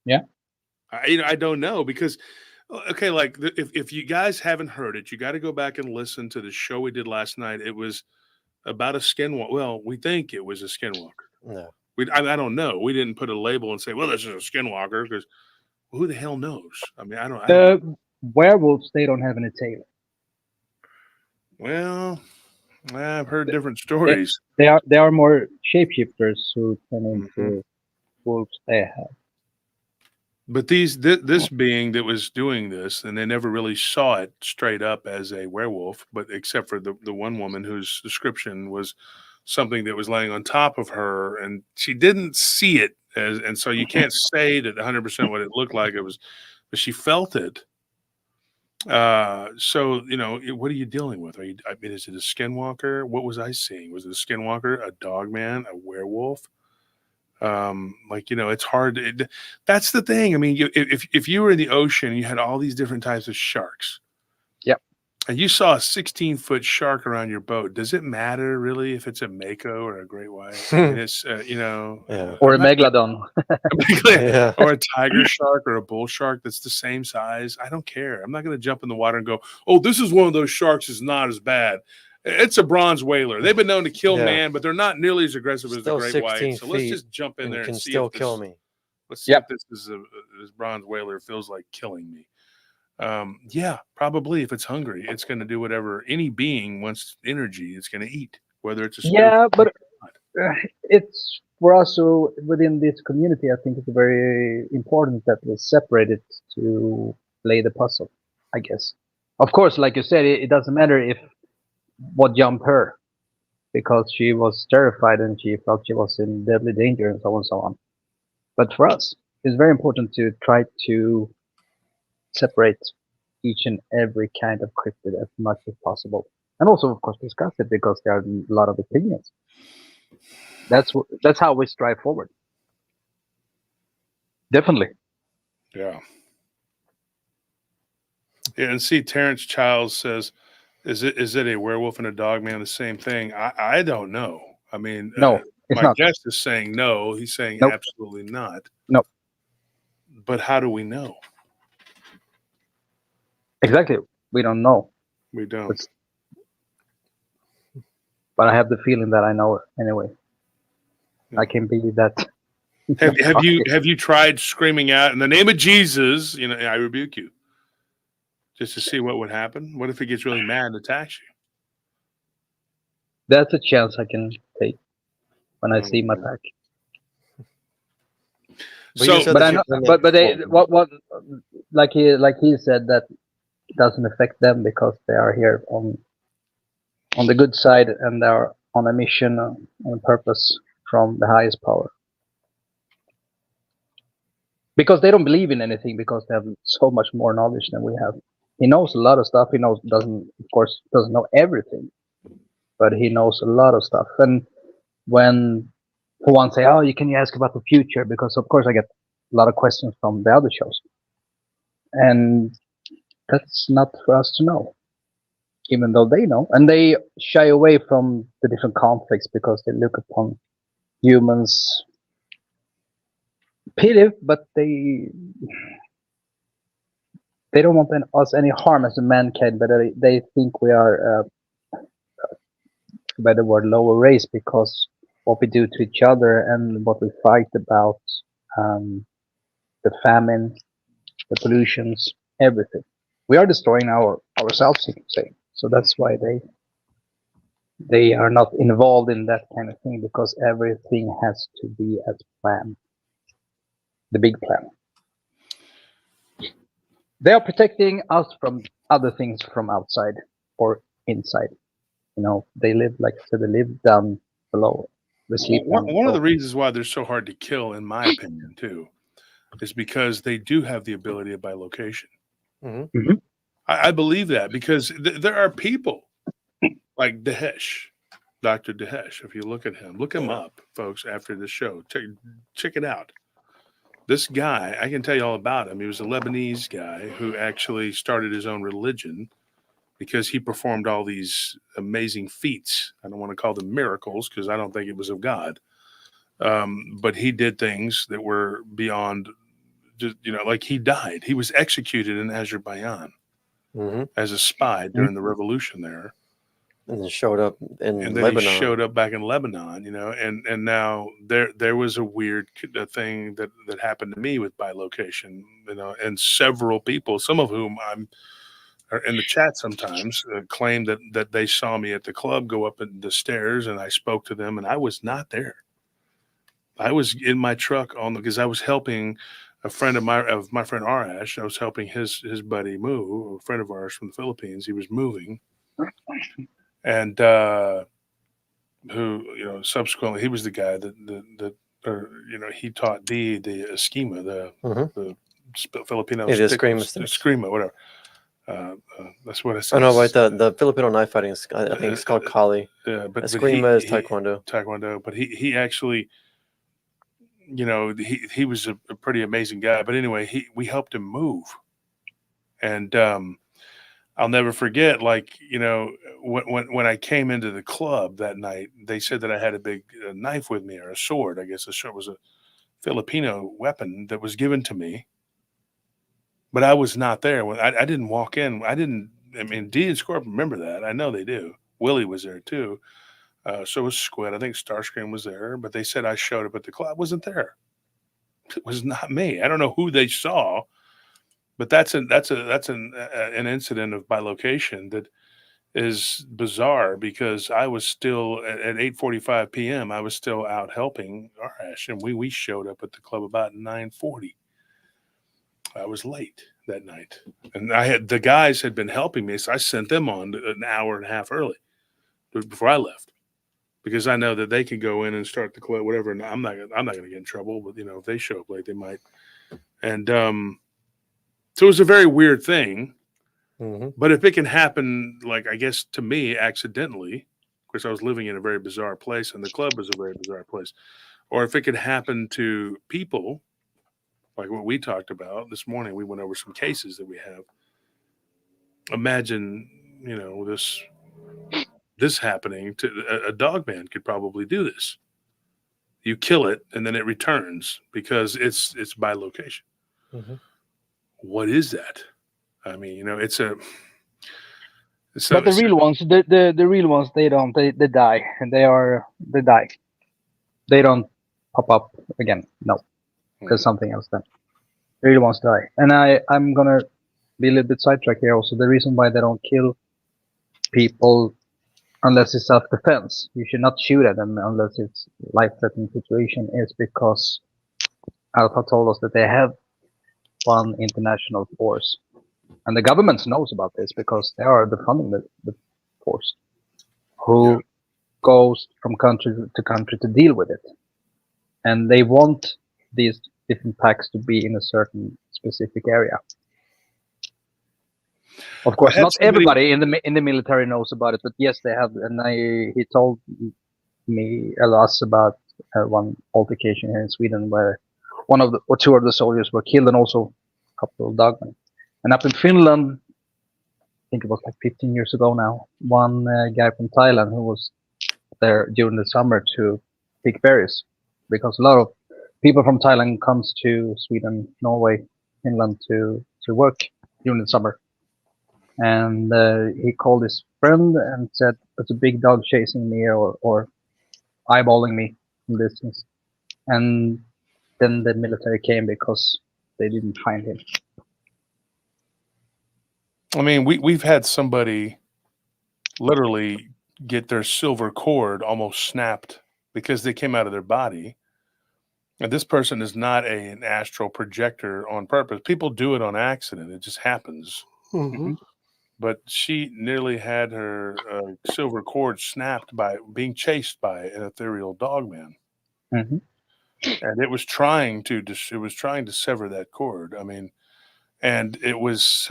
[SPEAKER 5] Yeah.
[SPEAKER 3] I don't know, because okay, like if you guys haven't heard it, you got to go back and listen to the show we did last night. It was about a skinwalker. Well, we think it was a skinwalker.
[SPEAKER 6] No.
[SPEAKER 3] I don't know. We didn't put a label and say, well, this is a skinwalker, because who the hell knows? I mean, I don't.
[SPEAKER 5] The werewolves, they don't have any tail.
[SPEAKER 3] Well, I've heard different stories.
[SPEAKER 5] They are more shapeshifters who turn into wolves. They have.
[SPEAKER 3] But this being that was doing this, and they never really saw it straight up as a werewolf, but except for the one woman whose description was something that was laying on top of her, and she didn't see it, and so you can't say that 100% what it looked like. It was, but she felt it. So what are you dealing with? I mean, is it a skinwalker? What was I seeing? Was it a skinwalker, a dogman, a werewolf? It's hard. That's the thing. I mean, if you were in the ocean and you had all these different types of sharks,
[SPEAKER 5] Yep,
[SPEAKER 3] and you saw a 16-foot shark around your boat, does it matter really if it's a mako or a great white? I mean, it's
[SPEAKER 6] Yeah.
[SPEAKER 5] or a megalodon.
[SPEAKER 6] Yeah.
[SPEAKER 3] or a tiger shark or a bull shark that's the same size. I don't care. I'm not going to jump in the water and go, oh, this is one of those sharks is not as bad. It's a bronze whaler. They've been known to kill man, but they're not nearly as aggressive as the
[SPEAKER 6] Still
[SPEAKER 3] great
[SPEAKER 6] 16
[SPEAKER 3] white. So let's
[SPEAKER 6] feet
[SPEAKER 3] just jump in there
[SPEAKER 6] can
[SPEAKER 3] and see
[SPEAKER 6] still
[SPEAKER 3] if this,
[SPEAKER 6] kill me.
[SPEAKER 3] let's see
[SPEAKER 5] Yep.
[SPEAKER 3] if this bronze whaler feels like killing me. Yeah, probably. If it's hungry, it's going to do whatever any being wants energy. It's going to eat, whether it's a spirit.
[SPEAKER 5] Yeah, but it's for us. So within this community, I think it's very important that we separate it to play the puzzle. I guess, of course, like you said, it doesn't matter if what jumped her, because she was terrified and she felt she was in deadly danger and so on and so on. But for us, it's very important to try to separate each and every kind of cryptid as much as possible, and also, of course, discuss it, because there are a lot of opinions. That's how we strive forward. Definitely.
[SPEAKER 3] Yeah. Yeah, and see, Terrence Childs says, Is it a werewolf and a dog man the same thing? I don't know. I mean,
[SPEAKER 5] No, it's
[SPEAKER 3] my
[SPEAKER 5] not.
[SPEAKER 3] guest is saying no. He's saying
[SPEAKER 5] Nope.
[SPEAKER 3] absolutely not.
[SPEAKER 5] Nope.
[SPEAKER 3] But how do we know?
[SPEAKER 5] Exactly. We don't know.
[SPEAKER 3] We don't.
[SPEAKER 5] It's- But I have the feeling that I know anyway.
[SPEAKER 3] Yeah.
[SPEAKER 5] I can be that.
[SPEAKER 3] Have you tried screaming out in the name of Jesus? You know, I rebuke you, just to see what would happen. What if he gets really mad and attacks you?
[SPEAKER 5] That's a chance I can take when I
[SPEAKER 3] Oh,
[SPEAKER 5] see my
[SPEAKER 3] man.
[SPEAKER 5] pack.
[SPEAKER 6] But you
[SPEAKER 3] So,
[SPEAKER 6] said
[SPEAKER 5] But
[SPEAKER 6] that
[SPEAKER 5] I
[SPEAKER 6] you
[SPEAKER 5] know.
[SPEAKER 6] limit
[SPEAKER 5] But they
[SPEAKER 6] what-
[SPEAKER 5] what like he said that it doesn't affect them because they are here on the good side and they're on a mission on a purpose from the highest power. Because they don't believe in anything because they have so much more knowledge than we have. He knows a lot of stuff. He doesn't know everything, but he knows a lot of stuff. And when one say, "Oh, you ask about the future?" Because of course I get a lot of questions from the other shows, and that's not for us to know, even though they know, and they shy away from the different conflicts because they look upon humans pity, but they don't want us any harm as a mankind, but they think we are by the word lower race because what we do to each other and what we fight about, the famine, the pollutions, everything. We are destroying ourselves, you can say. So that's why they are not involved in that kind of thing because everything has to be as planned, the big plan. They are protecting us from other things from outside or inside. You know, they live, like I said, they live down below. They sleep down
[SPEAKER 3] one of the
[SPEAKER 5] below.
[SPEAKER 3] reasons why they're so hard to kill, in my opinion, too, is because they do have the ability of bilocation.
[SPEAKER 6] Mhm.
[SPEAKER 5] Mhm.
[SPEAKER 3] I believe that because there are people like Dahesh, Dr. Dahesh. If you look at him, look him up, folks, after the show. Check it out. This guy, I can tell you all about him. He was a Lebanese guy who actually started his own religion because he performed all these amazing feats. I don't want to call them miracles because I don't think it was of God. But he did things that were beyond, just, like he died. He was executed in Azerbaijan
[SPEAKER 6] Mhm.
[SPEAKER 3] as a spy during the revolution there.
[SPEAKER 6] And then showed up in
[SPEAKER 3] And then
[SPEAKER 6] Lebanon.
[SPEAKER 3] he showed up back in Lebanon, and now there was a weird thing that happened to me with bilocation, and several people, some of whom I'm in the chat sometimes, claim that they saw me at the club go up the stairs, and I spoke to them, and I was not there. I was in my truck because I was helping a friend of my friend Arash. I was helping his buddy move, a friend of ours from the Philippines. He was moving, and who subsequently he was the guy that he taught the schema,
[SPEAKER 6] Mhm.
[SPEAKER 3] the Filipino
[SPEAKER 6] Yeah, the
[SPEAKER 3] stick,
[SPEAKER 6] eskrima
[SPEAKER 3] the
[SPEAKER 6] sticks.
[SPEAKER 3] eskrima, whatever. That's what I
[SPEAKER 6] Oh
[SPEAKER 3] said.
[SPEAKER 6] no, right. The Filipino knife fighting. I think it's called Kali.
[SPEAKER 3] But
[SPEAKER 6] Eskrima is Taekwondo.
[SPEAKER 3] Taekwondo, but he actually, he was a pretty amazing guy. But anyway, we helped him move, and I'll never forget, when I came into the club that night, they said that I had a big knife with me, or a sword. I guess a sword was a Filipino weapon that was given to me, but I was not there. When I didn't walk in, I mean, Dee and Scorpion remember that. I know they do. Willie was there too. So was Squid. I think Starscream was there, but they said I showed up at the club. I wasn't there. It was not me. I don't know who they saw, but that's an incident of bilocation that is bizarre because I was still at 8:45 p.m. I was still out helping Arash, and we showed up at the club about 9:40. I was late that night, and the guys had been helping me, so I sent them on an hour and a half early before I left because I know that they can go in and start the club, whatever. And I'm not going to get in trouble, but if they show up late, they might. And so it was a very weird thing.
[SPEAKER 6] Mhm.
[SPEAKER 3] But if it can happen, I guess to me, accidentally, of course, I was living in a very bizarre place, and the club was a very bizarre place. Or if it could happen to people, like what we talked about this morning, we went over some cases that we have. Imagine, this happening to a Dogman could probably do this. You kill it and then it returns because it's by location.
[SPEAKER 6] Mhm.
[SPEAKER 3] What is that? I mean, it's a.
[SPEAKER 5] But the real ones, the real ones, they don't. They die, and they die. They don't pop up again. No, there's something else then. The real ones die, and I'm gonna be a little bit sidetracked here. Also, the reason why they don't kill people unless it's self-defense, you should not shoot at them unless it's life-threatening situation, is because Alpha told us that they have one international force, and the government knows about this because they are funding the force, who goes from country to country to deal with it, and they want these different packs to be in a certain specific area. Of course, not everybody in the military knows about it, but yes, they have. And he told us about one altercation here in Sweden where one of the or two of the soldiers were killed, and also a couple of dogmen. And up in Finland, I think it was like 15 years ago now, one guy from Thailand who was there during the summer to pick berries, because a lot of people from Thailand comes to Sweden, Norway, Finland to work during the summer. And he called his friend and said, "There's a big dog chasing me or eyeballing me from distance." And then the military came because they didn't find him.
[SPEAKER 3] I mean, we've had somebody literally get their silver cord almost snapped because they came out of their body. And this person is not an astral projector on purpose. People do it on accident. It just happens.
[SPEAKER 6] Mm-hmm.
[SPEAKER 3] But she nearly had her silver cord snapped by being chased by an ethereal dogman.
[SPEAKER 5] Mm-hmm.
[SPEAKER 3] And it was trying to sever that cord. I mean, and it was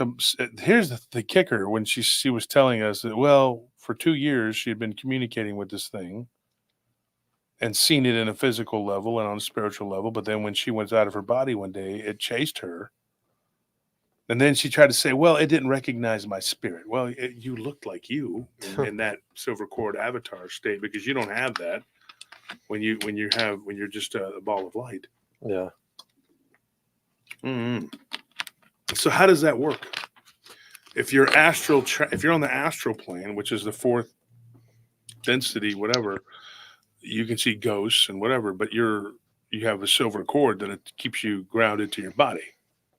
[SPEAKER 3] here's the kicker when she was telling us that, well, for 2 years she had been communicating with this thing and seen it in a physical level and on a spiritual level, but then when she went out of her body one day, it chased her. And then she tried to say, well, it didn't recognize my spirit. Well, you looked like you in that silver cord avatar state, because you don't have that when you're just a ball of light.
[SPEAKER 6] Yeah.
[SPEAKER 3] Mm-hmm. So how does that work? If you're if you're on the astral plane, which is the fourth density, whatever, you can see ghosts and whatever, but you have a silver cord that it keeps you grounded to your body.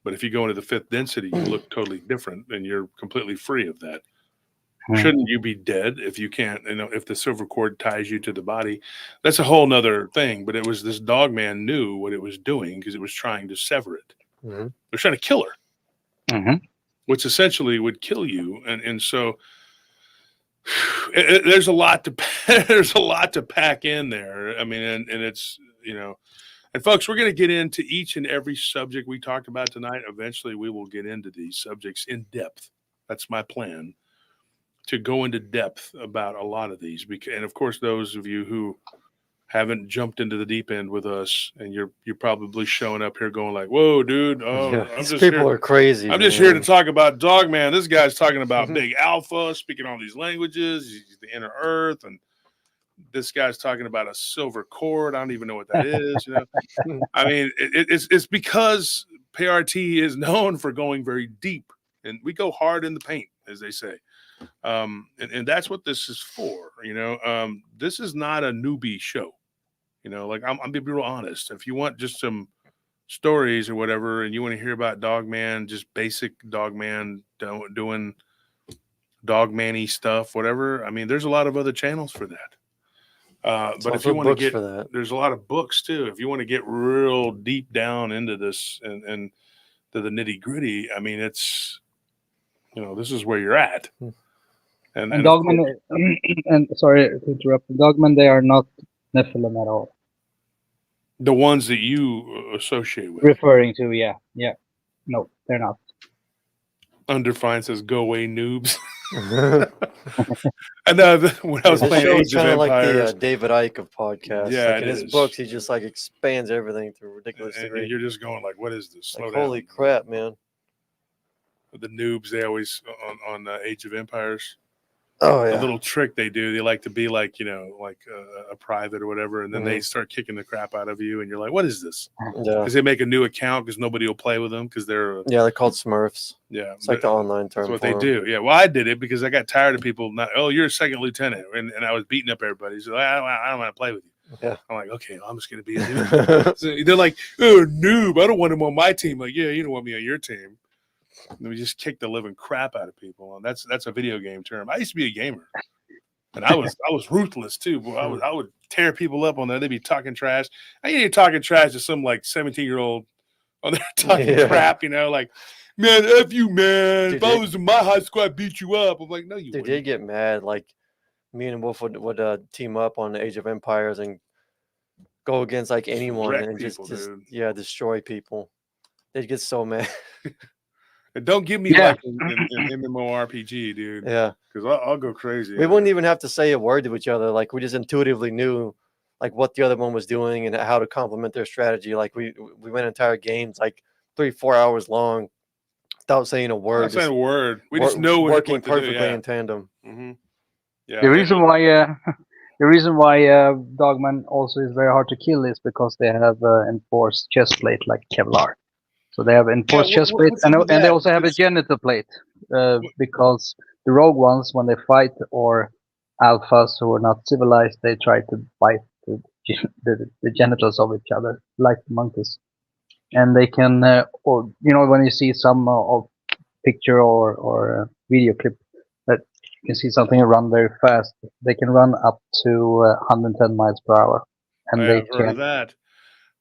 [SPEAKER 3] But if you go into the fifth density, you look totally different, and you're completely free of that. Shouldn't you be dead if you can't, if the silver cord ties you to the body? That's a whole nother thing. But it was this dogman knew what it was doing because it was trying to sever it.
[SPEAKER 6] Mm-hmm.
[SPEAKER 3] It was trying to kill her,
[SPEAKER 5] Mm-hmm.
[SPEAKER 3] which essentially would kill you. And so there's a lot to pack in there. I mean, and it's, and folks, we're going to get into each and every subject we talked about tonight. Eventually we will get into these subjects in depth. That's my plan, to go into depth about a lot of these. And of course, those of you who haven't jumped into the deep end with us, and you're probably showing up here going like, whoa, dude,
[SPEAKER 6] people are crazy.
[SPEAKER 3] I'm just here to talk about Dogman. This guy's talking about Big Alpha, speaking all these languages, the inner earth, and this guy's talking about a silver cord. I don't even know what that is. I mean, it's because PRT is known for going very deep, and we go hard in the paint, as they say. And that's what this is for. This is not a newbie show. I'm being real honest. If you want just some stories or whatever, and you want to hear about Dogman, just basic Dogman doing Dogman-y stuff, whatever. I mean, there's a lot of other channels for that. But if you want to get, there's a lot of books too. If you want to get real deep down into this and to the nitty gritty, I mean, it's, this is where you're at. And
[SPEAKER 5] Dogman, and sorry to interrupt, Dogman, they are not Nephilim at all.
[SPEAKER 3] The ones that you associate with.
[SPEAKER 5] Referring to, yeah. No, they're not.
[SPEAKER 3] Undefined says, "Go away, noobs." And when I was playing Age of Empires,
[SPEAKER 6] like the David Icke of podcasts.
[SPEAKER 3] Yeah,
[SPEAKER 6] in his books, he just expands everything to a ridiculous degree.
[SPEAKER 3] And you're just going like, "What is this? Slow down."
[SPEAKER 6] Holy crap, man!
[SPEAKER 3] The noobs, they always on Age of Empires.
[SPEAKER 6] Oh
[SPEAKER 3] The
[SPEAKER 6] yeah.
[SPEAKER 3] little trick they do, they like to be like, like a private or whatever, and then they start kicking the crap out of you, and you're like, what is this?
[SPEAKER 6] Yeah.
[SPEAKER 3] Because they make a new account because nobody will play with them because they're
[SPEAKER 6] They're called Smurfs.
[SPEAKER 3] yeah,
[SPEAKER 6] It's like the online term.
[SPEAKER 3] that's what
[SPEAKER 6] for
[SPEAKER 3] they
[SPEAKER 6] 'em.
[SPEAKER 3] do. Yeah, well, I did it because I got tired of people not. Oh, you're a second lieutenant, and I was beating up everybody. So I don't want to play with you.
[SPEAKER 6] Yeah.
[SPEAKER 3] I'm like, okay, well, I'm just gonna be a noob. So they're like, oh, noob. I don't want him on my team. Like, yeah, you don't want me on your team. And we just kick the living crap out of people, and that's a video game term. I used to be a gamer, and I was ruthless too. Boy, I would tear people up on there. They'd be talking trash. I ain't talking trash to some like 17-year-old on there talking crap. Like, man, F you, man.
[SPEAKER 6] Dude,
[SPEAKER 3] if I was in my high school, I'd beat you up. I'm like, no, you
[SPEAKER 6] They
[SPEAKER 3] wouldn't.
[SPEAKER 6] did get mad. Like me and Wolf would team up on the Age of Empires and go against like anyone
[SPEAKER 3] wreck
[SPEAKER 6] and
[SPEAKER 3] people,
[SPEAKER 6] just
[SPEAKER 3] dude.
[SPEAKER 6] destroy people. They'd get so mad.
[SPEAKER 3] And don't give me like an MMORPG, dude.
[SPEAKER 6] Yeah.
[SPEAKER 3] Because I'll go crazy.
[SPEAKER 6] We wouldn't even have to say a word to each other. Like we just intuitively knew like what the other one was doing and how to complement their strategy. Like we went entire games like 3-4 hours long without saying a word.
[SPEAKER 3] Not saying a word. We just know
[SPEAKER 6] working
[SPEAKER 3] what to
[SPEAKER 6] perfectly
[SPEAKER 3] do, yeah.
[SPEAKER 6] in tandem.
[SPEAKER 3] Mm-hmm. Yeah.
[SPEAKER 5] The reason why Dogman also is very hard to kill is because they have enforced chest plate like Kevlar. So they have enforced chest plate, and they also have a genital plate because the rogue ones, when they fight or alphas who are not civilized, they try to bite the genitals of each other like the monkeys. And they can, or when you see some of picture or video clip that you can see something run very fast, they can run up to 110 miles per hour, and they
[SPEAKER 3] heard of that.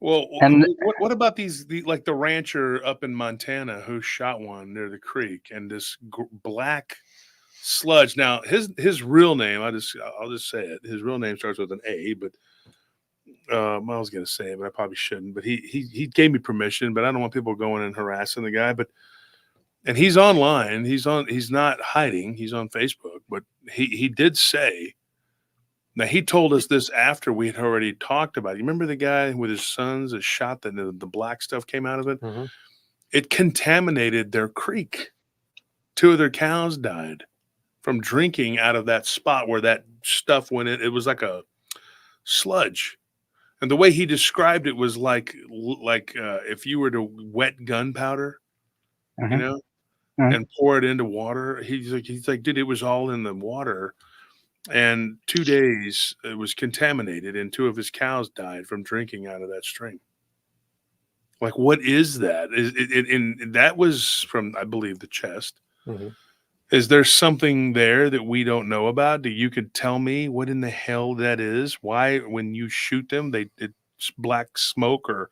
[SPEAKER 3] Well,
[SPEAKER 5] and
[SPEAKER 3] what about like the rancher up in Montana who shot one near the creek, and this black sludge? Now his real name, I'll just say it. His real name starts with an A, but I was gonna say it, but I probably shouldn't. But he gave me permission, but I don't want people going and harassing the guy. And he's online. He's not hiding. He's on Facebook, but he did say. Now, he told us this after we had already talked about it. You remember the guy with his sons, a shot that the black stuff came out of it?
[SPEAKER 6] Mm-hmm.
[SPEAKER 3] It contaminated their creek. 2 of their cows died from drinking out of that spot where that stuff went in. It was like a sludge. And the way he described it was like if you were to wet gunpowder, and pour it into water. He's like, dude, it was all in the water. And 2 days it was contaminated, and 2 of his cows died from drinking out of that stream. Like, what is that? And that was from, I believe, the chest.
[SPEAKER 6] Mm-hmm.
[SPEAKER 3] Is there something there that we don't know about? You could tell me what in the hell that is? Why, when you shoot them, it's black smoke or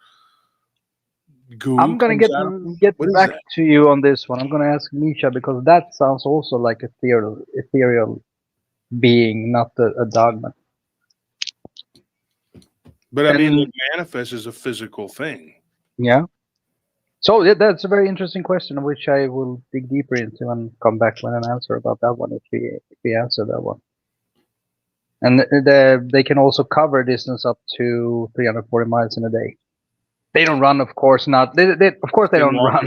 [SPEAKER 3] goo?
[SPEAKER 5] I'm gonna get back to you on this one. I'm gonna ask Misha because that sounds also like ethereal being, not a dogma.
[SPEAKER 3] But I mean, it manifests as a physical thing.
[SPEAKER 5] Yeah. So that's a very interesting question, which I will dig deeper into and come back with an answer about that one if we answer that one. And they can also cover distance up to 340 miles in a day. They don't run, of course not. They don't run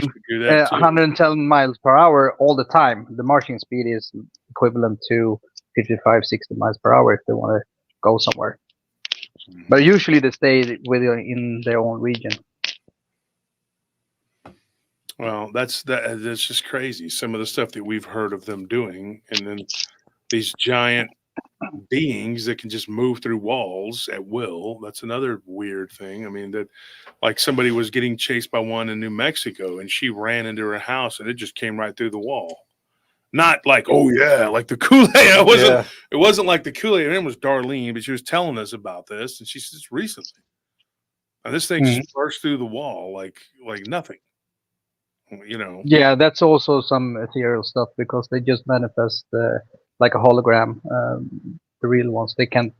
[SPEAKER 5] 110 miles per hour all the time. The marching speed is equivalent to 55, 60 miles per hour if they want to go somewhere. But usually they stay in their own region.
[SPEAKER 3] Well, that's just crazy. Some of the stuff that we've heard of them doing, and then these giant beings that can just move through walls at will. That's another weird thing. I mean, that like somebody was getting chased by one in New Mexico, and she ran into her house, and it just came right through the wall. Not like, oh yeah, like the Kool-Aid. It wasn't like the Kool-Aid. Her name was Darlene, but she was telling us about this, and she says recently. And this thing just burst through the wall like nothing.
[SPEAKER 5] Yeah, that's also some ethereal stuff because they just manifest like a hologram. The real ones, they can't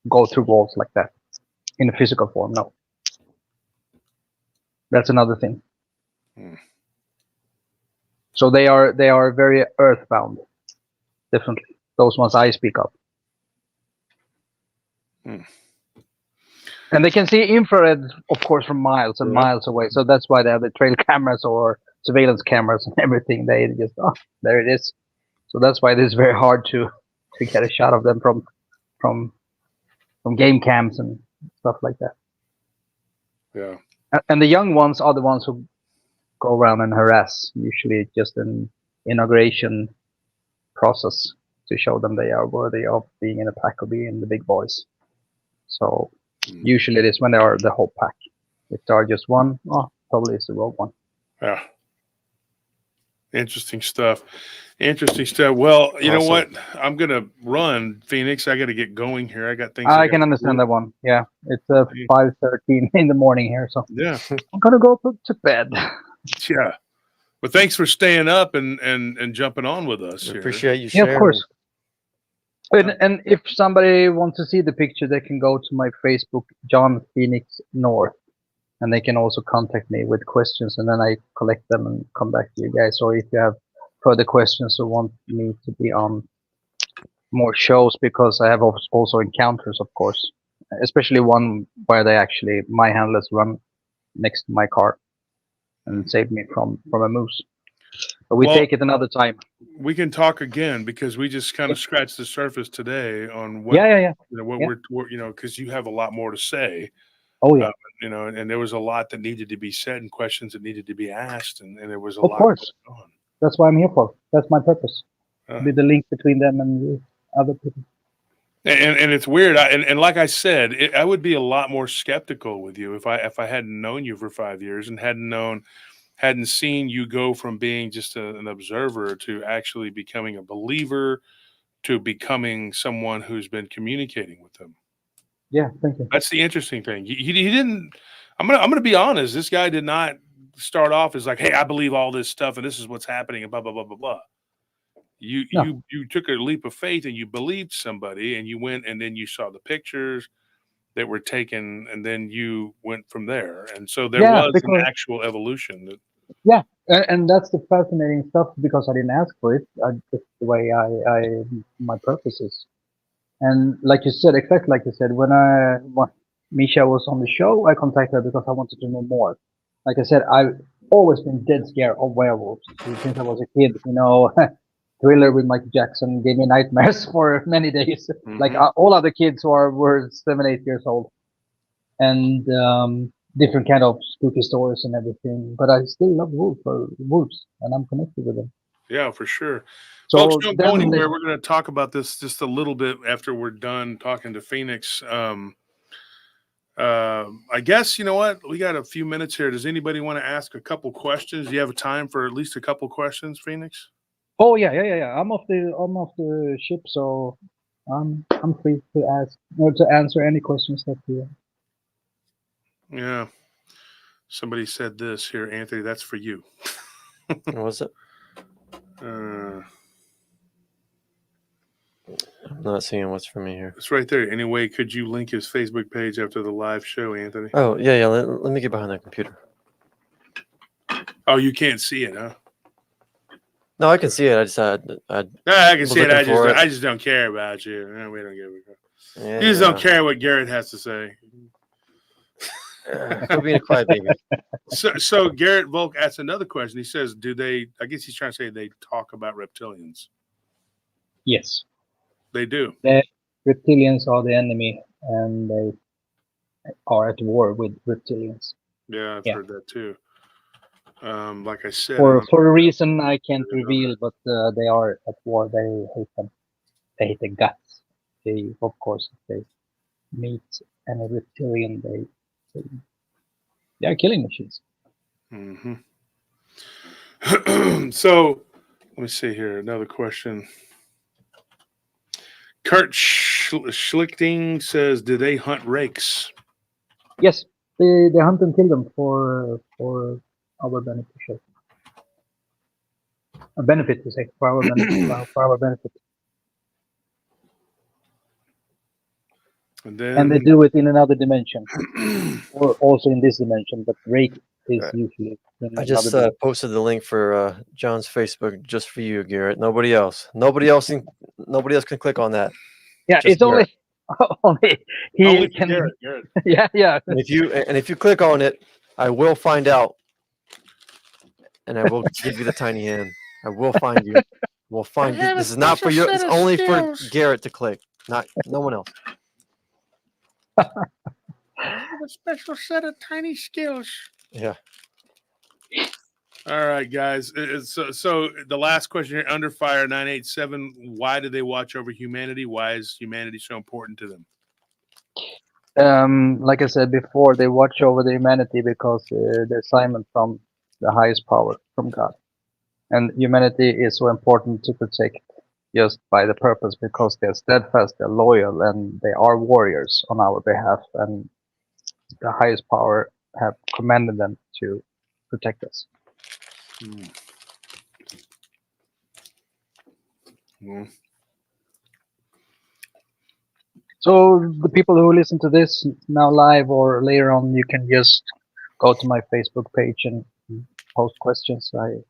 [SPEAKER 5] go through walls like that in a physical form. No, that's another thing. So they are very earthbound, definitely. Those ones I speak of. And they can see infrared, of course, from miles and miles away. So that's why they have the trail cameras or surveillance cameras and everything. They just there it is. So that's why it is very hard to get a shot of them from game cams and stuff like that.
[SPEAKER 3] Yeah.
[SPEAKER 5] And the young ones are the ones who go around and harass. Usually just an inauguration process to show them they are worthy of being in a pack or being the big boys. So usually it is when they are the whole pack. If there are just one, probably it's the wrong one.
[SPEAKER 3] Yeah. Interesting stuff. Well, you know what? I'm going to run, Phoenix. I got to get going here. I got things.
[SPEAKER 5] I can understand that one. Yeah. It's 5:13 in the morning here. So
[SPEAKER 3] yeah,
[SPEAKER 5] I'm going to go to bed.
[SPEAKER 3] Yeah. Well, thanks for staying up and jumping on with us.
[SPEAKER 6] We
[SPEAKER 3] here.
[SPEAKER 6] appreciate you sharing.
[SPEAKER 5] Yeah, of course. And if somebody wants to see the picture, they can go to my Facebook, John Phoenix North, and they can also contact me with questions, and then I collect them and come back to you guys. Or if you have further questions or want me to be on more shows, because I have also encounters, of course, especially one where my handlers run next to my car and save me from a moose. But we take it another time.
[SPEAKER 3] We can talk again, because we just kind of scratched the surface today on what we're because you have a lot more to say.
[SPEAKER 5] Oh yeah.
[SPEAKER 3] And there was a lot that needed to be said and questions that needed to be asked, and there was a
[SPEAKER 5] lot. Of course.
[SPEAKER 3] Going on.
[SPEAKER 5] That's what I'm here for. That's my purpose. Be the link between them and other people.
[SPEAKER 3] And it's weird. And like I said, I would be a lot more skeptical with you if I hadn't known you for 5 years and hadn't seen you go from being just an observer to actually becoming a believer to becoming someone who's been communicating with them.
[SPEAKER 5] Yeah, thank you.
[SPEAKER 3] That's the interesting thing. He didn't. I'm gonna be honest. This guy did not start off as like, "Hey, I believe all this stuff, and this is what's happening," and blah blah blah blah blah. You took a leap of faith and you believed somebody, and you went and then you saw the pictures that were taken, and then you went from there. And so there was an actual evolution.
[SPEAKER 5] Yeah, and that's the fascinating stuff, because I didn't ask for it. Just the way my purpose is. And like you said, exactly like you said, when Misha was on the show, I contacted her because I wanted to know more. Like I said, I've always been dead scared of werewolves since I was a kid. Thriller with Michael Jackson gave me nightmares for many days. Mm-hmm. Like all other kids who were 7, 8 years old, and different kind of spooky stories and everything. But I still love wolves, and I'm connected with them.
[SPEAKER 3] Yeah, for sure.
[SPEAKER 5] So
[SPEAKER 3] folks, don't go anywhere. We're going to talk about this just a little bit after we're done talking to Phoenix. I guess, you know what? We got a few minutes here. Does anybody want to ask a couple questions? Do you have time for at least a couple questions, Phoenix?
[SPEAKER 5] Oh yeah. I'm off the ship, so I'm free to ask or to answer any questions that you.
[SPEAKER 3] Yeah. Somebody said this here, Anthony. That's for you.
[SPEAKER 6] What was it? I'm not seeing what's for me here.
[SPEAKER 3] It's right there. Anyway, could you link his Facebook page after the live show, Anthony?
[SPEAKER 6] Oh, yeah. Let me get behind that computer.
[SPEAKER 3] Oh, you can't see it, huh?
[SPEAKER 6] No, I can see it. I
[SPEAKER 3] can see it. I just don't care about you. No, we don't give a crap. You just don't care what Garrett has to say.
[SPEAKER 6] I'm being a quiet baby.
[SPEAKER 3] So Garrett Volk asks another question. He says, I guess he's trying to say they talk about reptilians.
[SPEAKER 5] Yes.
[SPEAKER 3] They do.
[SPEAKER 5] The reptilians are the enemy, and they are at war with reptilians.
[SPEAKER 3] Yeah, I've heard that too. Like I said,
[SPEAKER 5] for a reason I can't reveal, but they are at war. They hate them. They hate the guts. Of course, if they meet any reptilian, they are killing machines.
[SPEAKER 3] Mm-hmm. So, let me see here. Another question. Kurt Schlichting says, "Do they hunt rakes?"
[SPEAKER 5] Yes, they hunt and kill them for our benefit. A benefit to say for our benefit. For our benefit. And they do it in another dimension, or also in this dimension. But rake is usually.
[SPEAKER 6] I just posted the link for John's Facebook just for you, Garrett. Nobody else. Nobody else can click on that.
[SPEAKER 5] Yeah, just it's Garrett. only he can.
[SPEAKER 3] Garrett.
[SPEAKER 5] Yeah.
[SPEAKER 6] And if you click on it, I will find out, and I will give you the tiny hand. I will find you. We'll find you. This is not for you. It's only for Garrett to click, not no one else.
[SPEAKER 3] I have a special set of tiny skills.
[SPEAKER 6] Yeah.
[SPEAKER 3] All right, guys. So the last question here, Under Fire 987. Why do they watch over humanity? Why is humanity so important to them?
[SPEAKER 5] Like I said before, they watch over the humanity because the assignment from the highest power, from God. And humanity is so important to protect just by the purpose because they're steadfast, they're loyal, and they are warriors on our behalf. And the highest power have commanded them to protect us.
[SPEAKER 3] Well,
[SPEAKER 5] So the people who listen to this now live or later on, you can just go to my Facebook page and post questions. I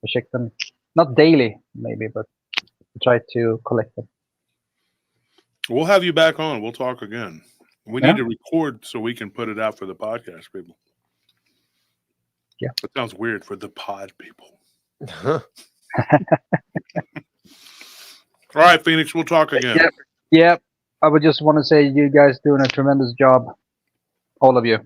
[SPEAKER 5] check them, not daily maybe, but try to collect them.
[SPEAKER 3] we'll have you back on. We'll talk again. We
[SPEAKER 5] Yeah.
[SPEAKER 3] need to record so we can put it out for the podcast people.
[SPEAKER 5] Yeah.
[SPEAKER 3] That sounds weird for the pod people.
[SPEAKER 6] Huh.
[SPEAKER 3] All right, Phoenix, we'll talk again.
[SPEAKER 5] Yep. Yep. I would just want to say you guys doing a tremendous job, all of you.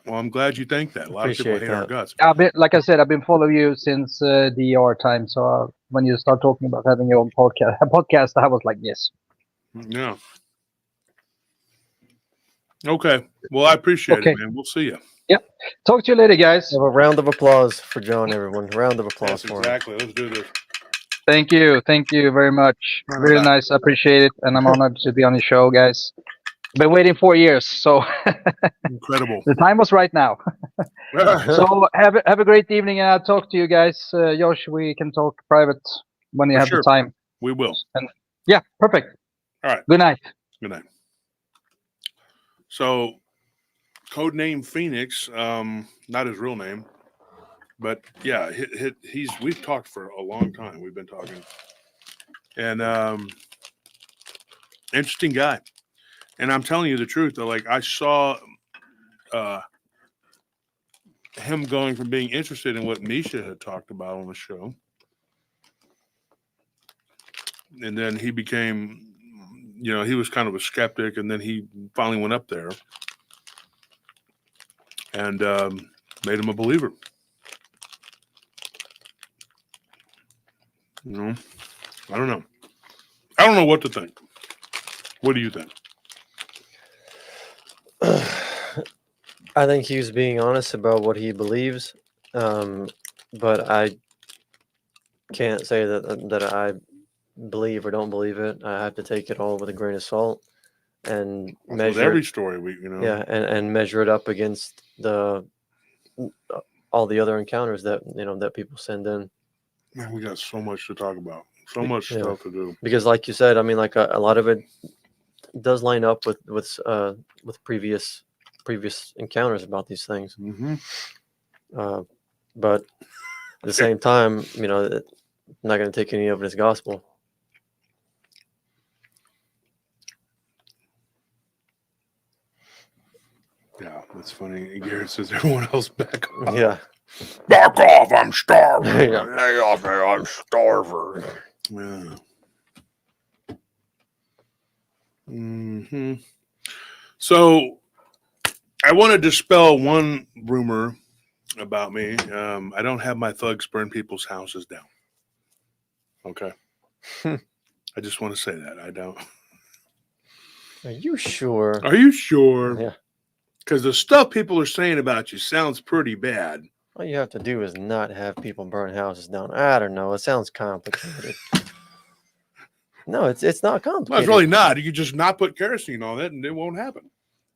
[SPEAKER 3] Well, I'm glad you think that. A lot of people
[SPEAKER 6] Appreciate
[SPEAKER 3] hate our
[SPEAKER 6] that.
[SPEAKER 3] guts.
[SPEAKER 5] Like I said, I've been following you since DR time. So when you start talking about having your own podcast, I was like, yes.
[SPEAKER 3] Yeah. Okay. Well, I appreciate
[SPEAKER 5] Okay.
[SPEAKER 3] it, man. We'll see you.
[SPEAKER 5] Talk to you later, guys.
[SPEAKER 6] Have a round of applause for John, everyone. Round of applause
[SPEAKER 3] Yes,
[SPEAKER 6] for him.
[SPEAKER 3] exactly. Let's do this.
[SPEAKER 5] Thank you. Thank you very much. Really nice. I appreciate it. And I'm honored to be on your show, guys. I've been waiting 4 years. So
[SPEAKER 3] Incredible.
[SPEAKER 5] the time was right now. So have a great evening. And I'll talk to you guys. Josh, we can talk private when you
[SPEAKER 3] For
[SPEAKER 5] have
[SPEAKER 3] sure.
[SPEAKER 5] the time.
[SPEAKER 3] We will.
[SPEAKER 5] And yeah, perfect.
[SPEAKER 3] All right.
[SPEAKER 5] Good night.
[SPEAKER 3] Good night. So, codename Phoenix, not his real name, but yeah, we've talked for a long time. We've been talking, and interesting guy. And I'm telling you the truth, though. Like I saw him going from being interested in what Misha had talked about on the show, and then he became. He was kind of a skeptic, and then he finally went up there and made him a believer. I don't know. I don't know what to think. What do you think?
[SPEAKER 6] I think he was being honest about what he believes, but I can't say that I believe or don't believe it. I have to take it all with a grain of salt and
[SPEAKER 3] With
[SPEAKER 6] measure
[SPEAKER 3] every story
[SPEAKER 6] yeah, and measure it up against all the other encounters that that people send in.
[SPEAKER 3] Man, we got so much to talk about, so much
[SPEAKER 6] Yeah.
[SPEAKER 3] stuff to do.
[SPEAKER 6] Because, like you said, I mean, like a lot of it does line up with previous encounters about these things.
[SPEAKER 3] Mm-hmm.
[SPEAKER 6] But at the same time, I'm not going to take any of it as gospel.
[SPEAKER 3] Yeah, that's funny. Garrett says everyone else back off.
[SPEAKER 6] Yeah.
[SPEAKER 3] Back off! I'm starving.
[SPEAKER 6] Yeah.
[SPEAKER 3] Lay off me! I'm starving. Yeah. Mm-hmm. So, I want to dispel one rumor about me. I don't have my thugs burn people's houses down. Okay. I just want to say that. I don't.
[SPEAKER 6] Are you sure?
[SPEAKER 3] Are you sure?
[SPEAKER 6] Yeah.
[SPEAKER 3] Because the stuff people are saying about you sounds pretty bad.
[SPEAKER 6] All you have to do is not have people burn houses down. I don't know. It sounds complicated. No, it's not complicated.
[SPEAKER 3] Well, it's really not. You could just not put kerosene on it and it won't happen.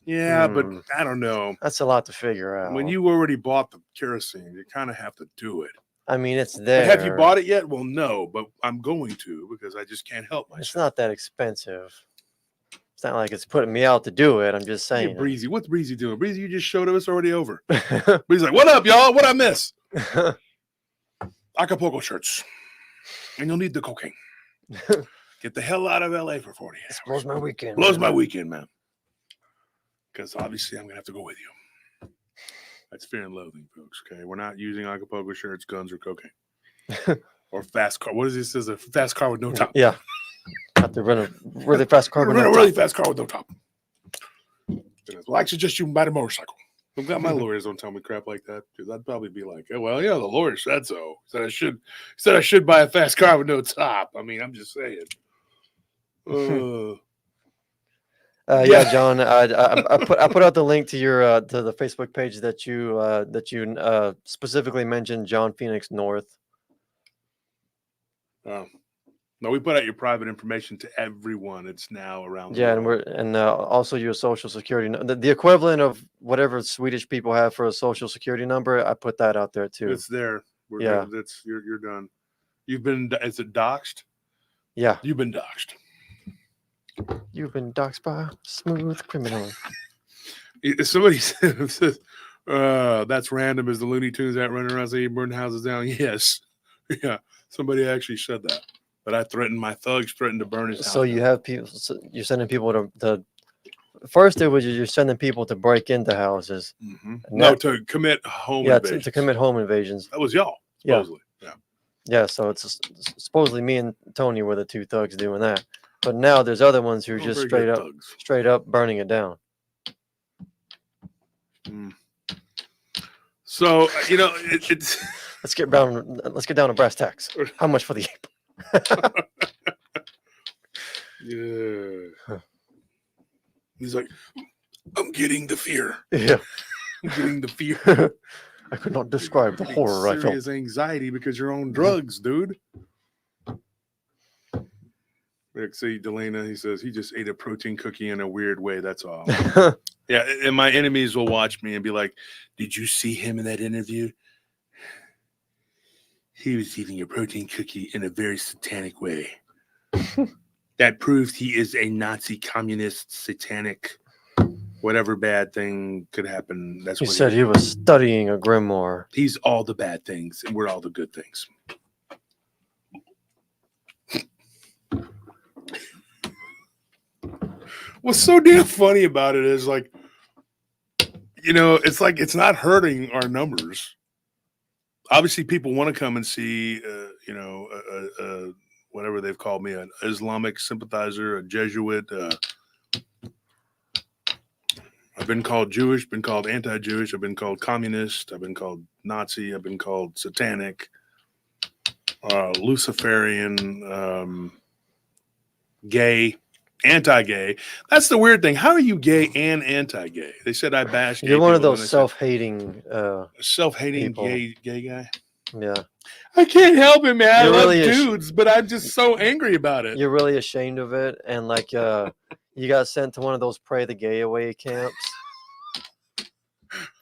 [SPEAKER 3] Yeah, but I don't know.
[SPEAKER 6] That's a lot to figure out.
[SPEAKER 3] When you already bought the kerosene, you kind of have to do it.
[SPEAKER 6] I mean, it's there.
[SPEAKER 3] Have you bought it yet? Well, no, but I'm going to because I just can't help myself.
[SPEAKER 6] It's not that expensive. It's not like it's putting me out to do it. I'm just saying.
[SPEAKER 3] Hey, Breezy, what's Breezy doing? Breezy, you just showed us already over. Breezy's like, what up, y'all? What I miss? Acapulco shirts. And you'll need the cocaine. Get the hell out of LA for 40 hours.
[SPEAKER 6] Blows my weekend.
[SPEAKER 3] Blows my weekend, man. Because obviously I'm going to have to go with you. That's Fear and Loathing, folks. Okay, we're not using Acapulco shirts, guns, or cocaine, or fast car. What is this? Is a fast car with no top?
[SPEAKER 6] Yeah. Have to run a really fast car.
[SPEAKER 3] Run a really fast car with no top. Well, I suggest you buy a motorcycle. I'm glad my lawyers don't tell me crap like that, because I'd probably be like, oh, well, yeah, the lawyer said so. Said I should buy a fast car with no top. I mean, I'm just saying.
[SPEAKER 6] Yeah, John. I put out the link to your to the Facebook page that you specifically mentioned, John Phoenix North.
[SPEAKER 3] No, we put out your private information to everyone. It's now around.
[SPEAKER 6] Yeah,
[SPEAKER 3] the world.
[SPEAKER 6] and also your social security, the equivalent of whatever Swedish people have for a social security number. I put that out there too.
[SPEAKER 3] It's there.
[SPEAKER 6] Yeah.
[SPEAKER 3] That's you're done. You've been. Is it doxed?
[SPEAKER 6] Yeah.
[SPEAKER 3] You've been doxed.
[SPEAKER 6] You've been doxed by a smooth criminal.
[SPEAKER 3] Somebody says, that's random as the Looney Tunes that running around saying burning houses down. Yes. Yeah. Somebody actually said that. But I threatened, my thugs threatened to burn his house.
[SPEAKER 6] So you have people, you're sending people to first it was you're sending people to break into houses.
[SPEAKER 3] Mm-hmm. No, to commit home invasions.
[SPEAKER 6] To commit home invasions.
[SPEAKER 3] That was y'all, supposedly. Yeah.
[SPEAKER 6] Yeah, so it's supposedly me and Tony were the two thugs doing that. But now there's other ones who are just straight up burning it down.
[SPEAKER 3] Mm. So, it's
[SPEAKER 6] let's get down to brass tacks. How much for the ape?
[SPEAKER 3] Yeah. He's like, I'm getting the fear.
[SPEAKER 6] Yeah.
[SPEAKER 3] I'm getting the fear.
[SPEAKER 6] I could not describe the horror I felt.
[SPEAKER 3] Serious anxiety because you're on drugs, dude. See, Delana, he says he just ate a protein cookie in a weird way. That's all. Yeah, and my enemies will watch me and be like, did you see him in that interview? He was eating a protein cookie in a very satanic way. That proves he is a Nazi, communist, satanic, whatever bad thing could happen. That's
[SPEAKER 6] He
[SPEAKER 3] what
[SPEAKER 6] said he was studying a grimoire.
[SPEAKER 3] He's all the bad things, and we're all the good things. What's so damn funny about it is it's like it's not hurting our numbers. Obviously, people want to come and see, whatever they've called me, an Islamic sympathizer, a Jesuit. I've been called Jewish, been called anti-Jewish, I've been called communist, I've been called Nazi, I've been called satanic, Luciferian, gay, anti-gay. That's the weird thing. How are you gay and anti-gay? They said I bashed.
[SPEAKER 6] You're one of those self-hating
[SPEAKER 3] gay guy.
[SPEAKER 6] Yeah.
[SPEAKER 3] I can't help it, man.
[SPEAKER 6] You're
[SPEAKER 3] I love
[SPEAKER 6] really
[SPEAKER 3] dudes, but I'm just so angry about it.
[SPEAKER 6] You're really ashamed of it, and you got sent to one of those pray the gay away camps.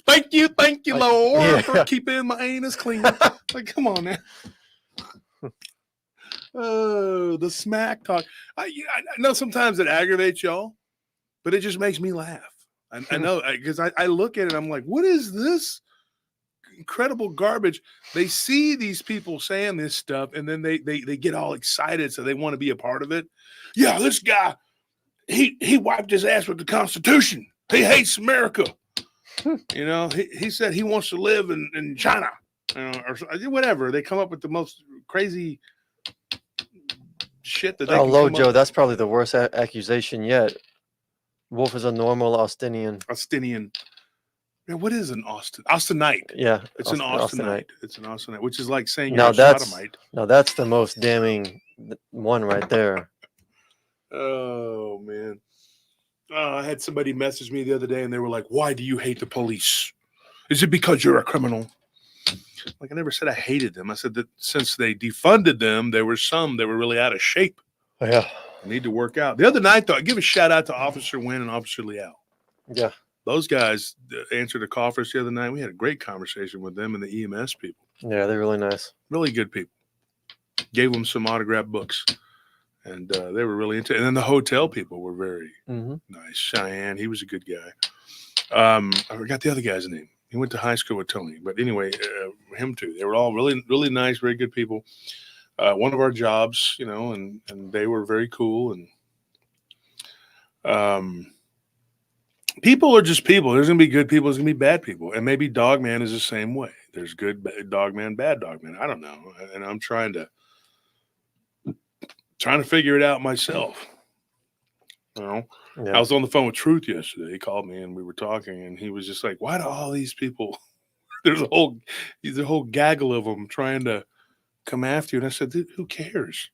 [SPEAKER 3] Thank you, Lord, for keeping my anus clean. Come on, man. Oh, the smack talk. I know sometimes it aggravates y'all, but it just makes me laugh. I know, because I look at it, I'm like, what is this incredible garbage? They see these people saying this stuff, and then they get all excited, so they want to be a part of it. Yeah, this guy, he wiped his ass with the Constitution. He hates America. He said he wants to live in China, or whatever. They come up with the most crazy shit that they
[SPEAKER 6] Hello, Joe. That's probably the worst accusation yet. Wolf is a normal Austinian.
[SPEAKER 3] Man, what is an Austinite?
[SPEAKER 6] Yeah,
[SPEAKER 3] it's an Austinite. It's an Austinite, which is like saying
[SPEAKER 6] now
[SPEAKER 3] you're a sodomite.
[SPEAKER 6] Now that's the most damning one right there.
[SPEAKER 3] Oh man. I had somebody message me the other day, and they were like, "Why do you hate the police? Is it because you're a criminal?" Like, I never said I hated them. I said that since they defunded them, there were some that were really out of shape.
[SPEAKER 6] Yeah.
[SPEAKER 3] Need to work out. The other night, though, I give a shout out to Officer Wynn and Officer Leal.
[SPEAKER 6] Yeah.
[SPEAKER 3] Those guys answered a call for us the other night. We had a great conversation with them and the EMS people.
[SPEAKER 6] Yeah, they're really nice.
[SPEAKER 3] Really good people. Gave them some autographed books. And they were really into it. And then the hotel people were very nice. Cheyenne, he was a good guy. I forgot the other guy's name. He went to high school with Tony. But anyway, him too. They were all really, really nice, very good people. One of our jobs, and they were very cool. And people are just people. There's going to be good people. There's going to be bad people. And maybe Dogman is the same way. There's good Dogman, bad Dogman. I don't know. And I'm trying to figure it out myself. You know,
[SPEAKER 6] Yeah.
[SPEAKER 3] I was on the phone with Truth yesterday. He called me and we were talking, and he was just like, why do all these people, there's a whole gaggle of them trying to come after you. And I said, dude, who cares?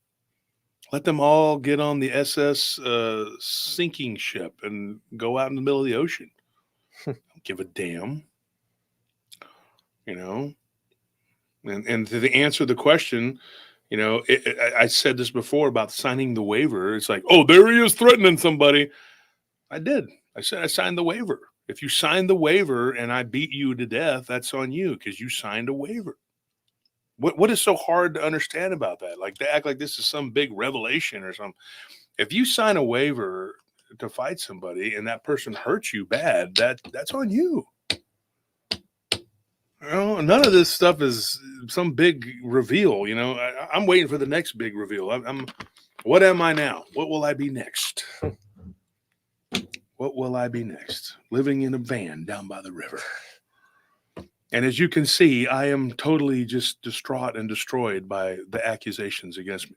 [SPEAKER 3] Let them all get on the SS sinking ship and go out in the middle of the ocean. Don't give a damn. You know, and to answer the question, you know, I said this before about signing the waiver. It's like, oh, there he is threatening somebody. I did. I said I signed the waiver. If you signed the waiver and I beat you to death, that's on you because you signed a waiver. What is so hard to understand about that? Like, they act like this is some big revelation or something. If you sign a waiver to fight somebody and that person hurts you bad, that's on you. You know, none of this stuff is some big reveal. You know, I'm waiting for the next big reveal. What am I now? What will I be next? What will I be next? Living in a van down by the river. And as you can see, I am totally just distraught and destroyed by the accusations against me.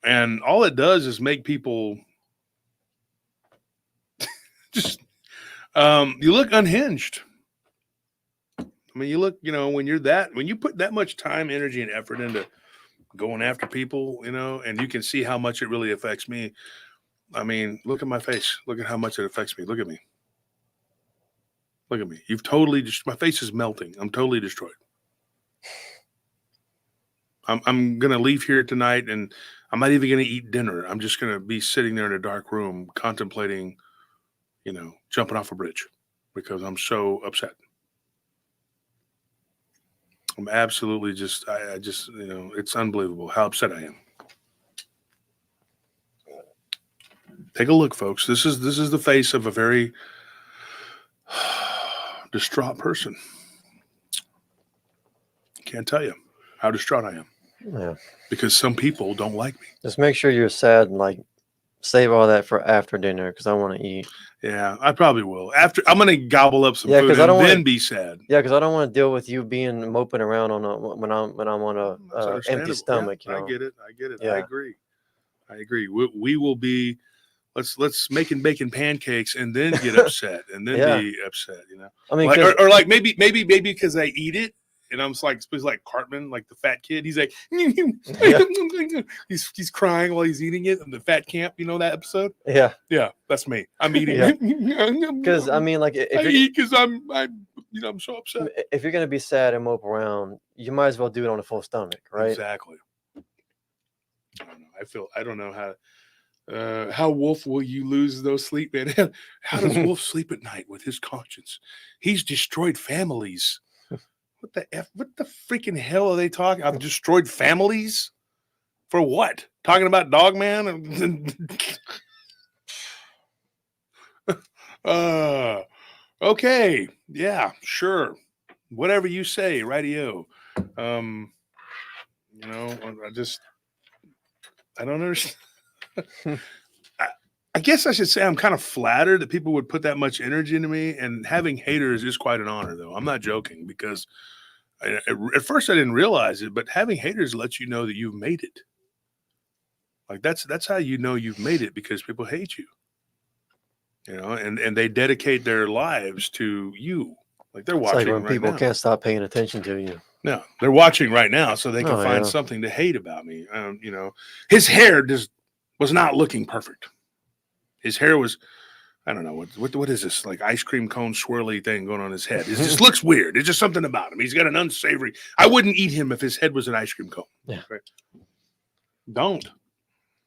[SPEAKER 3] And all it does is make people just, you look unhinged. I mean, you look, you know, when you put that much time, energy, and effort into going after people, you know, and you can see how much it really affects me. I mean, look at my face. Look at how much it affects me. Look at me. Look at me. You've totally just, my face is melting. I'm totally destroyed. I'm going to leave here tonight and I'm not even going to eat dinner. I'm just going to be sitting there in a dark room contemplating, you know, jumping off a bridge because I'm so upset. I'm absolutely just, I just, you know, it's unbelievable how upset I am. Take a look, folks. This is the face of a very distraught person. Can't tell you how distraught I am.
[SPEAKER 6] Yeah.
[SPEAKER 3] Because some people don't like me.
[SPEAKER 6] Just make sure you're sad and like save all that for after dinner because I want to eat.
[SPEAKER 3] Yeah, I probably will. After I'm gonna gobble up some food
[SPEAKER 6] 'cause
[SPEAKER 3] and then be sad.
[SPEAKER 6] Yeah, because I don't want to deal with you being moping around on when I'm on a
[SPEAKER 3] That's
[SPEAKER 6] empty
[SPEAKER 3] understandable.
[SPEAKER 6] stomach.
[SPEAKER 3] Yeah,
[SPEAKER 6] You know?
[SPEAKER 3] I get it.
[SPEAKER 6] Yeah.
[SPEAKER 3] I agree. We will be. Let's making bacon pancakes and then get upset and then
[SPEAKER 6] Yeah.
[SPEAKER 3] be upset. You know,
[SPEAKER 6] I mean,
[SPEAKER 3] like, or like maybe because I eat it. And I'm like, supposed like Cartman, like the fat kid. He's like, he's crying while he's eating it in the fat camp. You know that episode?
[SPEAKER 6] yeah,
[SPEAKER 3] Yeah, that's me. I'm eating.
[SPEAKER 6] because I mean, like
[SPEAKER 3] I
[SPEAKER 6] if
[SPEAKER 3] eat because I'm so upset.
[SPEAKER 6] you're gonna be sad and mope around, you might as well do it on a full stomach, right?
[SPEAKER 3] Exactly. I don't know how Wolf will you lose those sleep, man? How does Wolf sleep at night with his conscience? He's destroyed families. What the freaking hell are they talking? I've destroyed families? For what? Talking about Dogman? Okay. Yeah, sure. Whatever you say, rightio. You know, I don't understand. I guess I should say I'm kind of flattered that people would put that much energy into me, and having haters is quite an honor, though. I'm not joking because at first I didn't realize it, but having haters lets you know that you've made it. Like that's how you know you've made it, because people hate you. You know, and they dedicate their lives to you. Like they're
[SPEAKER 6] It's
[SPEAKER 3] watching
[SPEAKER 6] like when
[SPEAKER 3] right
[SPEAKER 6] people
[SPEAKER 3] now.
[SPEAKER 6] can't stop paying attention to you.
[SPEAKER 3] No, they're watching right now so they can
[SPEAKER 6] Oh,
[SPEAKER 3] find
[SPEAKER 6] yeah.
[SPEAKER 3] something to hate about me. You know, his hair was not looking perfect. His hair was, I don't know, what is this, like ice cream cone swirly thing going on his head? It just looks weird. It's just something about him. He's got an unsavory. I wouldn't eat him if his head was an ice cream cone.
[SPEAKER 6] Yeah.
[SPEAKER 3] Right? Don't.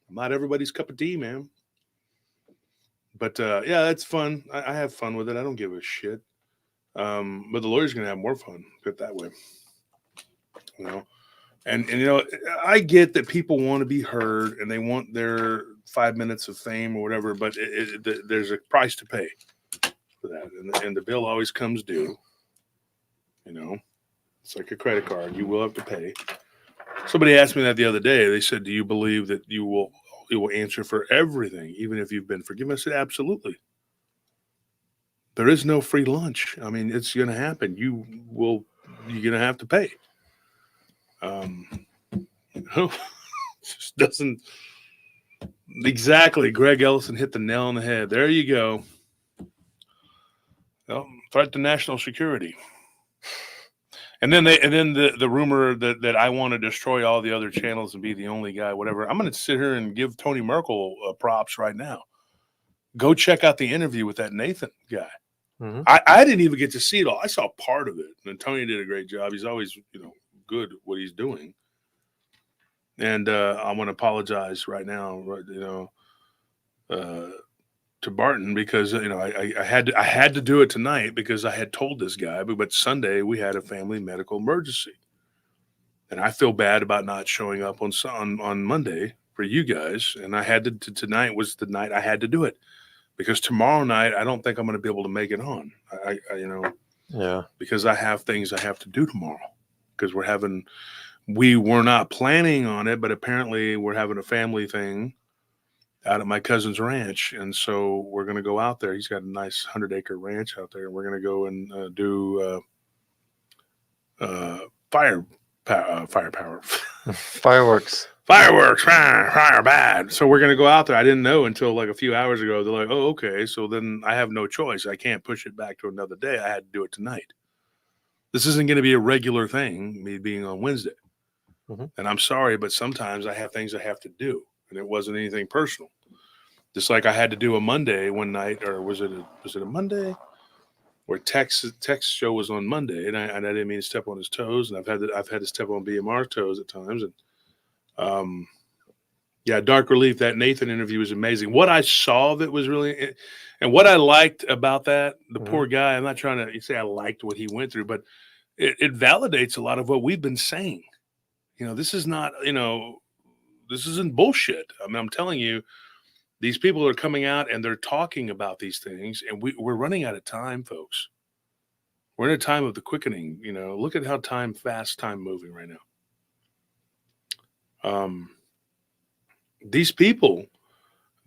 [SPEAKER 3] I'm not everybody's cup of tea, man. But yeah, it's fun. I have fun with it. I don't give a shit. But the lawyer's gonna have more fun. Put it that way. You know, and you know, I get that people want to be heard and they want their 5 minutes of fame or whatever, but there's a price to pay for that, and the bill always comes due. You know, it's like a credit card; you will have to pay. Somebody asked me that the other day. They said, "Do you believe that you will answer for everything, even if you've been forgiven?" I said, "Absolutely." There is no free lunch. I mean, it's going to happen. You're going to have to pay. Just doesn't exactly. Greg Ellison hit the nail on the head. There you go. Well, threat to national security. And then the rumor that I want to destroy all the other channels and be the only guy, whatever. I'm going to sit here and give Tony Merkel props right now. Go check out the interview with that Nathan guy.
[SPEAKER 6] Mm-hmm.
[SPEAKER 3] I didn't even get to see it all. I saw part of it, and Tony did a great job. He's always good at what he's doing. And I want to apologize right now, to Barton because I had to do it tonight because I had told this guy, but Sunday we had a family medical emergency, and I feel bad about not showing up on Monday for you guys, and I had to. Tonight was the night I had to do it because tomorrow night I don't think I'm going to be able to make it on. Because I have things I have to do tomorrow because we were not planning on it, but apparently we're having a family thing out at my cousin's ranch, and so we're going to go out there. He's got a nice 100-acre ranch out there, and we're going to go and do firepower,
[SPEAKER 6] Fireworks.
[SPEAKER 3] fire bad. So we're going to go out there. I didn't know until like a few hours ago. They're like, oh, okay. So then I have no choice. I can't push it back to another day. I had to do it tonight. This isn't going to be a regular thing, me being on Wednesday.
[SPEAKER 6] Mm-hmm.
[SPEAKER 3] And I'm sorry, but sometimes I have things I have to do. And it wasn't anything personal. Just like I had to do a Monday one night, or was it a Monday? Where Tech's show was on Monday, and I didn't mean to step on his toes, and I've had to step on BMR's toes at times, and Dark Relief. That Nathan interview was amazing. What I saw that was really, and what I liked about that, the poor guy. I'm not trying to say I liked what he went through, but it validates a lot of what we've been saying. This is not, this isn't bullshit. I mean, I'm telling you, these people are coming out and they're talking about these things, and we're running out of time, folks. We're in a time of the quickening. Look at how fast time moving right now. These people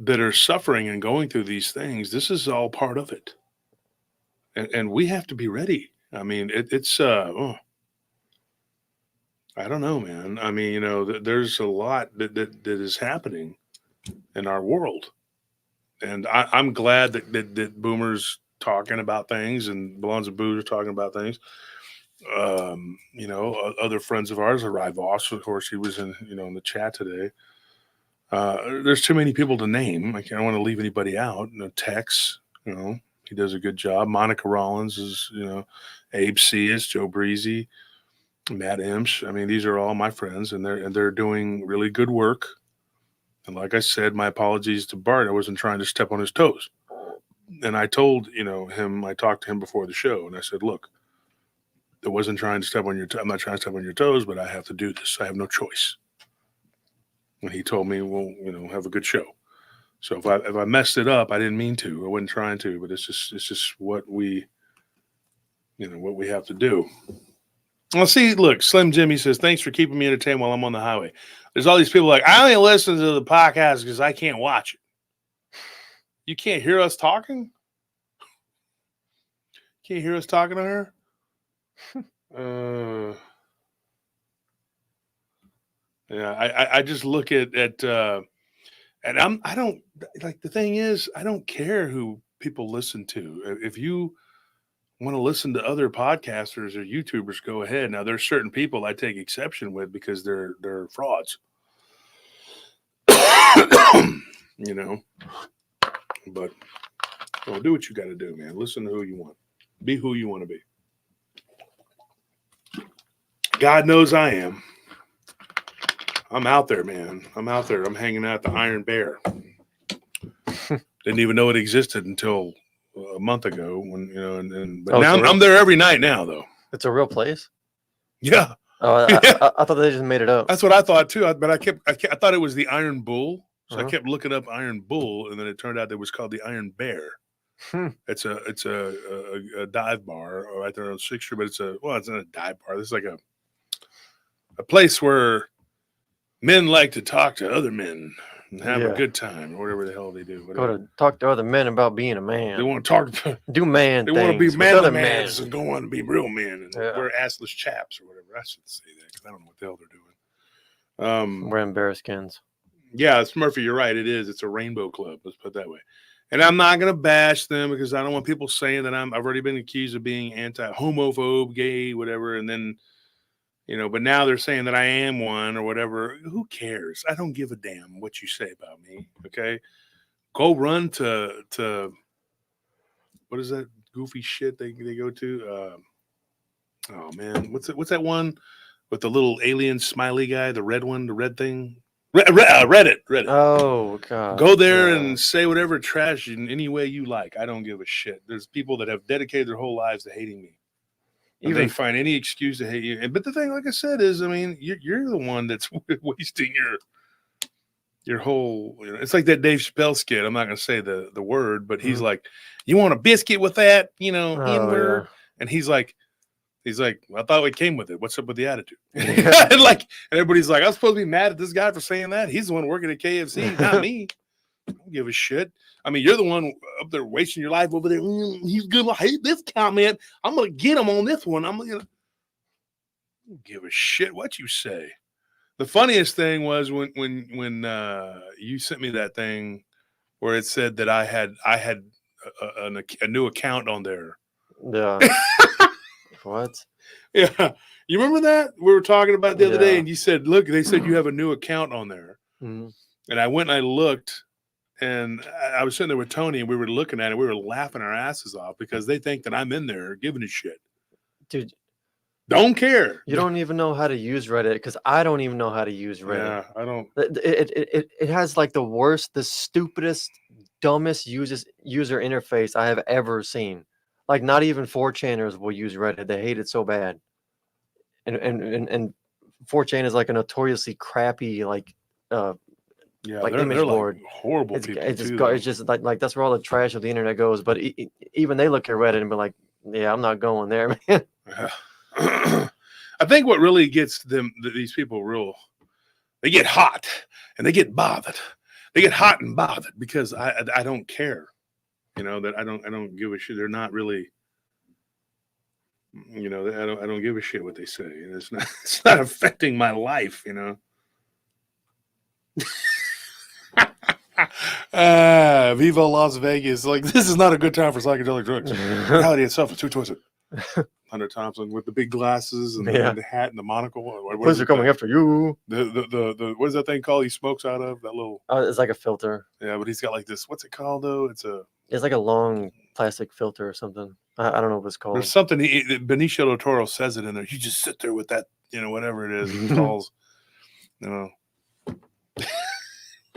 [SPEAKER 3] that are suffering and going through these things, this is all part of it. And we have to be ready. I mean, it's I don't know, man. I mean, there's a lot that is happening in our world. And I'm glad that Boomer's talking about things and Blondes and Booze are talking about things. Other friends of ours, Rai Voss, of course, he was in the chat today. There's too many people to name. I don't want to leave anybody out. Tex, he does a good job. Monica Rollins is, Abe C is, Joe Breezy, Matt Imsh. I mean, these are all my friends, and they're doing really good work. And like I said, my apologies to Bart. I wasn't trying to step on his toes. And I told him, I talked to him before the show, and I said, look, I wasn't trying to step on your I'm not trying to step on your toes, but I have to do this. I have no choice. And he told me, well, have a good show. So if I messed it up, I didn't mean to. I wasn't trying to, but it's just what we have to do. Well, see, look, Slim Jimmy says, thanks for keeping me entertained while I'm on the highway. There's all these people like, I only listen to the podcast because I can't watch it. You can't hear us talking? Can't hear us talking to her? I just look at and I don't like, the thing is, I don't care who people listen to. If you want to listen to other podcasters or YouTubers, go ahead. Now, there's certain people I take exception with because they're frauds. But do what you got to do, man. Listen to who you want. Be who you want to be. God knows I am. I'm out there, man. I'm out there. I'm hanging out at the Iron Bear. Didn't even know it existed until a month ago but now I'm there every night now, though.
[SPEAKER 6] It's a real place?
[SPEAKER 3] Yeah.
[SPEAKER 6] Oh, I thought they just made it up.
[SPEAKER 3] That's what I thought too. But I thought it was the Iron Bull. So I kept looking up Iron Bull, and then it turned out it was called the Iron Bear. It's a dive bar right there on 6th Street, but it's not a dive bar. This is like a place where men like to talk to other men. and have
[SPEAKER 6] Yeah.
[SPEAKER 3] a good time, or whatever the hell they do.
[SPEAKER 6] Go
[SPEAKER 3] Whatever.
[SPEAKER 6] to talk to other men about being a
[SPEAKER 3] They
[SPEAKER 6] man.
[SPEAKER 3] want to talk to.
[SPEAKER 6] Do man
[SPEAKER 3] They
[SPEAKER 6] things
[SPEAKER 3] want to be
[SPEAKER 6] with
[SPEAKER 3] manly
[SPEAKER 6] other
[SPEAKER 3] mans
[SPEAKER 6] men.
[SPEAKER 3] and go on to be real men and
[SPEAKER 6] Yeah.
[SPEAKER 3] wear assless chaps or whatever. I shouldn't say that because I don't know what the hell they're doing.
[SPEAKER 6] Wearing bearskins.
[SPEAKER 3] Yeah, it's Murphy. You're right. It is. It's a rainbow club. Let's put it that way. And I'm not going to bash them because I don't want people saying that I've already been accused of being anti-homophobe, gay, whatever. And then, but now they're saying that I am one or whatever. Who cares? I don't give a damn what you say about me. Okay. Go run to what is that goofy shit they go to? Oh man, what's that one with the little alien smiley guy, the red one, the red thing? Reddit.
[SPEAKER 6] Oh God.
[SPEAKER 3] Go there
[SPEAKER 6] Yeah.
[SPEAKER 3] and say whatever trash in any way you like. I don't give a shit. There's people that have dedicated their whole lives to hating me. And
[SPEAKER 6] Even
[SPEAKER 3] they find any excuse to hate you. But the thing, like I said, is, I mean, you're the one that's wasting your whole. It's like that Dave Chappelle skit. I'm not going to say the word, but he's like, "You want a biscuit with that? N word?"
[SPEAKER 6] yeah.
[SPEAKER 3] And he's like, I thought it came with it. What's up with the attitude?
[SPEAKER 6] Yeah.
[SPEAKER 3] and everybody's like, I'm supposed to be mad at this guy for saying that. He's the one working at KFC, not me. I don't give a shit. I mean, you're the one up there wasting your life over there. He's good. I hate this comment. I'm gonna get him on this one. I don't give a shit what you say. The funniest thing was when you sent me that thing where it said that I had a new account on there.
[SPEAKER 6] Yeah. What?
[SPEAKER 3] Yeah. You remember that? We were talking about it the other day,
[SPEAKER 6] Yeah.
[SPEAKER 3] and you said, look, they said you have a new account on there.
[SPEAKER 6] Mhm.
[SPEAKER 3] And I went and I looked, and I was sitting there with Tony, and we were looking at it. We were laughing our asses off because they think that I'm in there giving a shit.
[SPEAKER 6] Dude,
[SPEAKER 3] Don't care.
[SPEAKER 6] you don't even know how to use Reddit because I don't even know how to use Reddit.
[SPEAKER 3] Yeah, I don't.
[SPEAKER 6] It has like the stupidest, dumbest user interface I have ever seen. Like not even 4chaners will use Reddit. They hate it so bad. And 4chan is like a notoriously crappy like
[SPEAKER 3] Yeah,
[SPEAKER 6] image
[SPEAKER 3] they're
[SPEAKER 6] board.
[SPEAKER 3] like horrible people
[SPEAKER 6] It's just like that's where all the trash of the internet goes. But even they look at Reddit and be like, yeah, I'm not going there, man.
[SPEAKER 3] I think what really gets these people they get hot and they get bothered. They get hot and bothered because I don't care. That I don't give a shit. They're not really. I don't give a shit what they say. It's not affecting my life. Viva Las Vegas. Like, this is not a good time for psychedelic drugs. Reality itself is too twisted. Hunter Thompson with the big glasses and the hat and the monocle.
[SPEAKER 6] Police are coming after you.
[SPEAKER 3] The what is that thing called? He smokes out of that little.
[SPEAKER 6] It's like a filter.
[SPEAKER 3] Yeah, but he's got like this. What's it called though?
[SPEAKER 6] It's like a long plastic filter or something. I don't know what it's called.
[SPEAKER 3] There's something. Benicio del Toro says it in there. You just sit there with that. Whatever it is. He calls.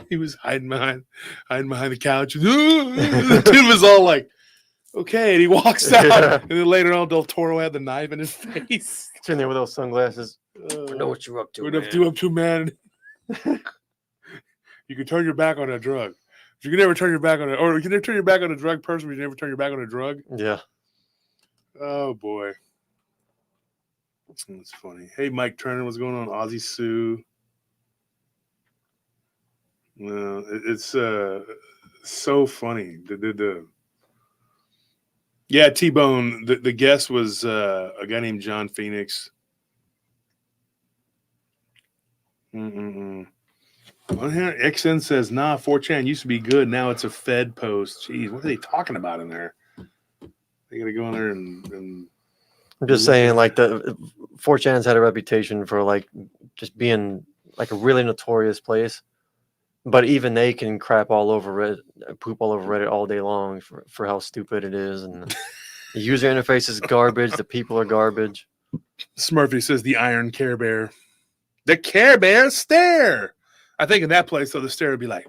[SPEAKER 3] He was hiding behind the couch. The dude was all like, okay, and he walks out.
[SPEAKER 6] Yeah.
[SPEAKER 3] And then later on, Del Toro had the knife in his face.
[SPEAKER 6] Sitting there with those sunglasses. I know what you're up to.
[SPEAKER 3] What up to, man? You can turn your back on that drug. You can never turn your back on it, or you can never turn your back on a drug person, but you never turn your back on a drug.
[SPEAKER 6] Yeah.
[SPEAKER 3] Oh boy, that's funny. Hey, Mike Turner, what's going on? Ozzy Sue. No, it's so funny. Yeah, T-Bone. The guest was a guy named John Phoenix. On here, XN says, nah, 4chan used to be good. Now it's a Fed post. Jeez, what are they talking about in there? They got to go in there and
[SPEAKER 6] I'm just saying, like, the 4chan's had a reputation for, like, just being, like, a really notorious place. But even they can crap all over Reddit, poop all over Reddit all day long for how stupid it is. And the user interface is garbage. The people are garbage.
[SPEAKER 3] Smurfy says the Iron Care Bear. The Care Bear stare. I think in that place, though, the stare would be like,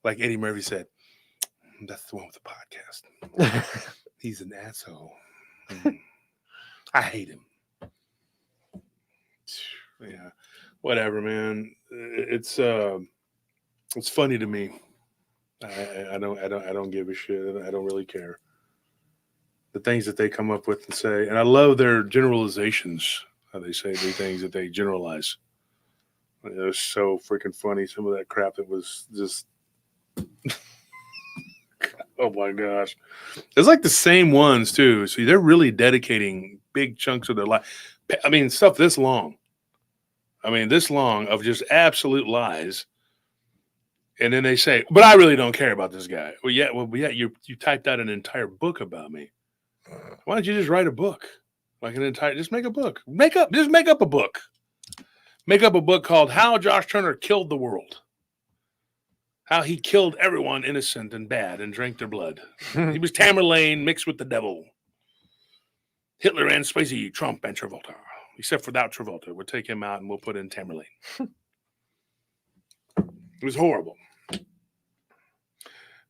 [SPEAKER 3] like Eddie Murphy said, that's the one with the podcast. He's an asshole. I hate him. Yeah, whatever, man. It's funny to me. I don't give a shit. I don't really care. The things that they come up with and say, and I love their generalizations. How they say the things that they generalize. It was so freaking funny. Some of that crap that was just, oh my gosh. It's like the same ones too. So they're really dedicating big chunks of their life. I mean, stuff this long. This long of just absolute lies. And then they say, but I really don't care about this guy. Well, yeah, you typed out an entire book about me. Why don't you just write a book? Just make a book. Just make up a book. Make up a book called How Josh Turner Killed the World. How he killed everyone innocent and bad and drank their blood. He was Parmer Ln mixed with the devil. Hitler and Swayze, Trump and Travolta. Except for without Travolta. We'll take him out and we'll put in Parmer Ln. It was horrible.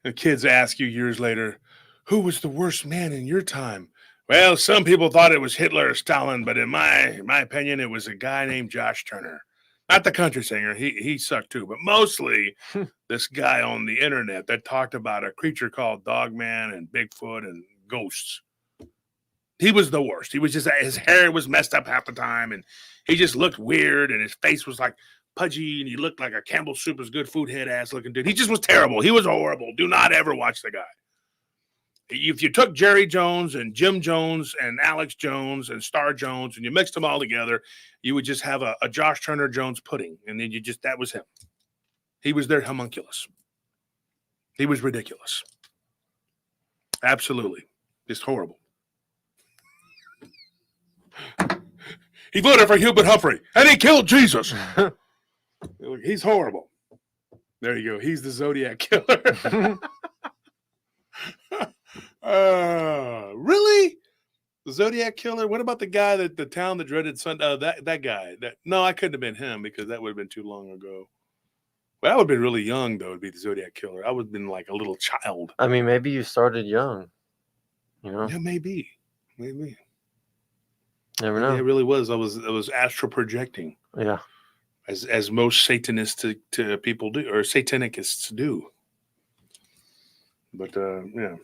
[SPEAKER 3] The kids ask you years later, who was the worst man in your time? Well, some people thought it was Hitler or Stalin, but in my opinion, it was a guy named Josh Turner. Not the country singer. He sucked too, but mostly this guy on the internet that talked about a creature called Dogman and Bigfoot and ghosts. He was the worst. He was just, his hair was messed up half the time, and he just looked weird, and his face was like pudgy, and he looked like a Campbell Soup is good food head ass looking dude. He just was terrible. He was horrible. Do not ever watch the guy. If you took Jerry Jones and Jim Jones and Alex Jones and Star Jones and you mixed them all together, you would just have a Josh Turner Jones pudding. And then that was him. He was their homunculus. He was ridiculous. Absolutely. Just horrible. He voted for Hubert Humphrey and he killed Jesus. He's horrible. There you go. He's the Zodiac Killer. Really? The Zodiac Killer? What about the guy the town that dreaded Sunday? That guy. No, I couldn't have been him because that would have been too long ago. Well, I would have been really young though to be the Zodiac Killer. I would have been like a little child.
[SPEAKER 6] I mean, maybe you started young. You know?
[SPEAKER 3] Yeah, maybe.
[SPEAKER 6] Never know.
[SPEAKER 3] It really was. I was astral projecting.
[SPEAKER 6] Yeah.
[SPEAKER 3] As most Satanists to people do, or Satanists do. But yeah.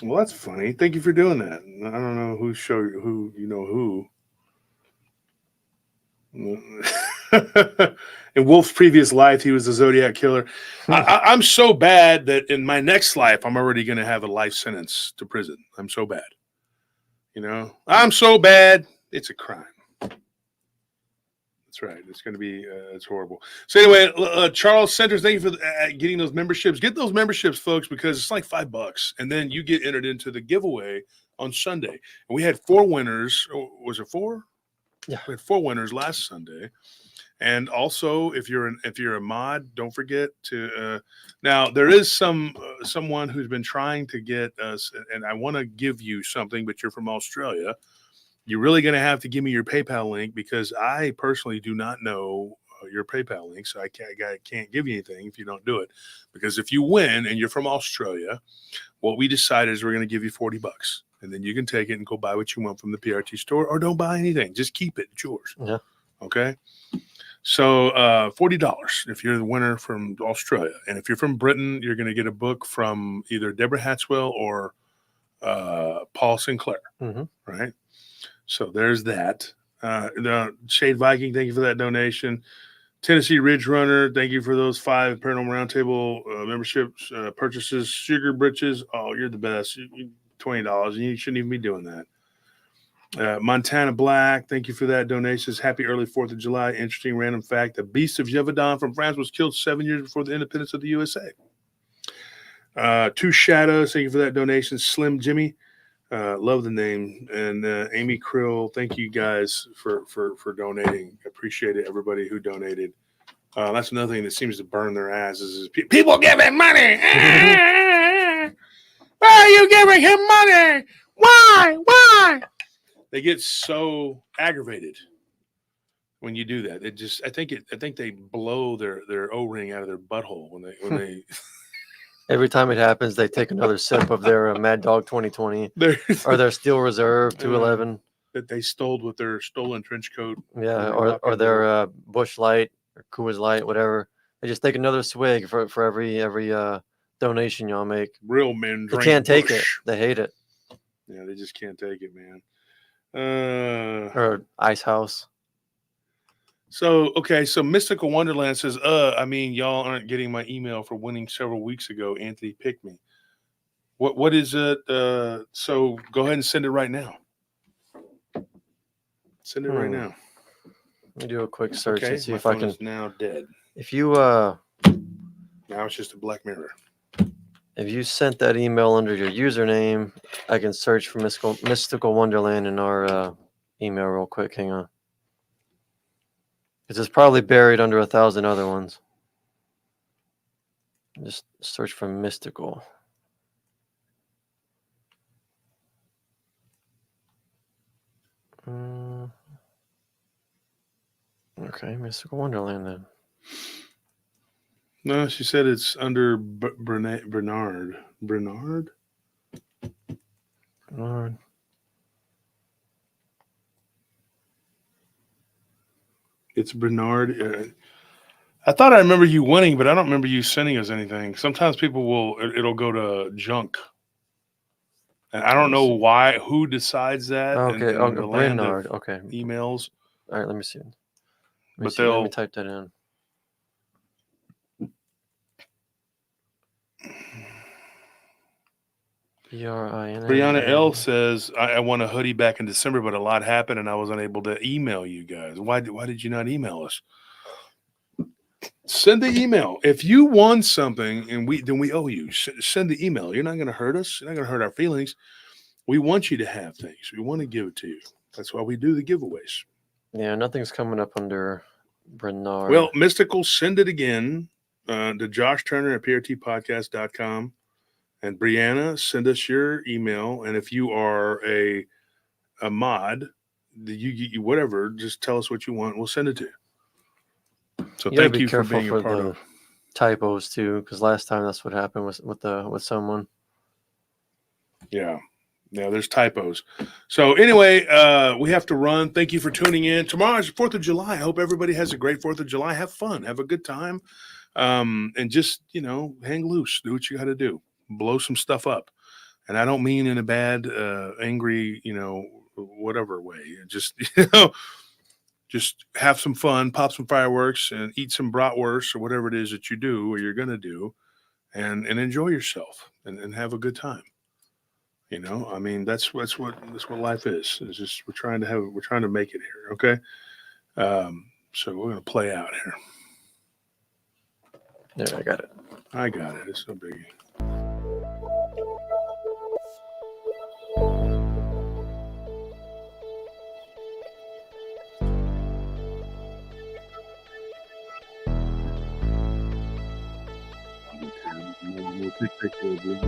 [SPEAKER 3] Well, that's funny. Thank you for doing that. I don't know who you know who. In Wolf's previous life, he was the Zodiac Killer. I'm so bad that in my next life, I'm already going to have a life sentence to prison. I'm so bad. You know, I'm so bad. It's a crime. That's right. It's going to be, it's horrible. So anyway, Charles Centers, thank you for getting those memberships. Get those memberships, folks, because it's like $5. And then you get entered into the giveaway on Sunday. And we had 4 winners. Was it 4?
[SPEAKER 6] Yeah.
[SPEAKER 3] We had 4 winners last Sunday. And also, if you're a mod, don't forget to, now there is someone who's been trying to get us, and I want to give you something, but you're from Australia. You're really going to have to give me your PayPal link because I personally do not know your PayPal link. So I can't give you anything if you don't do it. Because if you win and you're from Australia, what we decided is we're going to give you $40. And then you can take it and go buy what you want from the PRT store or don't buy anything. Just keep it. It's yours.
[SPEAKER 6] Yeah.
[SPEAKER 3] Okay. So $40 if you're the winner from Australia. And if you're from Britain, you're going to get a book from either Deborah Hatswell or Paul Sinclair.
[SPEAKER 6] Mm-hmm.
[SPEAKER 3] Right. So there's that. The Shade Viking, thank you for that donation. Tennessee Ridge Runner, thank you for those 5 Paranormal Roundtable memberships, purchases. Sugar Britches, oh, you're the best. $20, and you shouldn't even be doing that. Montana Black, thank you for that donations. Happy early 4th of July. Interesting random fact. The Beast of Gévaudan from France was killed 7 years before the independence of the USA. Two Shadows, thank you for that donation. Slim Jimmy. Love the name. And Amy Krill, thank you guys for donating. Appreciate it, everybody who donated. That's another thing that seems to burn their asses is people giving money. Why are you giving him money? Why? They get so aggravated when you do that. It just I think they blow their O-ring out of their butthole when they
[SPEAKER 6] Every time it happens, they take another sip of their Mad Dog 2020 or their Steel Reserve 211
[SPEAKER 3] that they stole with their stolen trench coat.
[SPEAKER 6] Yeah, or their Busch Light or Coors Light, whatever. They just take another swig for every donation y'all make.
[SPEAKER 3] Real men
[SPEAKER 6] They
[SPEAKER 3] drink
[SPEAKER 6] can't take
[SPEAKER 3] Busch.
[SPEAKER 6] it. They hate it.
[SPEAKER 3] Yeah, they just can't take it, man.
[SPEAKER 6] or Ice House.
[SPEAKER 3] So Mystical Wonderland says, I mean, y'all aren't getting my email for winning several weeks ago. Anthony picked me. What is it? So go ahead and send it right now. Send it right now.
[SPEAKER 6] Let me do a quick search
[SPEAKER 3] Okay,
[SPEAKER 6] and see
[SPEAKER 3] my
[SPEAKER 6] if I
[SPEAKER 3] phone
[SPEAKER 6] can.
[SPEAKER 3] is now dead.
[SPEAKER 6] If you
[SPEAKER 3] Now it's just a black mirror.
[SPEAKER 6] if you sent that email under your username, I can search for Mystical Wonderland in our email real quick. Hang on. Because it's probably buried under 1,000 other ones. Just search for Mystical. Okay, Mystical Wonderland then.
[SPEAKER 3] No, she said it's under Bernard. Bernard?
[SPEAKER 6] Lord.
[SPEAKER 3] It's Bernard. I thought I remember you winning, but I don't remember you sending us anything. Sometimes people it'll go to junk. And I don't know who decides that.
[SPEAKER 6] Okay,
[SPEAKER 3] in the land of
[SPEAKER 6] Bernard. Okay.
[SPEAKER 3] emails.
[SPEAKER 6] All right, let me see.
[SPEAKER 3] But
[SPEAKER 6] Let me type that in.
[SPEAKER 3] Brianna L says, I won a hoodie back in December, but a lot happened and I was unable to email you guys. Why did you not email us? Send the email. If you won something then we owe you. Send the email. You're not going to hurt us. You're not going to hurt our feelings. We want you to have things. We want to give it to you. That's why we do the giveaways.
[SPEAKER 6] Yeah, nothing's coming up under Bernard.
[SPEAKER 3] Well, Mystical, send it again to Josh Turner at prtpodcast.com. And Brianna, send us your email. And if you are a mod, you whatever, just tell us what you want. We'll send it to you. So thank you for being a part of
[SPEAKER 6] typos too, because last time that's what happened with someone.
[SPEAKER 3] Yeah. Yeah, there's typos. So anyway, we have to run. Thank you for tuning in. Tomorrow is 4th of July. I hope everybody has a great 4th of July. Have fun. Have a good time. And just, hang loose. Do what you got to do. Blow some stuff up. And I don't mean in a bad, angry, whatever way. Just, just have some fun, pop some fireworks, and eat some bratwurst or whatever it is that you do or you're going to do, and enjoy yourself and have a good time. I mean, that's what life is. It's just we're trying to make it here. Okay. So we're gonna play out here.
[SPEAKER 6] Yeah, I got it.
[SPEAKER 3] It's no biggie. We'll take picture of you.